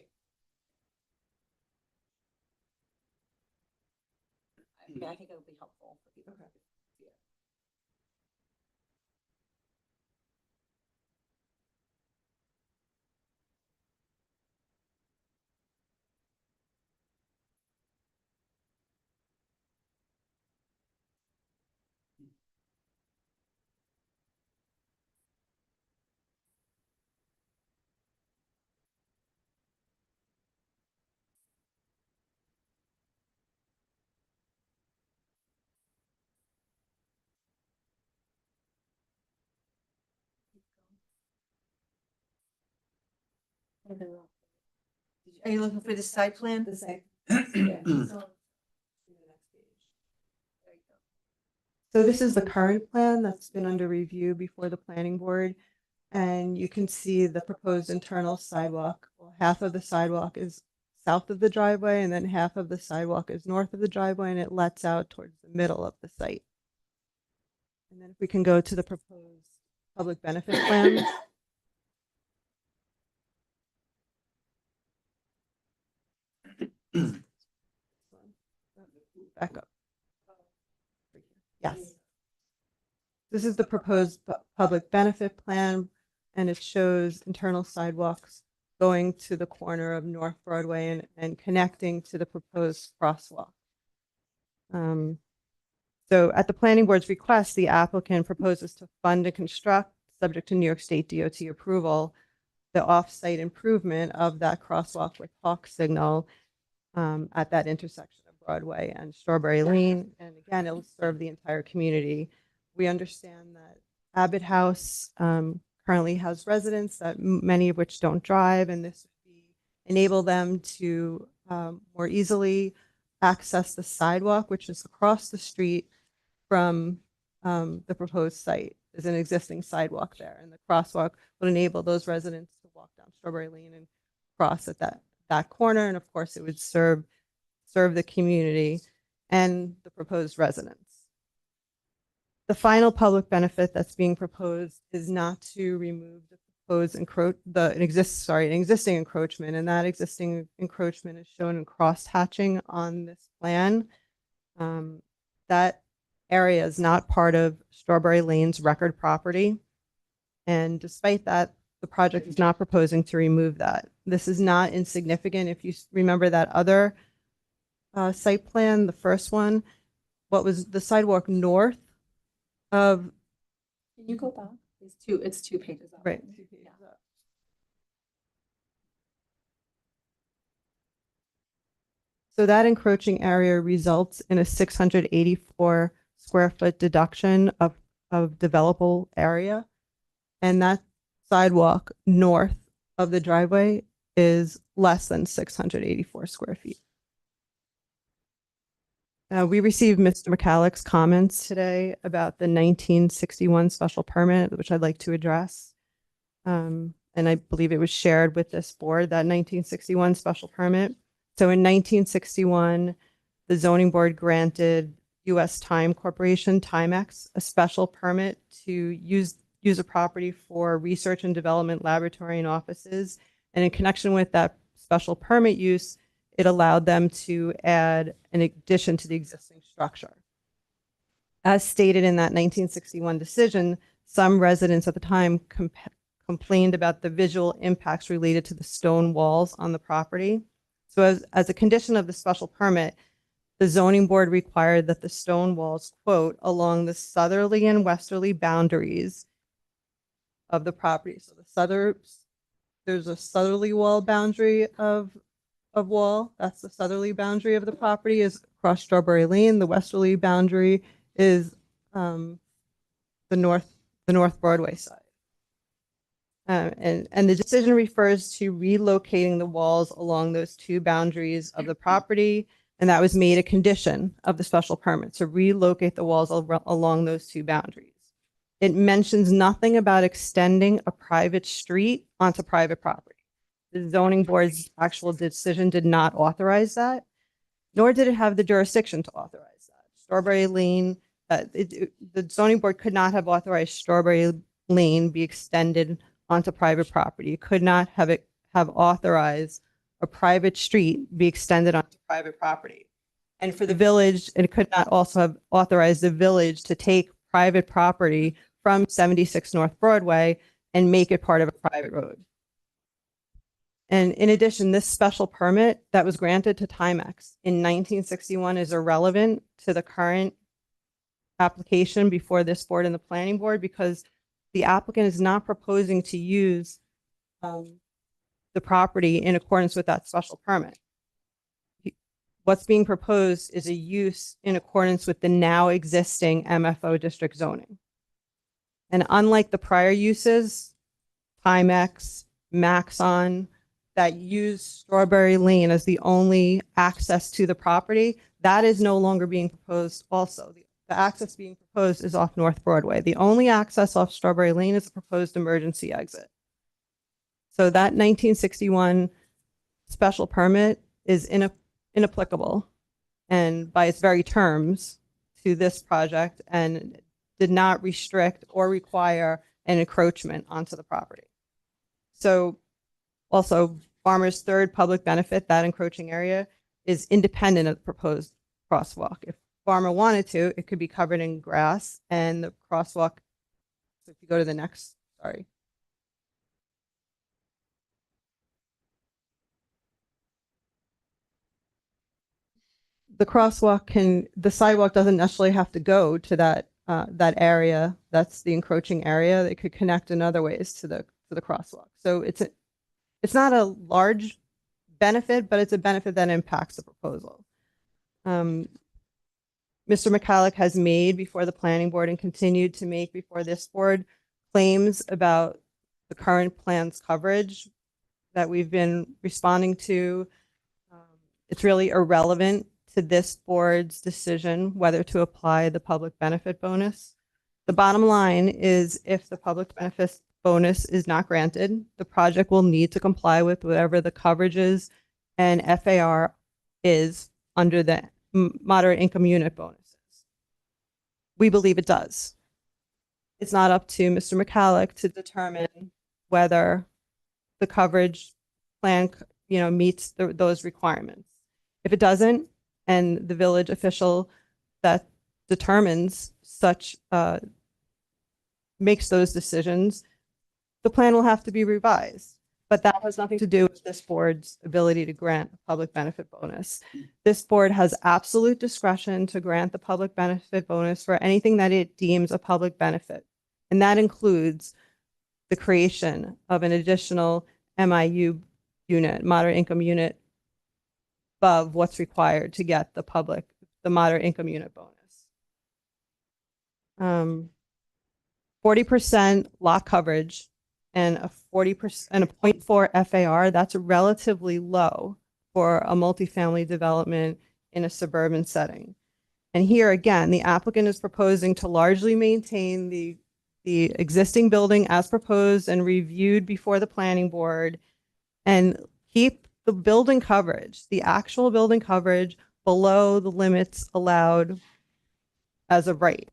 I think it'll be helpful for people. Okay. Are you looking for the site plan? The site. So this is the current plan that's been under review before the planning board. And you can see the proposed internal sidewalk. Well, half of the sidewalk is south of the driveway and then half of the sidewalk is north of the driveway, and it lets out towards the middle of the site. And then if we can go to the proposed public benefit plan. Back up. Yes. This is the proposed public benefit plan, and it shows internal sidewalks going to the corner of North Broadway and connecting to the proposed crosswalk. So at the planning board's request, the applicant proposes to fund and construct, subject to New York State DOT approval, the off-site improvement of that crosswalk with hawk signal at that intersection of Broadway and Strawberry Lane. And again, it'll serve the entire community. We understand that Abbott House currently has residents that many of which don't drive, and this would enable them to more easily access the sidewalk, which is across the street from the proposed site. There's an existing sidewalk there, and the crosswalk would enable those residents to walk down Strawberry Lane and cross at that corner. And of course, it would serve the community and the proposed residents. The final public benefit that's being proposed is not to remove the proposed an existing encroachment, and that existing encroachment is shown in cross-hatching on this plan. That area is not part of Strawberry Lane's record property, and despite that, the project is not proposing to remove that. This is not insignificant. If you remember that other site plan, the first one, what was the sidewalk north of? Can you go back? It's two pages up. Right. So that encroaching area results in a 684 square foot deduction of developable area. And that sidewalk north of the driveway is less than 684 square feet. We received Mr. McCallick's comments today about the 1961 special permit, which I'd like to address. And I believe it was shared with this board, that 1961 special permit. So in 1961, the zoning board granted U.S. Time Corporation, Timex, a special permit to use a property for research and development laboratory and offices. And in connection with that special permit use, it allowed them to add an addition to the existing structure. As stated in that 1961 decision, some residents at the time complained about the visual impacts related to the stone walls on the property. So as a condition of the special permit, the zoning board required that the stone walls, quote, along the southerly and westerly boundaries of the property. So there's a southerly wall boundary of wall. That's the southerly boundary of the property, is across Strawberry Lane. The westerly boundary is the North Broadway side. And the decision refers to relocating the walls along those two boundaries of the property, and that was made a condition of the special permit to relocate the walls along those two boundaries. It mentions nothing about extending a private street onto private property. The zoning board's actual decision did not authorize that, nor did it have the jurisdiction to authorize that. Strawberry Lane, the zoning board could not have authorized Strawberry Lane be extended onto private property. It could not have authorized a private street be extended onto private property. And for the village, it could not also have authorized the village to take private property from 76 North Broadway and make it part of a private road. And in addition, this special permit that was granted to Timex in 1961 is irrelevant to the current application before this board and the planning board, because the applicant is not proposing to use the property in accordance with that special permit. What's being proposed is a use in accordance with the now existing MFO district zoning. And unlike the prior uses, Timex, Maxon, that use Strawberry Lane as the only access to the property, that is no longer being proposed also. The access being proposed is off North Broadway. The only access off Strawberry Lane is a proposed emergency exit. So that 1961 special permit is inapplicable and by its very terms to this project, and did not restrict or require an encroachment onto the property. So also, Farmer's third public benefit, that encroaching area, is independent of the proposed crosswalk. If Farmer wanted to, it could be covered in grass, and the crosswalk, so if you go to the next, sorry. The sidewalk doesn't necessarily have to go to that area. That's the encroaching area. It could connect in other ways to the crosswalk. So it's not a large benefit, but it's a benefit that impacts the proposal. Mr. McCulloch has made before the planning board and continued to make before this board claims about the current plan's coverage that we've been responding to. It's really irrelevant to this board's decision whether to apply the public benefit bonus. The bottom line is, if the public benefit bonus is not granted, the project will need to comply with whatever the coverages and FAR is under the moderate income unit bonuses. We believe it does. It's not up to Mr. McCulloch to determine whether the coverage plan, meets those requirements. If it doesn't, and the village official that determines such makes those decisions, the plan will have to be revised. But that has nothing to do with this board's ability to grant a public benefit bonus. This board has absolute discretion to grant the public benefit bonus for anything that it deems a public benefit. And that includes the creation of an additional MIU unit, moderate income unit, above what's required to get the moderate income unit bonus. 40% lot coverage and a 40% and a 0.4 FAR, that's relatively low for a multifamily development in a suburban setting. And here again, the applicant is proposing to largely maintain the existing building as proposed and reviewed before the planning board, and keep the building coverage, the actual building coverage, below the limits allowed as of right.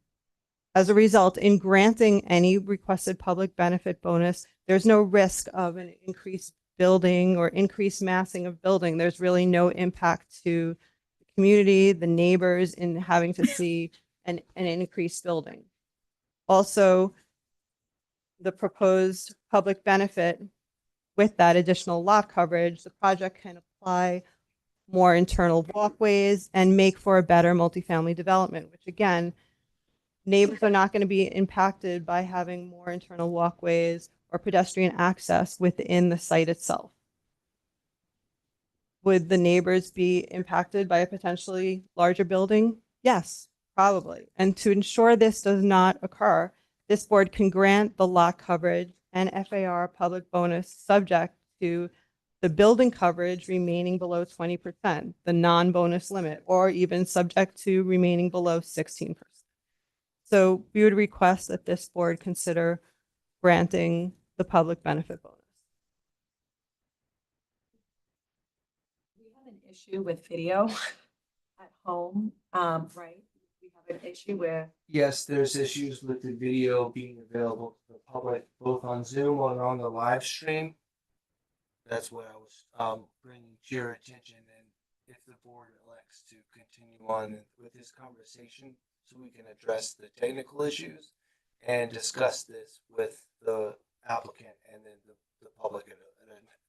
As a result, in granting any requested public benefit bonus, there's no risk of an increased building or increased massing of building. There's really no impact to the community, the neighbors, in having to see an increased building. Also, the proposed public benefit, with that additional lot coverage, the project can apply more internal walkways and make for a better multifamily development, which again, neighbors are not going to be impacted by having more internal walkways or pedestrian access within the site itself. Would the neighbors be impacted by a potentially larger building? Yes, probably. And to ensure this does not occur, this board can grant the lot coverage and FAR public bonus subject to the building coverage remaining below 20%, the non-bonus limit, or even subject to remaining below 16%. So we would request that this board consider granting the public benefit bonus. We have an issue with video at home, right? We have an issue where Yes, there's issues with the video being available to the public, both on Zoom and on the live stream. That's what I was bringing to your attention, and if the board elects to continue on with this conversation, so we can address the technical issues and discuss this with the applicant and then the public at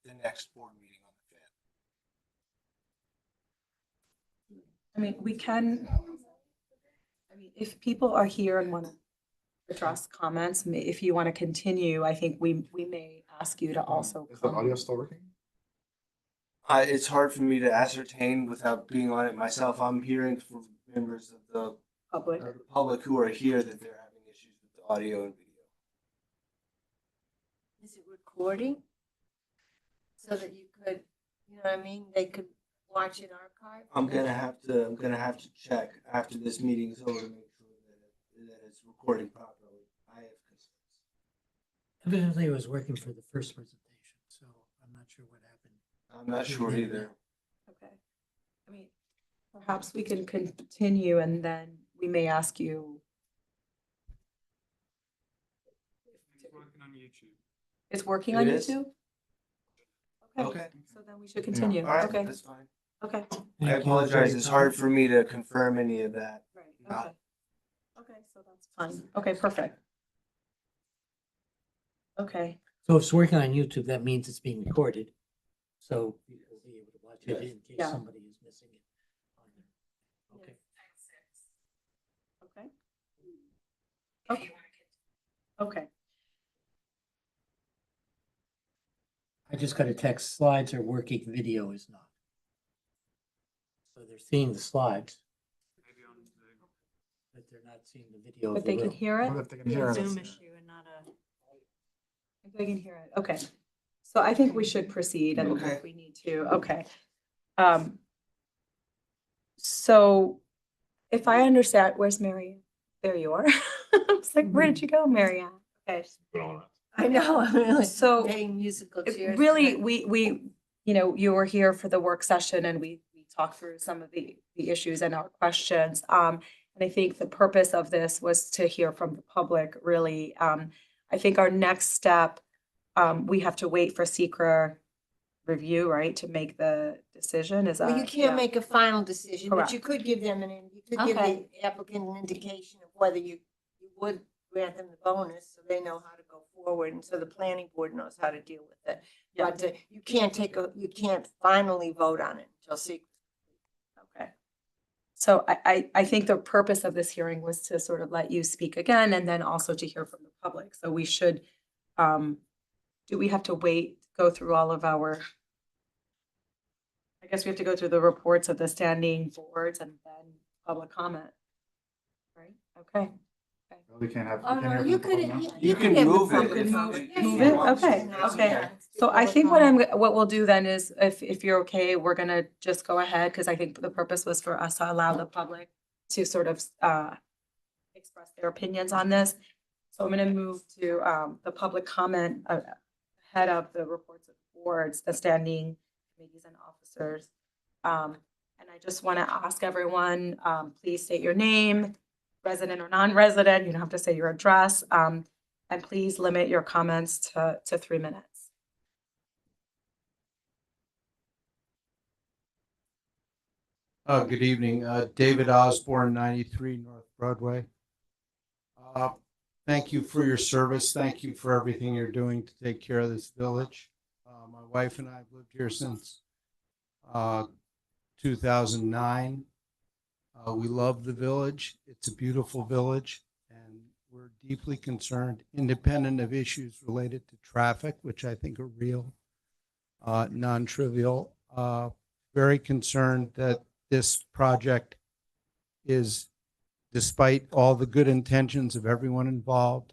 the next board meeting on the 5th. I mean, we can, I mean, if people are here and want to address comments, if you want to continue, I think we may ask you to also. Is the audio still working? It's hard for me to ascertain without being on it myself. I'm hearing from members of the public who are here that they're having issues with the audio and video. Is it recording? So that you could, you know what I mean? They could watch it archived? I'm gonna have to check after this meeting is over to make sure that it's recording properly. I have concerns. Evidently it was working for the first presentation, so I'm not sure what happened. I'm not sure either. Okay. I mean, perhaps we can continue and then we may ask you. It's working on YouTube. It's working on It is? YouTube? Okay. So then we should continue. All right, Okay. that's fine. Okay. I apologize. It's hard for me to confirm any of that. Right. Okay. Okay, so that's fine. Okay, perfect. Okay. So if it's working on YouTube, that means it's being recorded. So people will be able to watch it in case Yeah. somebody is missing it. Okay. Okay. Okay. Okay. I just got a text, slides are working, video is not. So they're seeing the slides. But they're not seeing the video. But they can hear it? What if they can hear us? Zoom issue and not a. If they can hear it, okay. So I think we should proceed and Okay. if we need to, okay. So if I understand, where's Mary? There you are. I was like, where did you go, Mary Ann? Okay. I know, I'm really So, getting musical chairs. Really, tonight. we, you know, you were here for the work session and we talked through some of the issues and our questions. And I think the purpose of this was to hear from the public, really. I think our next step, we have to wait for secret review, right, to make the decision, is that? Well, you can't make a final decision, but you Correct. could give them you could give Okay. the applicant an indication of whether you would grant them the bonus, so they know how to go forward, and so the planning board knows how to deal with it. Yeah. But you can't finally vote on it until secret. Okay. So I think the purpose of this hearing was to sort of let you speak again and then also to hear from the public. So we should, do we have to wait, go through all of our, I guess we have to go through the reports of the standing boards and then public comment. Right? Okay. We can't have. Oh, we can't no, hear you from the could, public now? You can have move the it public if- comment. if Move you it? want to. Okay, okay. So I think what we'll do then is, if you're okay, we're gonna just go ahead, because I think the purpose was for us to allow the public to sort of express their opinions on this. So I'm gonna move to the public comment ahead of the reports of boards, the standing committees and officers. And I just want to ask everyone, please state your name, resident or non-resident, you don't have to say your address, and please limit your comments to 3 minutes. Good evening, David Osborne, 93 North Broadway. Thank you for your service. Thank you for everything you're doing to take care of this village. My wife and I have lived here since 2009. We love the village. It's a beautiful village, and we're deeply concerned, independent of issues related to traffic, which I think are real, non-trivial. very concerned that this project is, despite all the good intentions of everyone involved,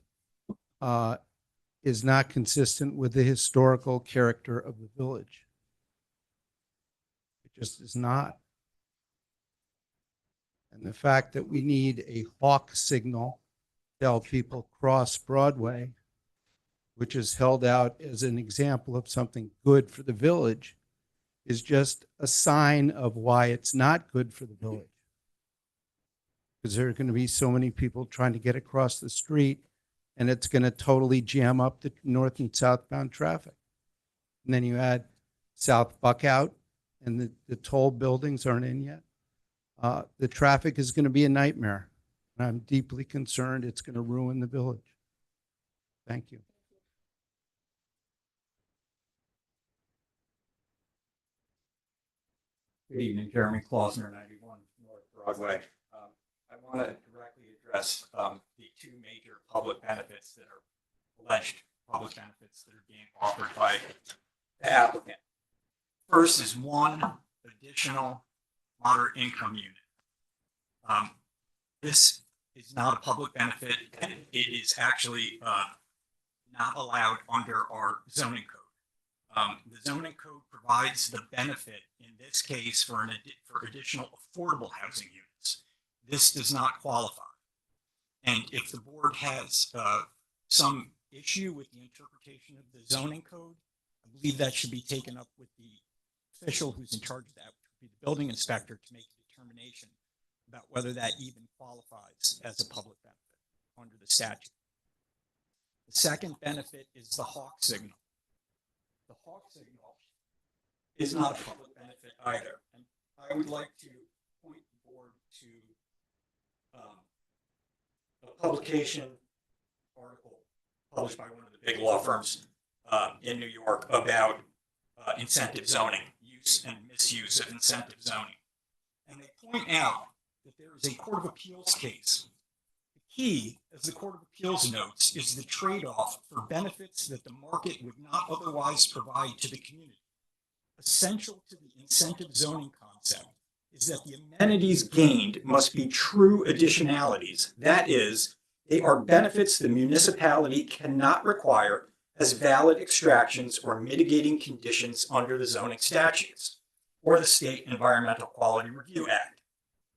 is not consistent with the historical character of the village. It just is not. And the fact that we need a hawk signal to help people cross Broadway, which is held out as an example of something good for the village, is just a sign of why it's not good for the village. Because there are going to be so many people trying to get across the street, and it's going to totally jam up the north and southbound traffic. And then you add South Buckout, and the toll buildings aren't in yet. The traffic is going to be a nightmare. And I'm deeply concerned it's going to ruin the village. Thank you. Good evening, Jeremy Klausner, 91 North Broadway. I want to directly address the two major public benefits that are alleged public benefits that are being offered by the applicant. First is one additional moderate income unit. This is not a public benefit, and it is actually not allowed under our zoning code. The zoning code provides the benefit in this case for additional affordable housing units. This does not qualify. And if the board has some issue with the interpretation of the zoning code, I believe that should be taken up with the official who's in charge of that, which would be the building inspector, to make a determination about whether that even qualifies as a public benefit under the statute. The second benefit is the hawk signal. The hawk signal is not a public benefit either. And I would like to point the board to a publication article published by one of the big law firms in New York about incentive zoning, use and misuse of incentive zoning. And they point out that there is a Court of Appeals case. The key, as the Court of Appeals notes, is the trade-off for benefits that the market would not otherwise provide to the community. Essential to the incentive zoning concept is that the amenities gained must be true additionalities. That is, they are benefits the municipality cannot require as valid extractions or mitigating conditions under the zoning statutes or the State Environmental Quality Review Act.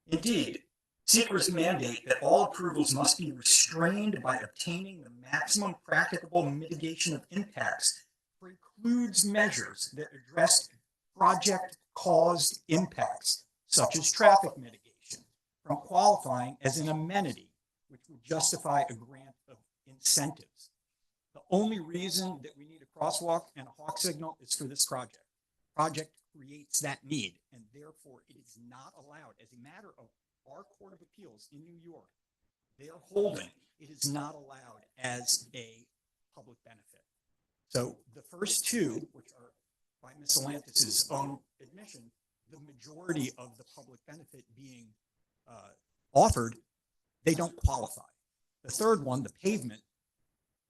Indeed, seekers mandate that all approvals must be restrained by obtaining the maximum practicable mitigation of impacts, precludes measures that address project-caused impacts, such as traffic mitigation, from qualifying as an amenity, which would justify a grant of incentives. The only reason that we need a crosswalk and a hawk signal is for this project. Project creates that need, and therefore it is not allowed. As a matter of our Court of Appeals in New York, they are holding it is not allowed as a public benefit. So the first two, which are by Ms. Atlantis' own admission, the majority of the public benefit being offered, they don't qualify. The third one, the pavement,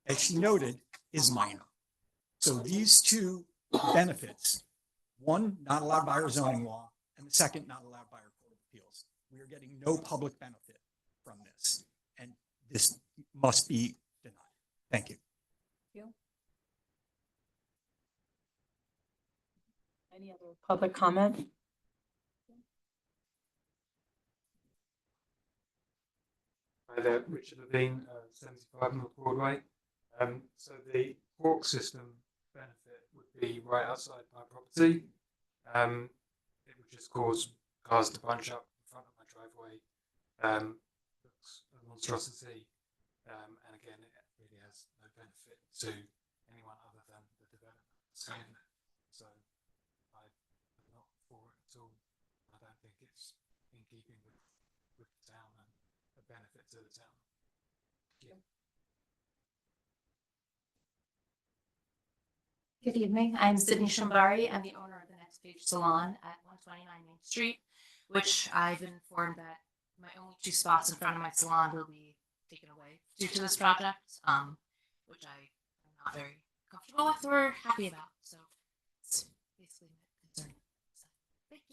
as she noted, is minor. So these two benefits, one not allowed by our zoning law, and the second not allowed by our Court of Appeals. We are getting no public benefit from this, and this must be denied. Thank you. Any other public comment? Hi there, Richard Levine, 75 North Broadway. So the hawk system benefit would be right outside my property. It would just cause cars to bunch up in front of my driveway. Looks a monstrosity. And again, it really has no benefit to anyone other than the development that's going there. So I'm not for it at all. I don't think it's in keeping with the town and a benefit to the town. Yeah. Good evening. I'm Sydney Shambari. I'm the owner of the Next Page Salon at 129 Main Street, which I've been informed that my only two spots in front of my salon will be taken away due to this project, which I am not very comfortable with or happy about. So it's basically my concern. So, thanks.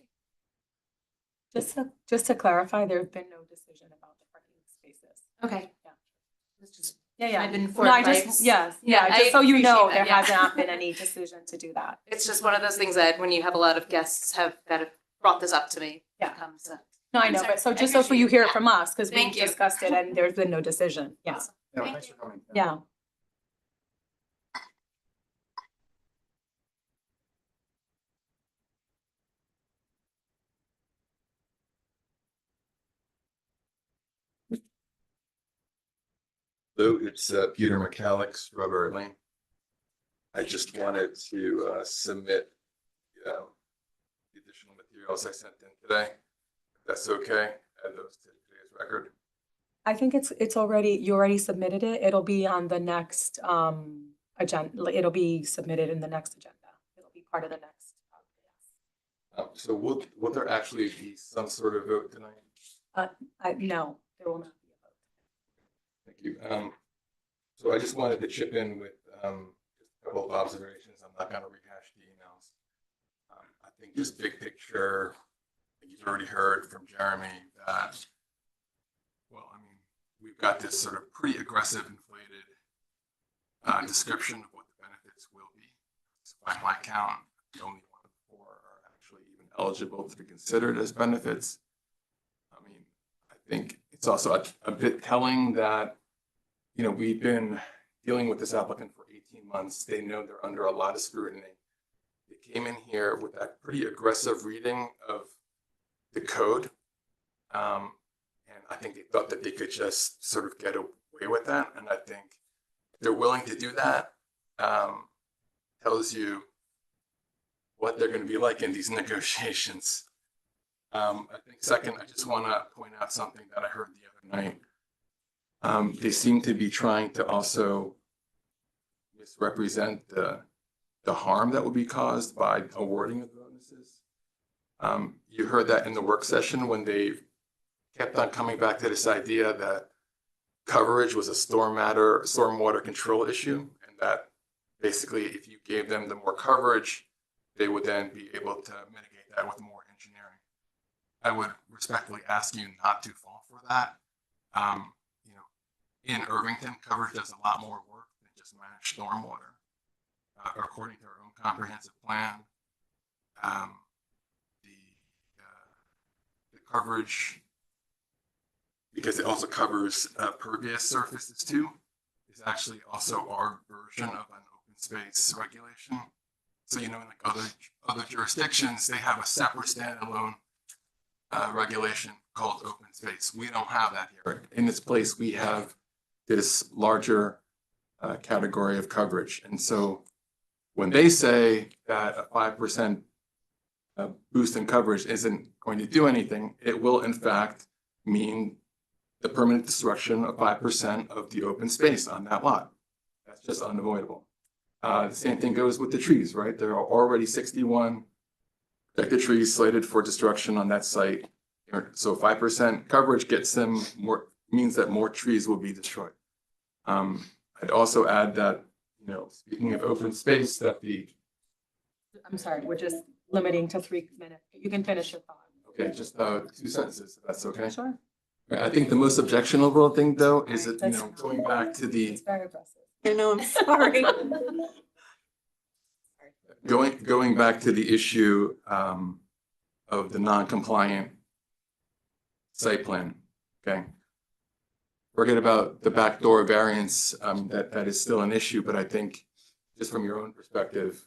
Just to clarify, there's been no decision about the parking spaces. Okay. Yeah. It's just, Yeah. I've been No, informed I by- just, yes, Yeah, yeah, I just so you know, appreciate there that, has yeah. not been any decision to do that. It's just one of those things that when you have a lot of guests that have brought this up to me, Yeah. it comes. No, I I'm know, sorry. but so I just so for you appreciate hear it. it from us, because we Thank you. discussed it and there's been no decision. Yeah. No, thanks for coming. Yeah. Hello, it's Peter McCallick, Strawberry Lane. I just wanted to submit the additional materials I sent in today. If that's okay, add those to today's record. I think you already submitted it. It'll be on the next agenda. It'll be submitted in the next agenda. It'll be part of the next. So will there actually be some sort of vote tonight? No, there will not be a vote. Thank you. So I just wanted to chip in with just a couple of observations. I'm not going to rehash the emails. I think just big picture, you've already heard from Jeremy that, well, I mean, we've got this sort of pretty aggressive, inflated description of what the benefits will be. So by my count, the only one of four are actually even eligible to be considered as benefits. I mean, I think it's also a bit telling that, you know, we've been dealing with this applicant for 18 months. They know they're under a lot of scrutiny. They came in here with that pretty aggressive reading of the code. And I think they thought that they could just sort of get away with that. And I think they're willing to do that. Tells you what they're going to be like in these negotiations. I think second, I just want to point out something that I heard the other night. They seem to be trying to also misrepresent the harm that will be caused by awarding of bonuses. You heard that in the work session when they kept on coming back to this idea that coverage was a stormwater control issue, and that basically if you gave them the more coverage, they would then be able to mitigate that with more engineering. I would respectfully ask you not to fall for that. In Irvington, coverage does a lot more work than just manage stormwater. According to our own comprehensive plan, the coverage, because it also covers pervious surfaces too, is actually also our version of an open space regulation. So, you know, in like other jurisdictions, they have a separate standalone regulation called open space. We don't have that here. In this place, we have this larger category of coverage. And so when they say that a 5% boost in coverage isn't going to do anything, it will in fact mean the permanent destruction of 5% of the open space on that lot. That's just unavoidable. The same thing goes with the trees, right? There are already 61 protected trees slated for destruction on that site. So 5% coverage gets them more, means that more trees will be destroyed. I'd also add that, you know, speaking of open space, that I'm sorry, we're just limiting to 3 minutes. You can finish your thought. okay, just 2 sentences, if that's okay. Sure. I think the most objectionable thing though is that, you know, going back to the It's very aggressive. I know, I'm sorry. going back to the issue of the non-compliant site plan, okay? Forget about the backdoor variance, that is still an issue, but I think just from your own perspective,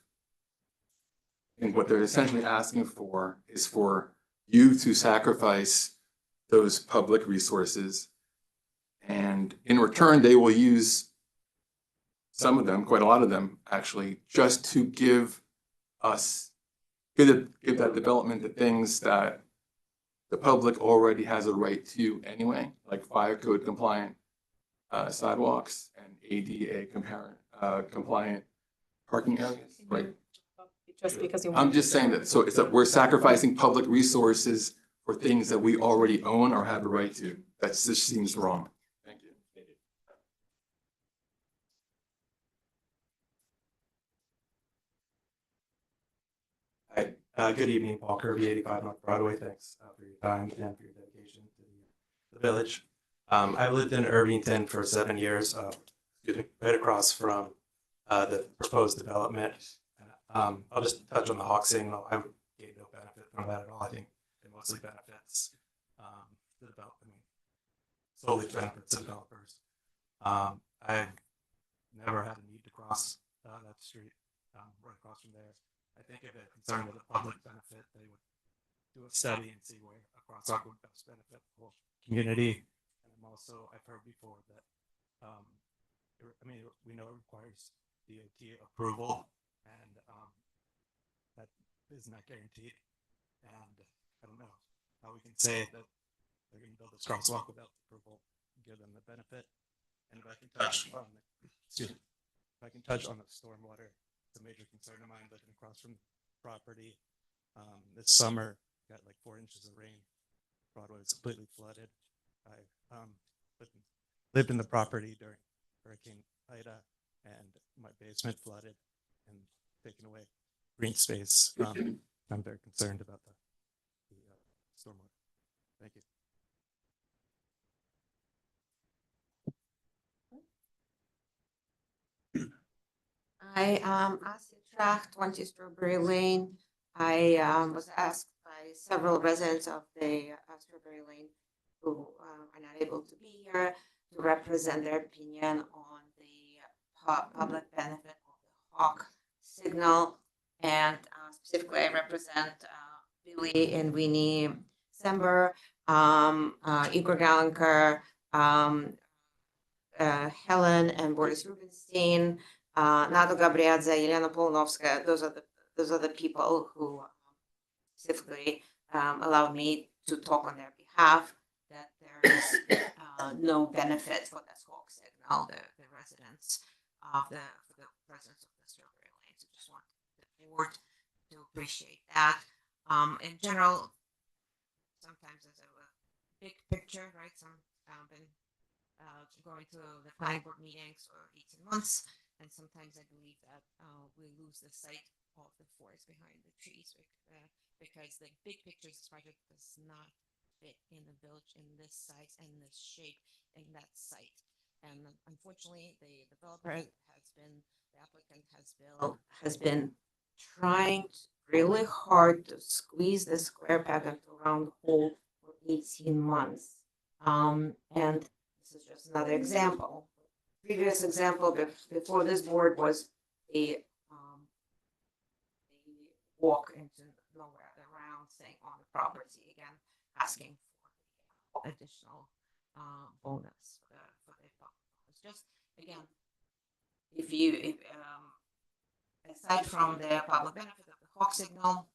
and what they're essentially asking for is for you to sacrifice those public resources. And in return, they will use some of them, quite a lot of them actually, just to give that development the things that the public already has a right to anyway, like fire code compliant sidewalks and ADA compliant parking areas, right? Just because you. I'm just saying that, so it's that we're sacrificing public resources for things that we already own or have a right to. That just seems wrong. Thank you. Good evening, Paul Kirby, 85 North Broadway. Thanks for your time and for your dedication to the village. I've lived in Irvington for 7 years, right across from the proposed development. I'll just touch on the Hawk signal. I gained no benefit from that at all. I think it mostly benefits the development, solely benefits the developers. I've never had a need to cross that street right across from there. I think if they're concerned with the public benefit, they would do a study and see where a crosswalk would best benefit the whole community. And I've heard before that, we know it requires DOT approval, and that is not guaranteed. And I don't know how we can say that they're going to build this crosswalk without approval and give them the benefit. And if I can touch on the stormwater, it's a major concern of mine living across from the property. This summer, got like 4 inches of rain. Broadway was completely flooded. I lived in the property during Hurricane Ida, and my basement flooded and taken away green space. I'm very concerned about the stormwater. Thank you. I Asya Tracht, 20 Strawberry Lane. I was asked by several residents of the Strawberry Lane who are not able to be here to represent their opinion on the public benefit of the Hawk signal. And specifically, I represent Billy and Winnie Sember, Igor Galenker, Helen and Boris Rubinstein, Nado Gabriadze, Yelena Polnovska. Those are the people who specifically allowed me to talk on their behalf. That there is no benefit for this Hawk signal. The residents of the residents of the Strawberry Lane. So just want the board to appreciate that. In general, sometimes there's a big picture, right? Been going to the planning board meetings for 18 months. And sometimes I believe that we lose the sight of the forest behind the trees because the big picture of this project does not fit in the village in this size and this shape in that site. And unfortunately, the developer the applicant has been trying really hard to squeeze the square peg into a round hole for 18 months. And this is just another example. Previous example before this board was the walk into nowhere, the round thing on the property, again, asking for additional bonus for the bonus. Just again, if aside from the public benefit of the Hawk signal,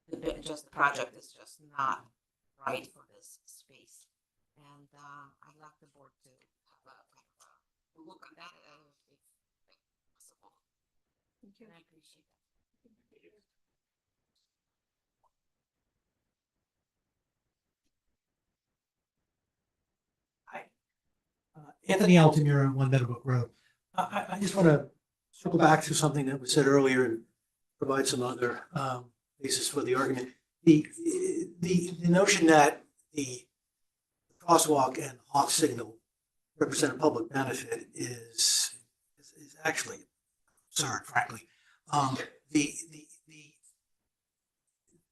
the project is just not right for this space. And I'd like the board to have a look at that if possible. Thank you. And I appreciate that. Anthony Altamira, 1 Meadowbrook Road. I just want to circle back to something that was said earlier and provide some other basis for the argument. The notion that the crosswalk and Hawk signal represent a public benefit is actually absurd, frankly.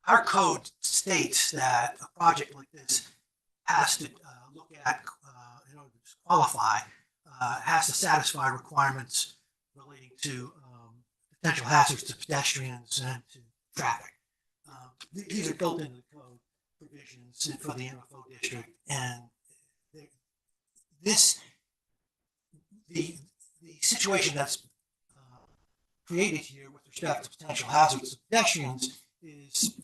Our code states that a project like this has to look at, in order to qualify, has to satisfy requirements relating to potential hazards to pedestrians and to traffic. These are built into the code provisions for the MFO district, and the situation that's created here with respect to potential hazards to pedestrians is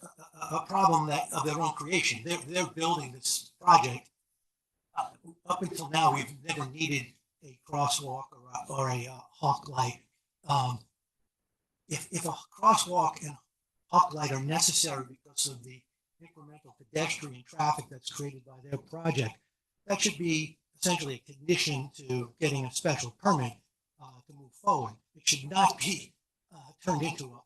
a problem of their own creation. They're building this project. Up until now, we've never needed a crosswalk or a Hawk light. If a crosswalk and Hawk light are necessary because of the incremental pedestrian traffic that's created by their project, that should be essentially a condition to getting a special permit to move forward. It should not be turned into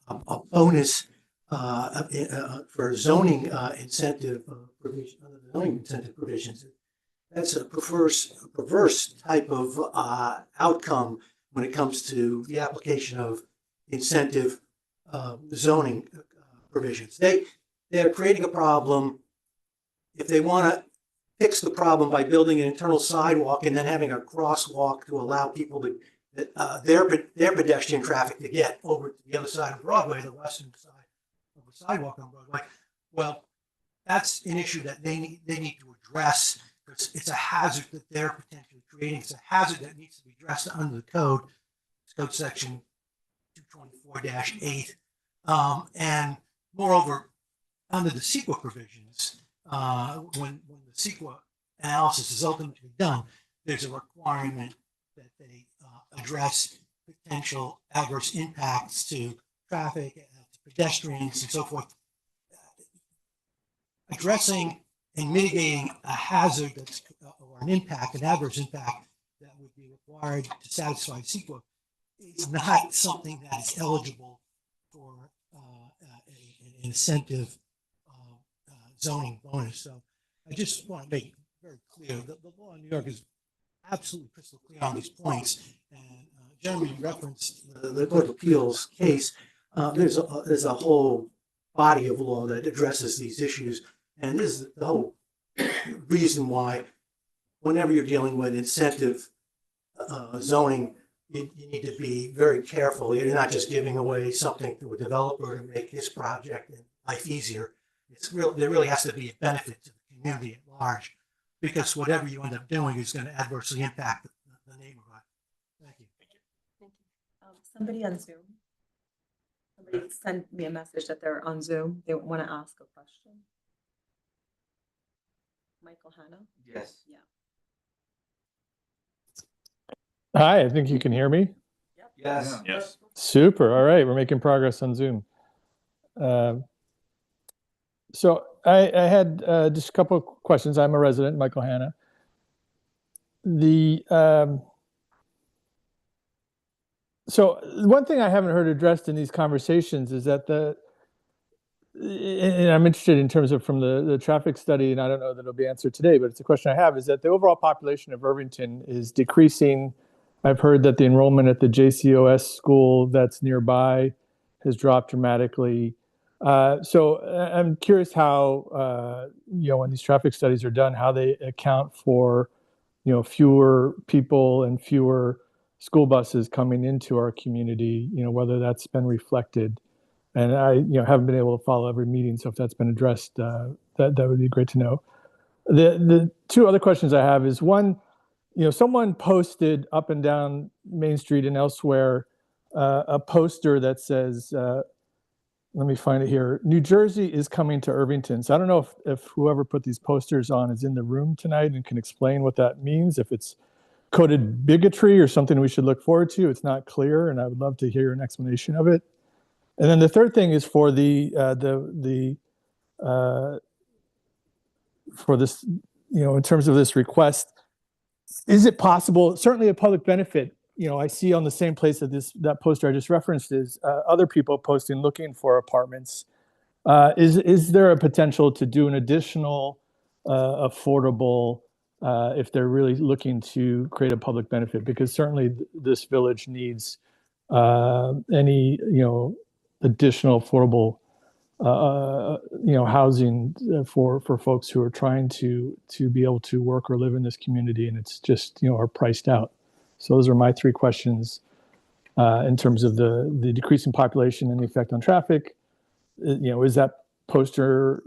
a bonus for zoning incentive provision, under the zoning incentive provisions. That's a perverse type of outcome when it comes to the application of incentive zoning provisions. They're creating a problem. If they want to fix the problem by building an internal sidewalk and then having a crosswalk to allow people to their pedestrian traffic to get over to the other side of Broadway, the western side of the sidewalk on Broadway, well, that's an issue that they need to address. It's a hazard that they're potentially creating. It's a hazard that needs to be addressed under the code. It's code section 224-8. And moreover, under the CEQA provisions, when the CEQA analysis is ultimately done, there's a requirement that they address potential adverse impacts to traffic, to pedestrians, and so forth. Addressing and mitigating a hazard that's, or an impact, an adverse impact that would be required to satisfy CEQA is not something that is eligible for an incentive zoning bonus. So I just want to make very clear that the law in New York is absolutely crystal clear on these points. And Jeremy referenced the Court of Appeals case. There's a whole body of law that addresses these issues. And this is the whole reason why whenever you're dealing with incentive zoning, you need to be very careful. You're not just giving away something to a developer to make his project and life easier. There really has to be a benefit to the community at large, because whatever you end up doing is going to adversely impact the neighborhood. Thank you. Thank you. Somebody on Zoom. Somebody sent me a message that they're on Zoom. They want to ask a question. Michael Hanna? Yes. Yeah. Hi, I think you can hear me. Yes. Yes. Super. All right, we're making progress on Zoom. So I had just a couple of questions. I'm a resident, Michael Hanna. So one thing I haven't heard addressed in these conversations is that and I'm interested in terms of from the traffic study, and I don't know that it'll be answered today, but it's a question I have, is that the overall population of Irvington is decreasing. I've heard that the enrollment at the JCOS school that's nearby has dropped dramatically. So I'm curious how, when these traffic studies are done, how they account for, fewer people and fewer school buses coming into our community, whether that's been reflected. And I, haven't been able to follow every meeting. So if that's been addressed, that would be great to know. The two other questions I have is one, someone posted up and down Main Street and elsewhere a poster that says, let me find it here, New Jersey is coming to Irvington. So I don't know if whoever put these posters on is in the room tonight and can explain what that means, if it's coded bigotry or something we should look forward to. It's not clear, and I would love to hear an explanation of it. And then the third thing is for for this, in terms of this request, is it possible, certainly a public benefit, I see on the same place that that poster I just referenced is other people posting looking for apartments. Is there a potential to do an additional affordable if they're really looking to create a public benefit? Because certainly this village needs any, additional affordable, housing for folks who are trying to be able to work or live in this community, and it's just, are priced out. So those are my three questions in terms of the decrease in population and the effect on traffic. Is that poster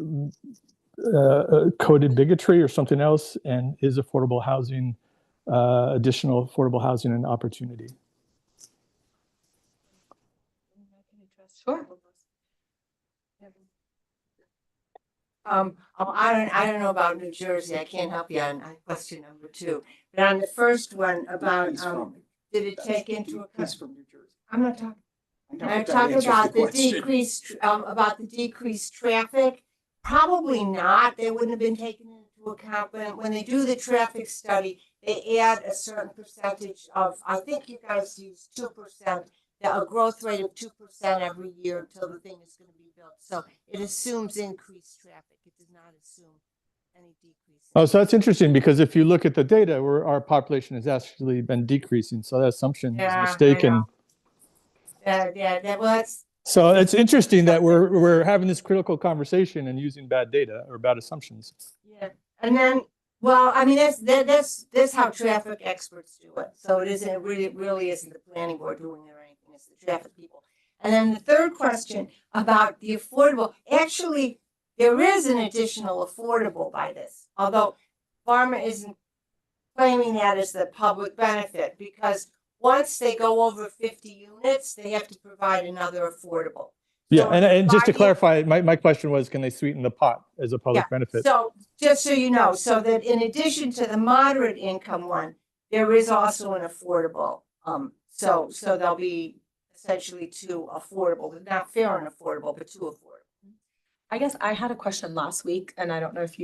coded bigotry or something else? And is affordable housing, additional affordable housing an opportunity? Sure. I don't know about New Jersey. I can't help you on question number 2. But on the first one about did it take into account? He's from New Jersey. I'm not talking. I'm That talking answers about the the question. decreased traffic. Probably not. They wouldn't have been taken into account when they do the traffic study. They add a certain percentage of. I think you guys use 2% a growth rate of 2% every year until the thing is going to be built. So it assumes increased traffic. It does not assume any decrease. Oh, so that's interesting because if you look at the data, where our population has actually been decreasing, so that assumption is mistaken. Well, that's So it's interesting that we're having this critical conversation and using bad data or bad assumptions. yeah. And then, well, I mean, that's how traffic experts do it. So it really isn't the planning board doing it or anything. It's the traffic people. And then the third question about the affordable, actually, there is an additional affordable by this, although Pharma isn't claiming that as the public benefit, because once they go over 50 units, they have to provide another affordable. Yeah, So and just to by the- clarify, my question was, can they sweeten the pot as a public benefit? So just so you know, so that in addition to the moderate income one, there is also an affordable. So there'll be essentially two affordable, but not fair and affordable, but two affordable. I guess I had a question last week, and I don't know if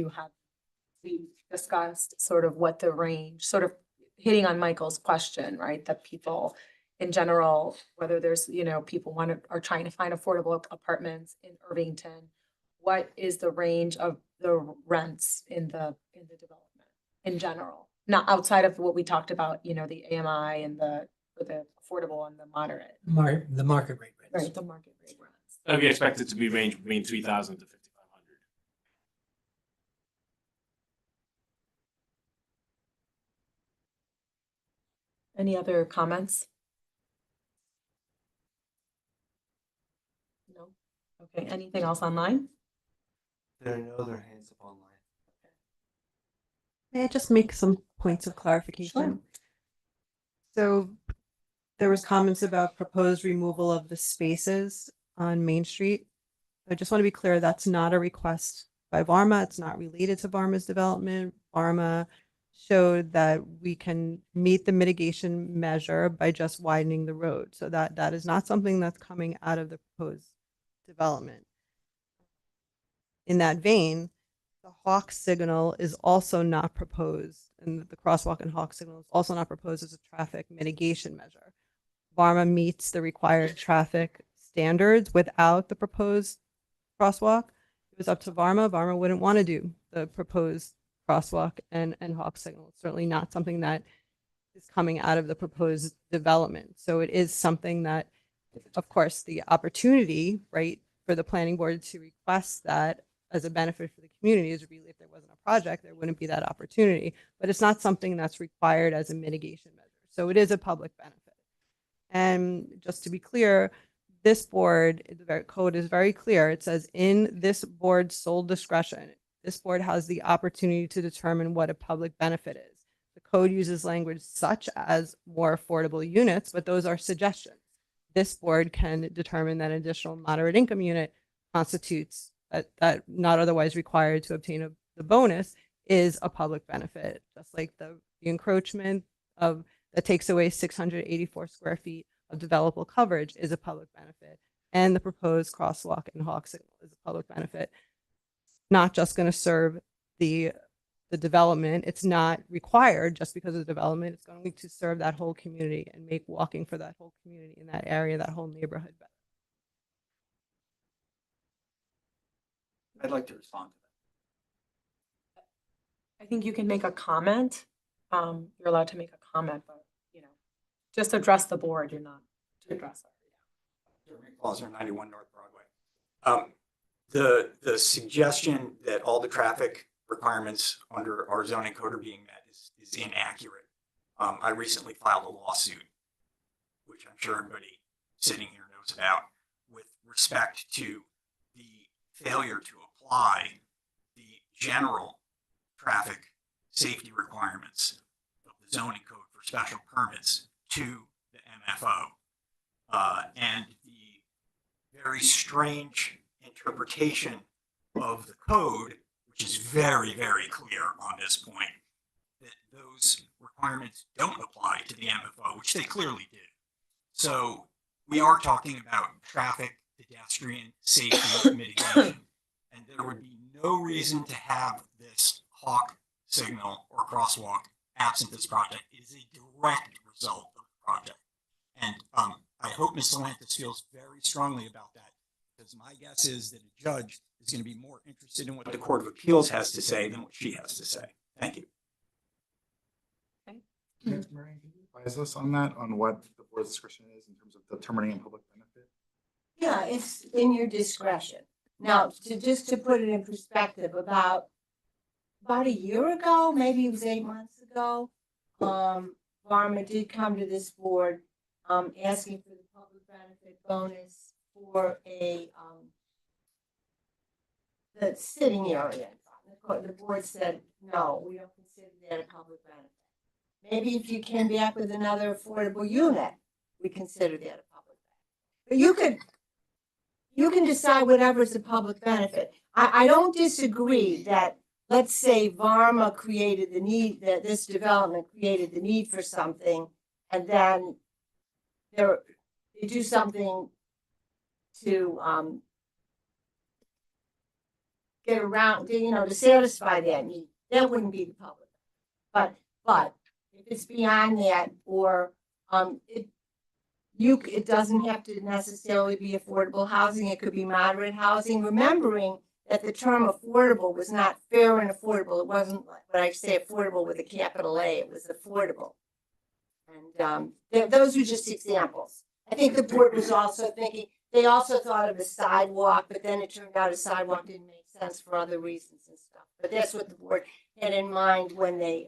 we discussed sort of what the range, sort of hitting on Michael's question, right? That people in general, whether there's, people are trying to find affordable apartments in Irvington, what is the range of the rents in the development in general? Not outside of what we talked about, the AMI and the affordable and the moderate. The market rate rents. Right, the market rate rents. We expect it to be range between 3,000 to 5,500. Any other comments? No? Okay, anything else online? There are no other hands up online. May I just make some points of clarification? So there was comments about proposed removal of the spaces on Main Street. I just want to be clear, that's not a request by Varma. It's not related to Varma's development. Varma showed that we can meet the mitigation measure by just widening the road. So that is not something that's coming out of the proposed development. In that vein, the Hawk signal is also not proposed, and the crosswalk and Hawk signal is also not proposed as a traffic mitigation measure. Varma meets the required traffic standards without the proposed crosswalk. It was up to Varma. Varma wouldn't want to do the proposed crosswalk and Hawk signal. It's certainly not something that is coming out of the proposed development. So it is something that, of course, the opportunity, right, for the planning board to request that as a benefit for the community is really, if there wasn't a project, there wouldn't be that opportunity. But it's not something that's required as a mitigation measure. So it is a public benefit. And just to be clear, this board, the code is very clear. It says in this board's sole discretion, this board has the opportunity to determine what a public benefit is. The code uses language such as more affordable units, but those are suggestions. This board can determine that an additional moderate income unit constitutes that not otherwise required to obtain the bonus is a public benefit, just like the encroachment that takes away 684 square feet of developable coverage is a public benefit, and the proposed crosswalk and Hawk signal is a public benefit. Not just going to serve the development. It's not required just because of the development. It's going to serve that whole community and make walking for that whole community in that area, that whole neighborhood better. I'd like to respond to I think you can make a comment. You're allowed to make a comment, but, just address the board. You're not to address it. Clauser, 91 North Broadway. The suggestion that all the traffic requirements under our zoning code are being met is inaccurate. I recently filed a lawsuit, which I'm sure everybody sitting here knows about, with respect to the failure to apply the general traffic safety requirements of the zoning code for special permits to the MFO. And the very strange interpretation of the code, which is very, very clear on this point, that those requirements don't apply to the MFO, which they clearly do. So we are talking about traffic, pedestrian safety mitigation, and there would be no reason to have this Hawk signal or crosswalk absent this project. It is a direct result of the project. And I hope Ms. Salantis feels very strongly about that, because my guess is that a judge is going to be more interested in what the Court of Appeals has to say than what she has to say. Thank you. Advise us on that, on what the board's discretion is in terms of determining a public benefit? Yeah, it's in your discretion. Now, just to put it in perspective, about a year ago, maybe it was 8 months ago, Varma did come to this board, asking for the public benefit bonus for the sitting area. The board said, no, we don't consider that a public benefit. Maybe if you came back with another affordable unit, we consider that a public benefit. But you can decide whatever is a public benefit. I don't disagree that, let's say Varma created the need, that this development created the need for something, and then they do something to get around, to satisfy that need. That wouldn't be the public. But if it's beyond that, or it doesn't have to necessarily be affordable housing. It could be moderate housing. Remembering that the term affordable was not fair and affordable. It wasn't like when I say affordable with a capital A. It was affordable. And those were just examples. I think the board was also thinking. They also thought of a sidewalk, but then it turned out a sidewalk didn't make sense for other reasons and stuff. But that's what the board had in mind when they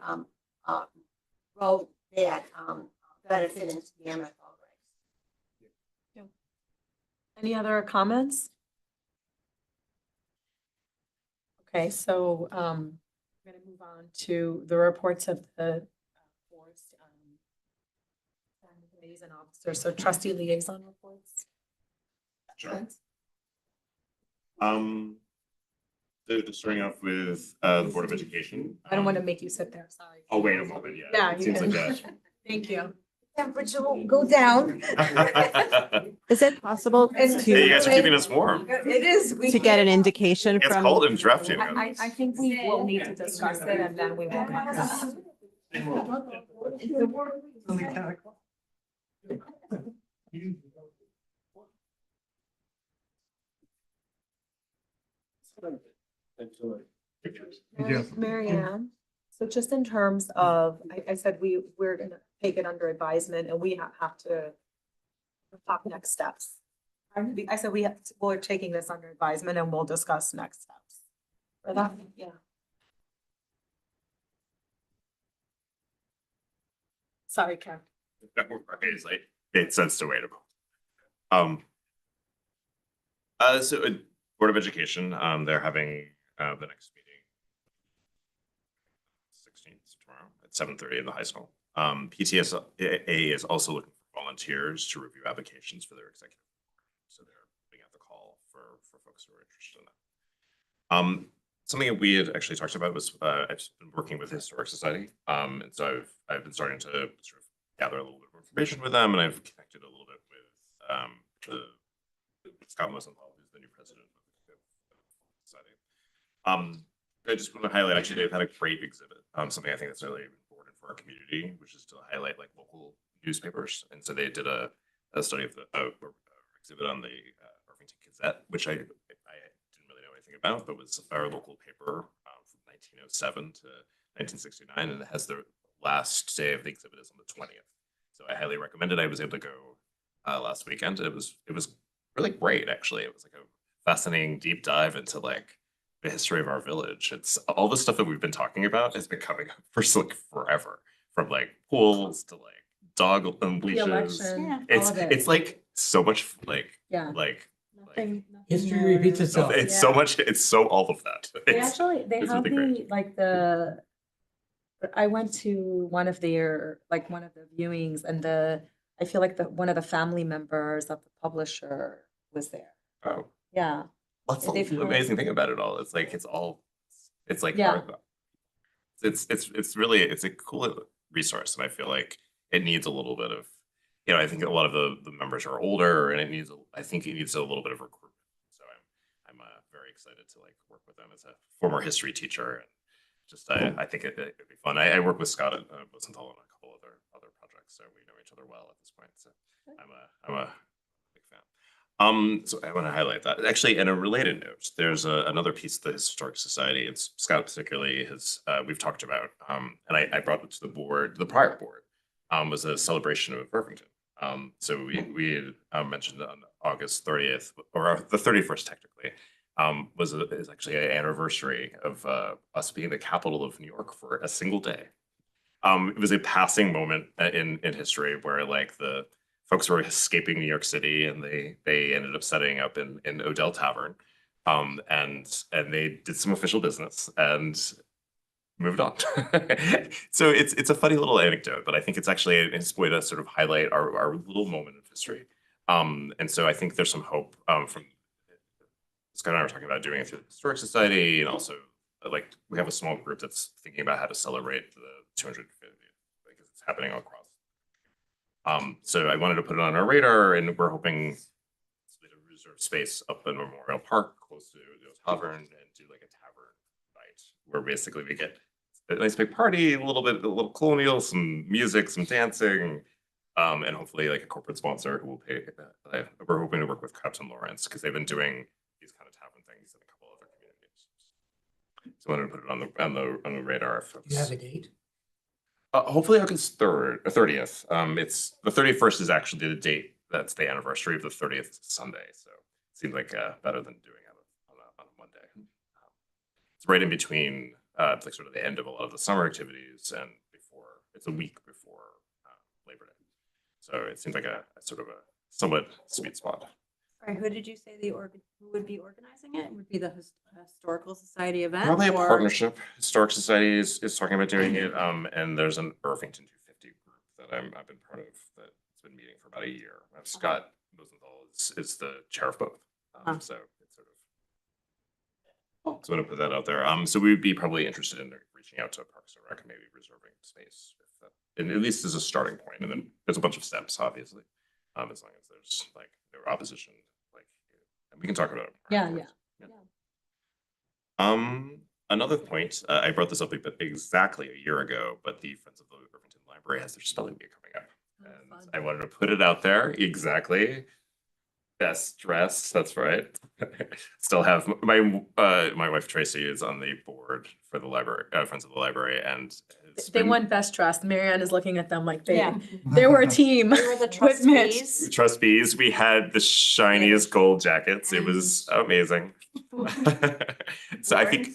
wrote that benefit into the MFO. Any other comments? Okay, so I'm going to move on to the reports of the boards, committees and officers. So trustee liaison reports. Sure. So just starting off with the Board of Education. I don't want to make you sit there, sorry. Oh, wait a moment, yeah. Yeah, It you seems can. like that. Thank you. Temperature will go down. Is it possible Hey, you guys are keeping us warm. It is. to get an indication It's from? cold and drafty. I think we will need to discuss it and then we will. Mary Ann, so just in terms of, I said we're gonna take it under advisement and we have to talk next steps. I said we're taking this under advisement and we'll discuss next steps. For that, yeah. Sorry, Karen. It's like, it sense to wait so Board of Education, they're having the next meeting 16th tomorrow at 7:30 in the high school. PTSA is also looking for volunteers to review applications for their executive. So they're putting out the call for folks who are interested in that. Something that we had actually talked about was I've been working with the Historic Society, and so I've been starting to sort of gather a little bit of information with them, and I've connected a little bit with Scott Mosenthal, who's the new president of the Society. I just want to highlight, actually, they've had a great exhibit, something I think that's really important for our community, which is to highlight like local newspapers. And so they did a study of the exhibit on the Irvington Gazette, which I didn't really know anything about, but was our local paper from 1907 to 1969, and it has the last day of the exhibit is on the 20th. So I highly recommend it. I was able to go last weekend. It was really great, actually. It was like a fascinating deep dive into like the history of our village. It's all the stuff that we've been talking about has been coming up for like forever, from like pools to like dog leashes. Election, It's like so much like History repeats itself. It's so much. It's so all of that. They It's have really great. I went to one of the viewings and I feel like one of the family members of the publisher was there. Oh, Yeah. that's the amazing thing about it all. It's like Yeah. it's really a cool resource, and I feel like it needs a little bit of, I think a lot of the members are older, and I think it needs a little bit of recruitment. So I'm very excited to like work with them as a former history teacher, and just I think it'd be fun. I work with Scott at Mosenthal and a couple other other projects, so we know each other well at this point. So I'm a big fan. So I want to highlight that. Actually, in a related note, there's another piece of the Historic Society. It's Scott particularly has we've talked about, and I brought it to the board, the prior board, was a celebration of Irvington. So we had mentioned on August 30th, or the 31st technically, is actually an anniversary of us being the capital of New York for a single day. It was a passing moment in history where like the folks were escaping New York City and they ended up setting up in Odell Tavern, and they did some official business and moved on. So it's a funny little anecdote, but I think it's actually a way to sort of highlight our little moment of history. And so I think there's some hope from Scott and I were talking about doing it through the Historic Society, and also like we have a small group that's thinking about how to celebrate the 250th because it's happening across. So I wanted to put it on our radar, and we're hoping to reserve space up in Memorial Park, close to the Tavern, and do like a tavern night where basically we get a nice big party, a little colonial, some music, some dancing, and hopefully like a corporate sponsor who will pay. We're hoping to work with Captain Lawrence because they've been doing these kind of tavern things in a couple other communities. So I wanted to put it on the radar. Do you have a date? Hopefully August 3rd or 30th. It's the 31st is actually the date. That's the anniversary of the 30th Sunday. So it seemed like better than doing it on one day. It's right in between. It's like sort of the end of a lot of the summer activities, and it's a week before Labor Day. So it seems like a sort of a somewhat sweet spot. Sorry, who did you say who would be organizing it? Would be the Historical Society event? Probably a or- partnership. Historic Society is talking about doing it. And there's an Irvington 250 group that I've been part of that's been meeting for about a year. Scott Rosenthal is the chair of both. So it's sort of. So I'm gonna put that out there. So we would be probably interested in reaching out to Parks and Rec, maybe reserving space, and at least as a starting point. And then there's a bunch of steps, obviously, as long as there's like no opposition. We can talk about it. Yeah. Another point, I brought this up exactly a year ago, but the Friends of the Irvington Library has their spelling bee coming up. And I wanted to put it out there. Exactly. Best dressed, that's right. Still have my wife Tracy is on the board for the library, Friends of the Library, and They won best dressed. Marianne is looking at them like Yeah. they were a team. They were the with Mitch. trustees. Trustees. We had the shiniest gold jackets. It was amazing. So I think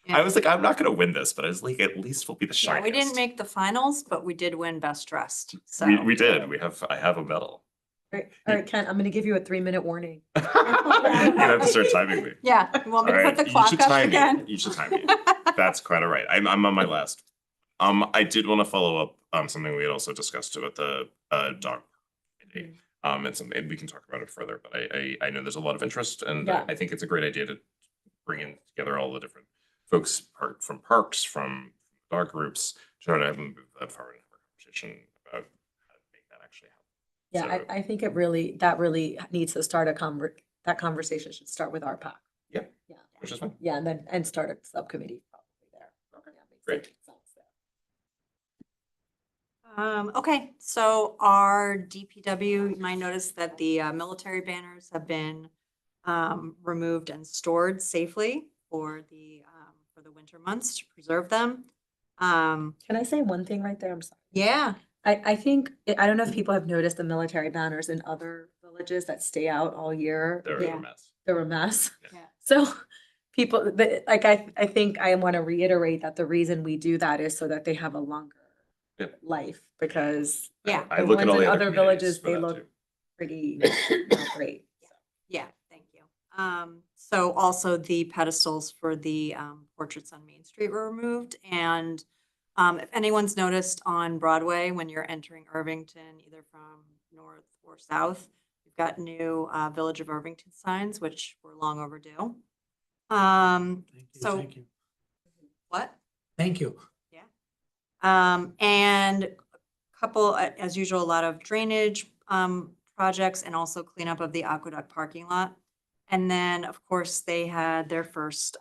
I was like, I'm not going to win this, but I was like, at least we'll be the Yeah, shiniest. we didn't make the finals, but we did win best dressed. So We did. I have a medal. All right, Ken, I'm going to give you a 3-minute warning. You're gonna have to start timing me. Yeah, you want me to All put the right, clock should up time again? me. You should time me. That's quite all right. I'm on my last. I did want to follow up on something we had also discussed about the dog committee. And we can talk about it further, but I know there's a lot of interest, and Yeah. I think it's a great idea to bring in together all the different folks from parks, from dog groups, to try to have them move that forward and have a conversation about how to make that actually happen. Yeah, I think that really needs to start that conversation should start with RPAC. Yeah, which is fine. Yeah, and start a subcommittee probably there. Okay, great. Okay, so our DPW, you might notice that the military banners have been removed and stored safely for the winter months to preserve them. Can I say one thing right there? I'm sorry. Yeah. I think, I don't know if people have noticed the military banners in other villages that stay out all year. They're a mess. They're a mess. Yeah. So people, like, I think I want to reiterate that the reason we do that is so that they have a longer life, because Yeah. I the look at ones all in the other villages, for they that look too. pretty not great. Yeah, thank you. So also the pedestals for the portraits on Main Street were removed. And if anyone's noticed on Broadway, when you're entering Irvington, either from north or south, we've got new Village of Irvington signs, which were long overdue. So Thank you. what? Thank you. And a couple, as usual, a lot of drainage projects and also cleanup of the Aqueduct parking lot. And then, of course, they had their first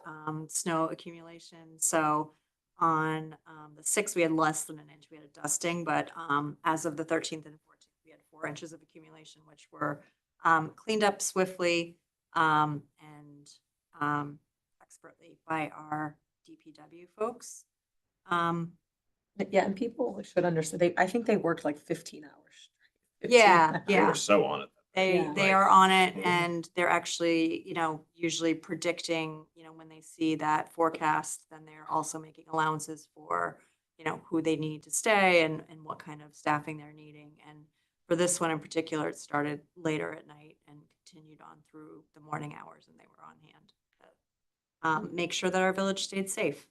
snow accumulation. So On the 6th, we had less than an inch. We had a dusting, but as of the 13th and 14th, we had 4 inches of accumulation, which were cleaned up swiftly and expertly by our DPW folks. Yeah, and people should understand, I think they worked like 15 hours. 15 Yeah, hours. They yeah. were so on it. They are on it, and they're actually, usually predicting, when they see that forecast, then they're also making allowances for, who they need to stay and what kind of staffing they're needing. And for this one in particular, it started later at night and continued on through the morning hours, and they were on hand to make sure that our village stayed safe.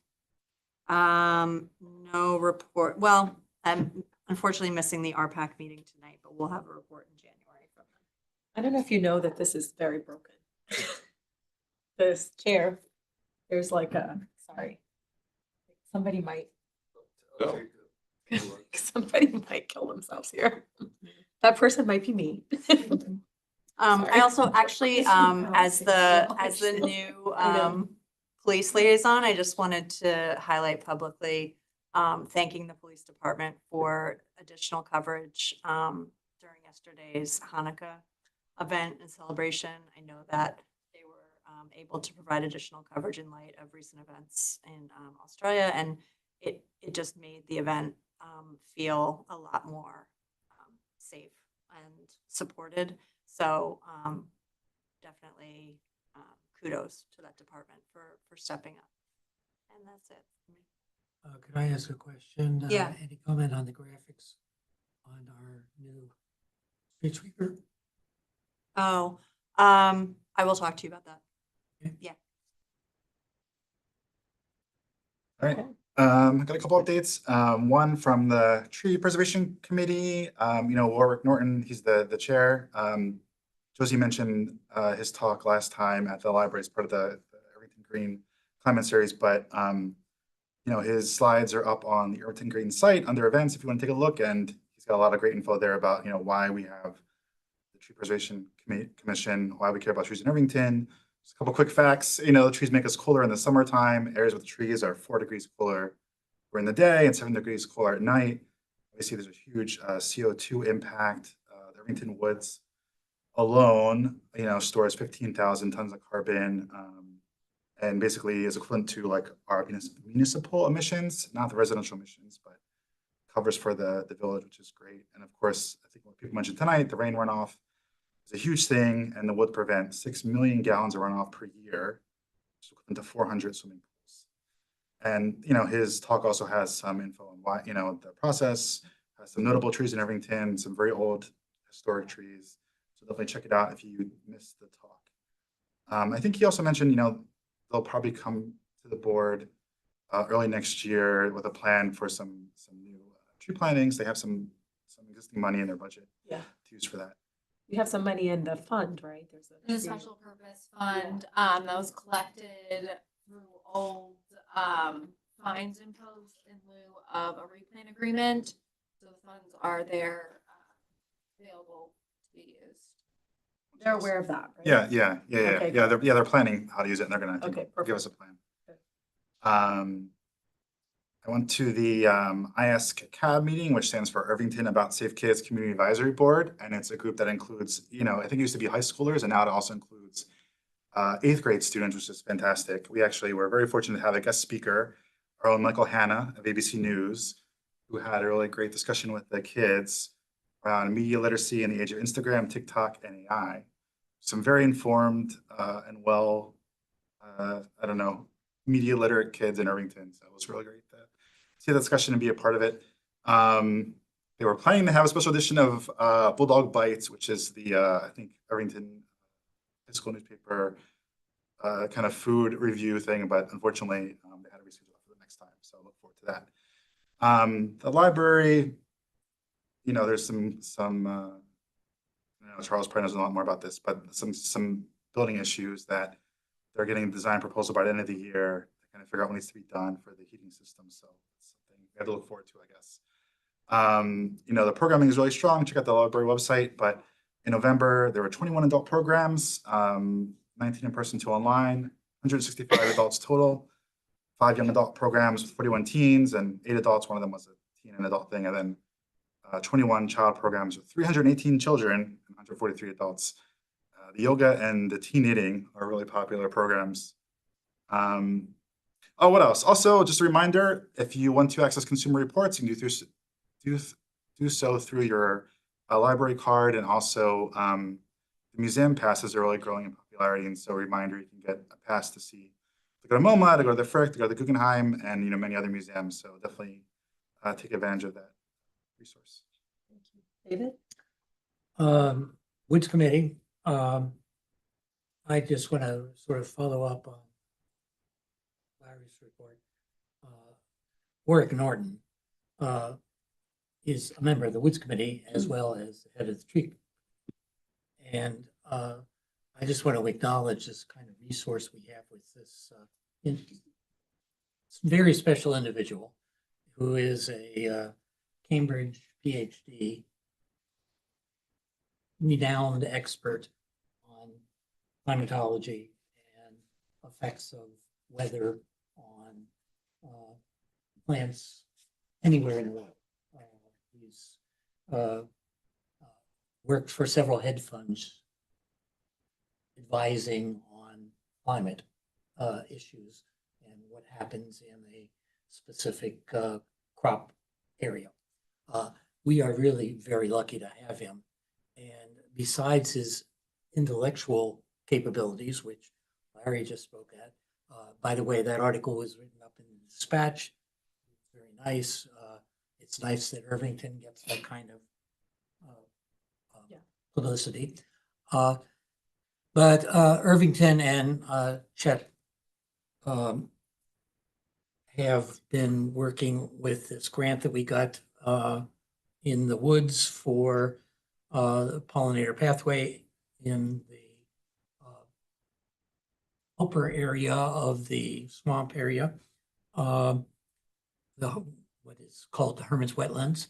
No report. Well, I'm unfortunately missing the RPAC meeting tonight, but we'll have a report in January from them. I don't know if you know that this is very broken. This chair, there's like sorry. Somebody might kill themselves here. That person might be me. I also actually, as the new police liaison, I just wanted to highlight publicly thanking the police department for additional coverage during yesterday's Hanukkah event and celebration. I know that they were able to provide additional coverage in light of recent events in Australia, and it just made the event feel a lot more safe and supported. So definitely kudos to that department for stepping up. And that's it for me. Could I ask a question? Yeah. Any comment on the graphics on our new street sweeper? Oh, I will talk to you about that. Yeah. All right. Got a couple updates. One from the Tree Preservation Committee. Warwick Norton, he's the chair. Josie mentioned his talk last time at the library as part of the Irvington Green Climate Series, but his slides are up on the Irvington Green site under events if you want to take a look, and he's got a lot of great info there about why we have the Tree Preservation Commission, why we care about trees in Irvington. Just a couple quick facts. The trees make us cooler in the summertime. Areas with trees are 4 degrees cooler during the day and 7 degrees cooler at night. Obviously, there's a huge CO2 impact. The Irvington Woods alone, stores 15,000 tons of carbon, and basically is equivalent to like our municipal emissions, not the residential emissions, but covers for the village, which is great. And of course, I think what people mentioned tonight, the rain runoff is a huge thing, and the would prevent 6 million gallons of runoff per year, which is equivalent to 400 swimming pools. And his talk also has some info on why the process has some notable trees in Irvington, some very old historic trees. So definitely check it out if you missed the talk. I think he also mentioned they'll probably come to the board early next year with a plan for some new tree plantings. They have some existing money in their budget to use for that. You have some money in the fund, right? There's a special purpose fund that was collected through old fines imposed in lieu of a replant agreement. So the funds are there available to be used. They're aware of that, right? Yeah. Okay, They're planning how to use it, and they're gonna give us a plan. I went to the ISCAB meeting, which stands for Irvington About Safe Kids Community Advisory Board, and it's a group that includes, I think it used to be high schoolers, and now it also includes 8th grade students, which is fantastic. We actually were very fortunate to have a guest speaker, our own Michael Hanna of ABC News, who had a really great discussion with the kids around media literacy in the age of Instagram, TikTok, and AI. Some very informed and well, media literate kids in Irvington. So it was really great to see the discussion and be a part of it. They were planning to have a special edition of Bulldog Bites, which is the, I think, Irvington high school newspaper kind of food review thing, but unfortunately they had to reschedule for the next time. So I look forward to that. The library, there's some Charles probably knows a lot more about this, but some building issues that they're getting a design proposal by the end of the year to kind of figure out what needs to be done for the heating system. So it's something we have to look forward to, I guess. The programming is really strong. Check out the library website. But in November, there were 21 adult programs, 19 in person, 2 online, 165 adults total. 5 young adult programs with 41 teens and 8 adults. One of them was a teen and adult thing, and then 21 child programs with 318 children and 143 adults. The yoga and the tea knitting are really popular programs. Oh, what else? Also, just a reminder, if you want to access consumer reports, you can do so through your library card, and also the museum passes are really growing in popularity. And so a reminder, you can get a pass to go to MoMA, to go to the Frick, to go to the Guggenheim, and many other museums. So definitely take advantage of that resource. David? Woods Committee, I just want to sort of follow up on Larry's report. Warwick Norton is a member of the Woods Committee as well as head of the tree. And I just want to acknowledge this kind of resource we have with this very special individual who is a Cambridge PhD, renowned expert on climatology and effects of weather on plants anywhere in the world. He's worked for several hedge funds advising on climate issues and what happens in a specific crop area. We are really very lucky to have him. And besides his intellectual capabilities, which Larry just spoke at, by the way, that article was written up in the Dispatch. It's very nice. It's nice that Irvington gets that kind of publicity. But Irvington and Chet have been working with this grant that we got in the woods for the pollinator pathway in the upper area of the swamp area, what is called the Herman's Wetlands.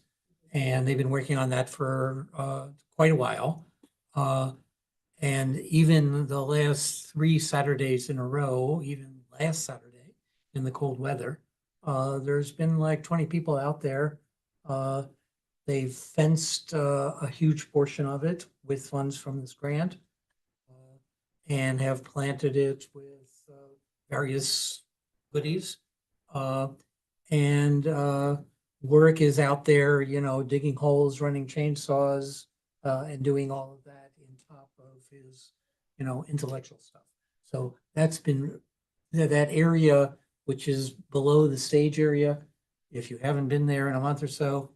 And they've been working on that for quite a while. And even the last 3 Saturdays in a row, even last Saturday in the cold weather, there's been like 20 people out there. They've fenced a huge portion of it with funds from this grant and have planted it with various goodies. And Warwick is out there, digging holes, running chainsaws, and doing all of that in top of his, intellectual stuff. So that's been that area, which is below the stage area. If you haven't been there in a month or so,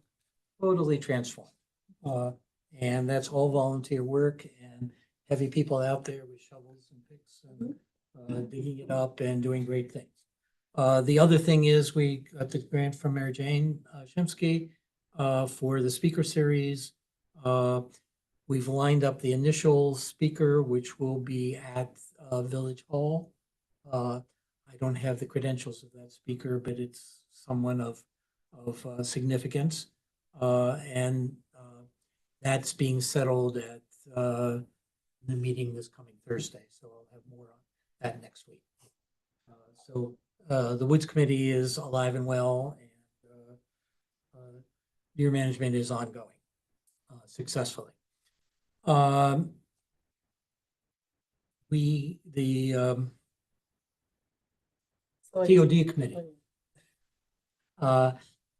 totally transformed. And that's all volunteer work and heavy people out there with shovels and picks and digging it up and doing great things. The other thing is we got the grant from Mary Jane Shimsky for the speaker series. We've lined up the initial speaker, which will be at Village Hall. I don't have the credentials of that speaker, but it's someone of significance. And that's being settled at the meeting this coming Thursday. So I'll have more on that next week. So the Woods Committee is alive and well, and deer management is ongoing successfully. The TOD committee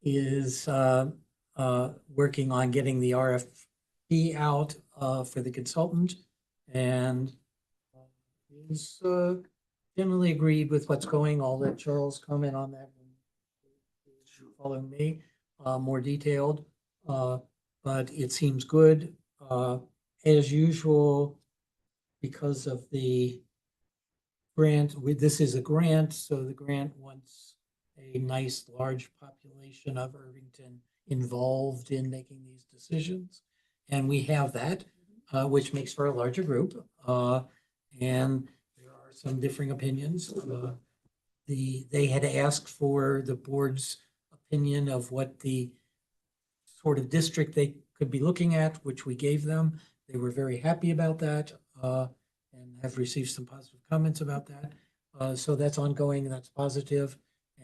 is working on getting the RFP out for the consultant, and is generally agreed with what's going. I'll let Charles comment on that following me, more detailed, but it seems good. As usual, because of the grant, this is a grant, so the grant wants a nice large population of Irvington involved in making these decisions. And we have that, which makes for a larger group. And there are some differing opinions. They had asked for the board's opinion of what the sort of district they could be looking at, which we gave them. They were very happy about that and have received some positive comments about that. So that's ongoing, and that's positive.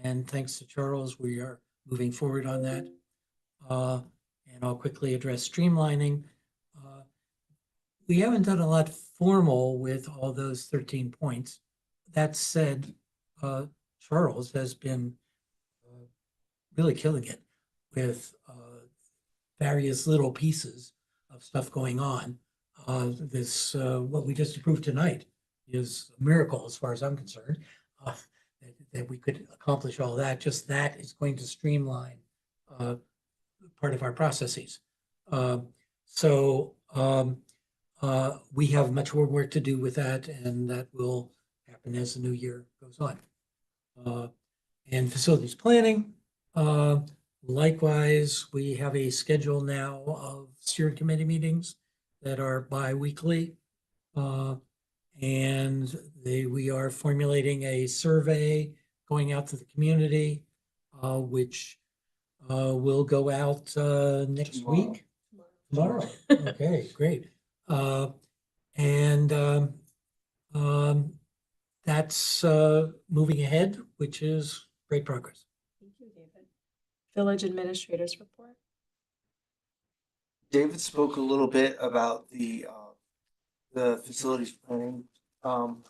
And thanks to Charles, we are moving forward on that. And I'll quickly address streamlining. We haven't done a lot formal with all those 13 points. That said, Charles has been really killing it with various little pieces of stuff going on. What we just approved tonight is a miracle as far as I'm concerned, that we could accomplish all that. Just that is going to streamline part of our processes. We have much more work to do with that, and that will happen as the new year goes on. And facilities planning, likewise, we have a schedule now of steering committee meetings that are bi-weekly. And we are formulating a survey going out to the community, which will go out next week. Tomorrow. Okay, great. That's moving ahead, which is great progress. Thank you, David. Village administrators report. David spoke a little bit about the facilities planning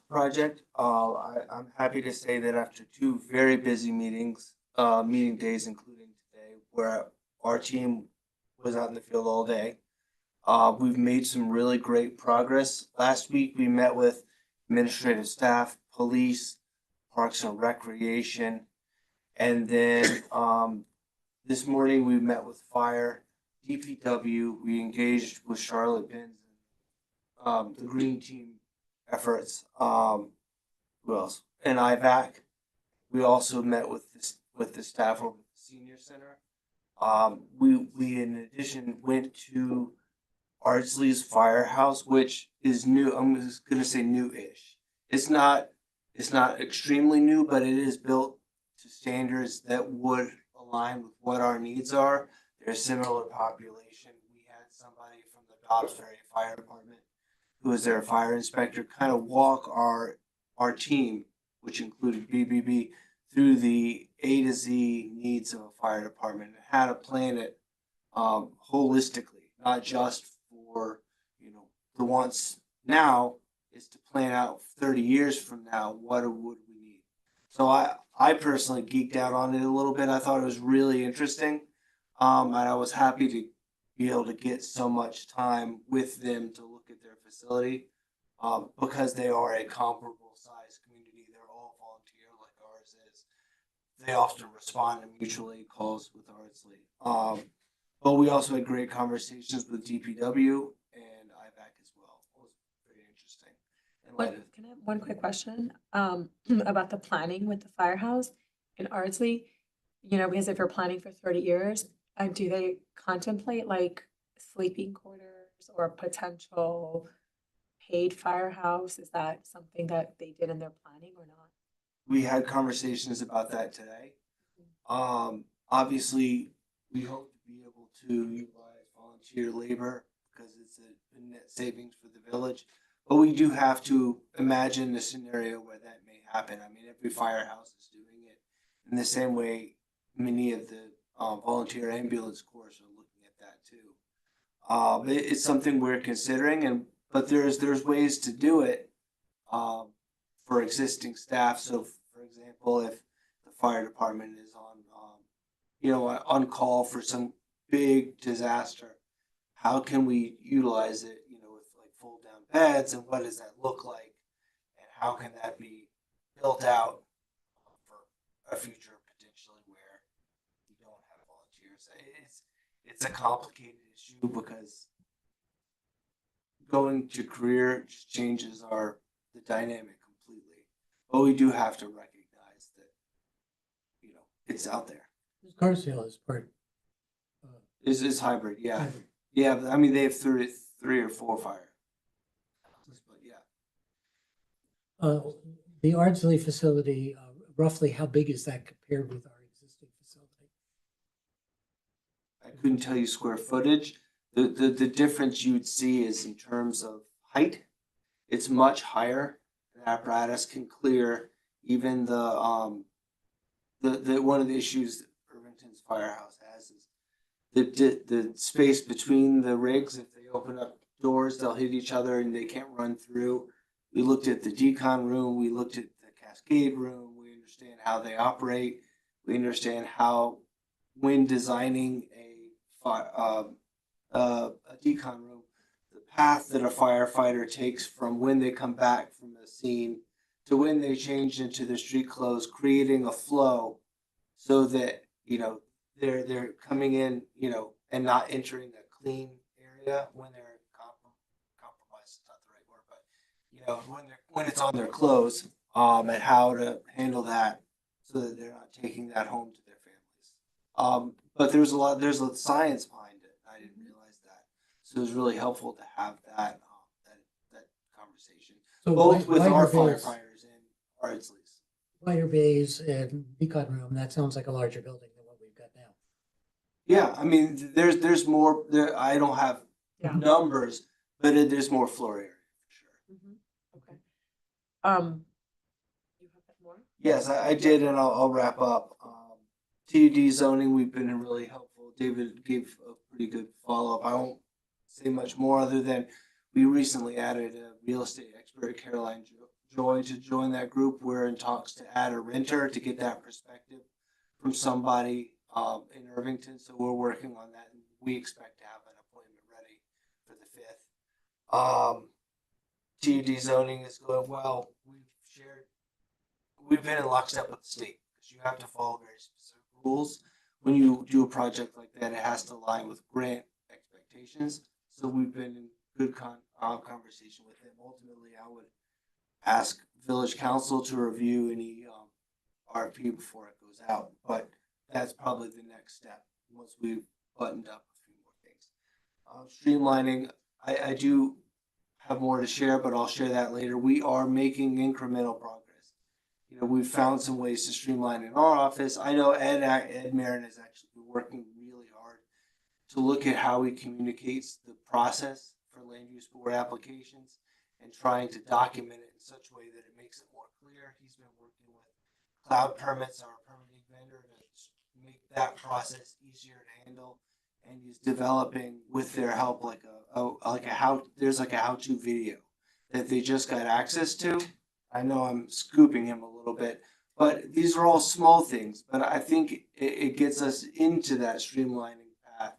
project. I'm happy to say that after 2 very busy meeting days, including today, where our team was out in the field all day, we've made some really great progress. Last week, we met with administrative staff, police, Parks and Recreation, and then this morning we met with fire, DPW. We engaged with Charlotte Benz, the green team efforts. Who else? And IVAC. We also met with the staff over at the senior center. We in addition went to Ardsley's firehouse, which is new. I'm just gonna say new-ish. It's not extremely new, but it is built to standards that would align with what our needs are. There's similar population. We had somebody from the Dobbs Ferry Fire Department, who was their fire inspector, kind of walk our team, which included BBB, through the A to Z needs of a fire department and how to plan it holistically, not just for the wants now, is to plan out 30 years from now what would we need. So I personally geeked out on it a little bit. I thought it was really interesting, and I was happy to be able to get so much time with them to look at their facility, because they are a comparable size community. They're all volunteer like ours is. They often respond to mutual aid calls with Ardsley. But we also had great conversations with DPW and IVAC as well. It was very interesting. Can I have one quick question about the planning with the firehouse in Ardsley? Because if you're planning for 30 years, do they contemplate like sleeping quarters or potential paid firehouse? Is that something that they did in their planning or not? We had conversations about that today. Obviously, we hope to be able to utilize volunteer labor because it's a net savings for the village. But we do have to imagine a scenario where that may happen. I mean, every firehouse is doing it in the same way many of the volunteer ambulance corps are looking at that too. It's something we're considering, but there's ways to do it for existing staff. So, for example, if the fire department is on call for some big disaster, how can we utilize it? With like fold down beds, and what does that look like, and how can that be built out for a future potentially where you don't have volunteers? It's a complicated issue because going to career just changes the dynamic completely. But we do have to recognize that it's out there. Garfield is part. Is hybrid, yeah. Hybrid. Yeah, I mean they have three or four fire. But yeah. The Ardsley facility, roughly how big is that compared with our existing facility? I couldn't tell you square footage. The difference you would see is in terms of height. It's much higher. The apparatus can clear even the one of the issues that Irvington's firehouse has is the space between the rigs. If they open up doors, they'll hit each other and they can't run through. We looked at the decon room, we looked at the cascade room, we understand how they operate, we understand how, when designing a decon room, the path that a firefighter takes from when they come back from the scene to when they change into their street clothes, creating a flow so that, you know, they're coming in, you know, and not entering a clean area when they're compromised, is not the right word, but, you know, when it's on their clothes, and how to handle that so that they're not taking that home to their families. But there's a science behind it. I didn't realize that. So it was really helpful to have that conversation, So both with our wider bays. firefighters and our police. Wider bays and decon room, that sounds like a larger building than what we've got now. Yeah, I mean, there's more there. I don't have numbers, but there's more floor area. Okay. You have more? Yes, I did, and I'll wrap up. TUD zoning, we've been really helpful. David gave a pretty good follow-up. I won't say much more other than we recently added a real estate expert, Caroline Joy, to join that group. We're in talks to add a renter to get that perspective from somebody in Irvington. So we're working on that, and we expect to have an appointment ready for the 5th. TUD zoning is going well. We've been in lockstep with the state because you have to follow very specific rules. When you do a project like that, it has to align with grant expectations. So we've been in good conversation with them. Ultimately, I would ask Village Council to review any RFP before it goes out. But that's probably the next step once we've buttoned up a few more things. Streamlining, I do have more to share, but I'll share that later. We are making incremental progress. You know, we've found some ways to streamline in our office. I know Ed Marin has actually been working really hard to look at how he communicates the process for land use board applications and trying to document it in such a way that it makes it more clear. He's been working with Cloud Permits, our permitting vendor, to make that process easier to handle. And he's developing with their help there's a how-to video that they just got access to. I know I'm scooping him a little bit, but these are all small things. But I think it gets us into that streamlining path.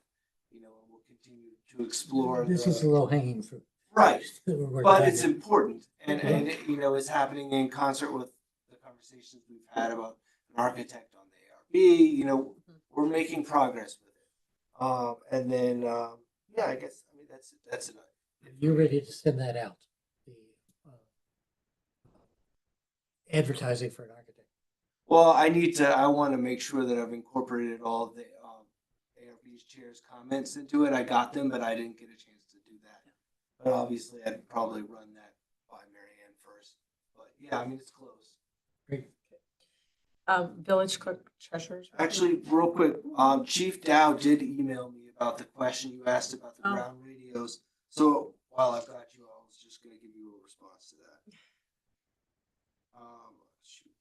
You know, and we'll continue to explore. This is a low hanging fruit. Right, We're but done it's now. important, and you know, it's happening in concert with the conversations we've had about an architect on the ARB. You know, we're making progress with it. And then, yeah, I guess that's enough. You're ready to send that out, the advertising for an architect. Well, I want to make sure that I've incorporated all of the ARB's chair's comments into it. I got them, but I didn't get a chance to do that. But obviously, I'd probably run that by Mary Ann first. But yeah, I mean, it's close. Great. Village clerk treasurers. Actually, real quick, Chief Dow did email me about the question you asked about the ground radios. So while I've got you, I was just going to give you a response to that. Shoot.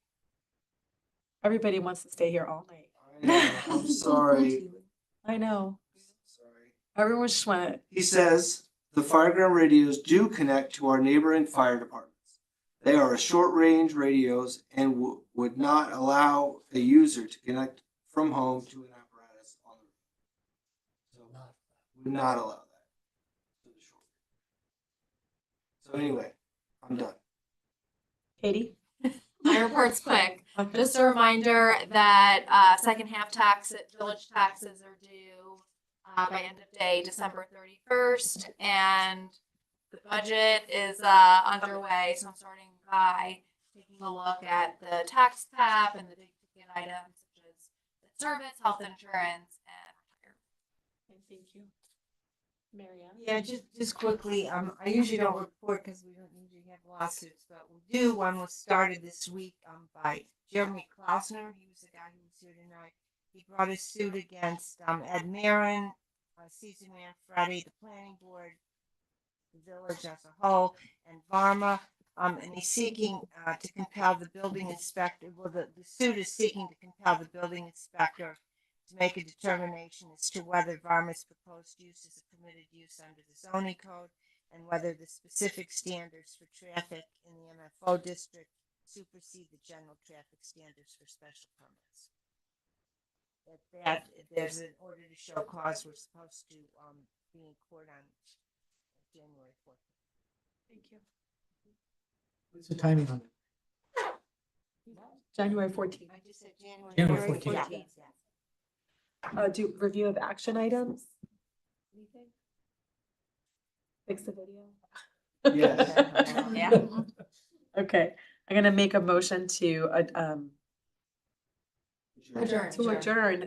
Everybody wants to stay here all night. I know, I'm sorry. I know. Sorry. Everyone just want He says the fireground radios do connect to our neighboring fire departments. They are short-range radios and would not allow a user to connect from home to an apparatus on the road. So would not allow that. So anyway, I'm done. Katie? My report's quick. Just a reminder that second half village taxes are due by end of day, December 31st. And the budget is underway, so I'm starting by taking a look at the tax cap and the big ticket items such as the service, health insurance, and retirement. Thank you. Marianne? Yeah, just quickly, I usually don't report because we don't usually have lawsuits, but we do. One was started this week by Jeremy Klausner. He was the guy who was here tonight. He brought a suit against Ed Marin, Cesar Manfredi, the planning board, the village as a whole, and Varma. And he's seeking to compel the building inspector, well, the suit is seeking to compel the building inspector to make a determination as to whether Varma's proposed use is a permitted use under the zoning code and whether the specific standards for traffic in the MFO district supersede the general traffic standards for special permits. That there's an order to show cause we're supposed to be in court on January 14th. Thank you. What's the timing on it? January 14th. I just said January. January 14th. 14th. Yeah. Do review of action items? Anything? Fix the video? Yes. Yeah. Okay, I'm gonna make a motion to adjourn.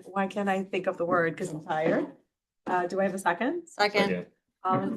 Why can't I think of the word? Because I'm tired. Do I have a second? Second. All in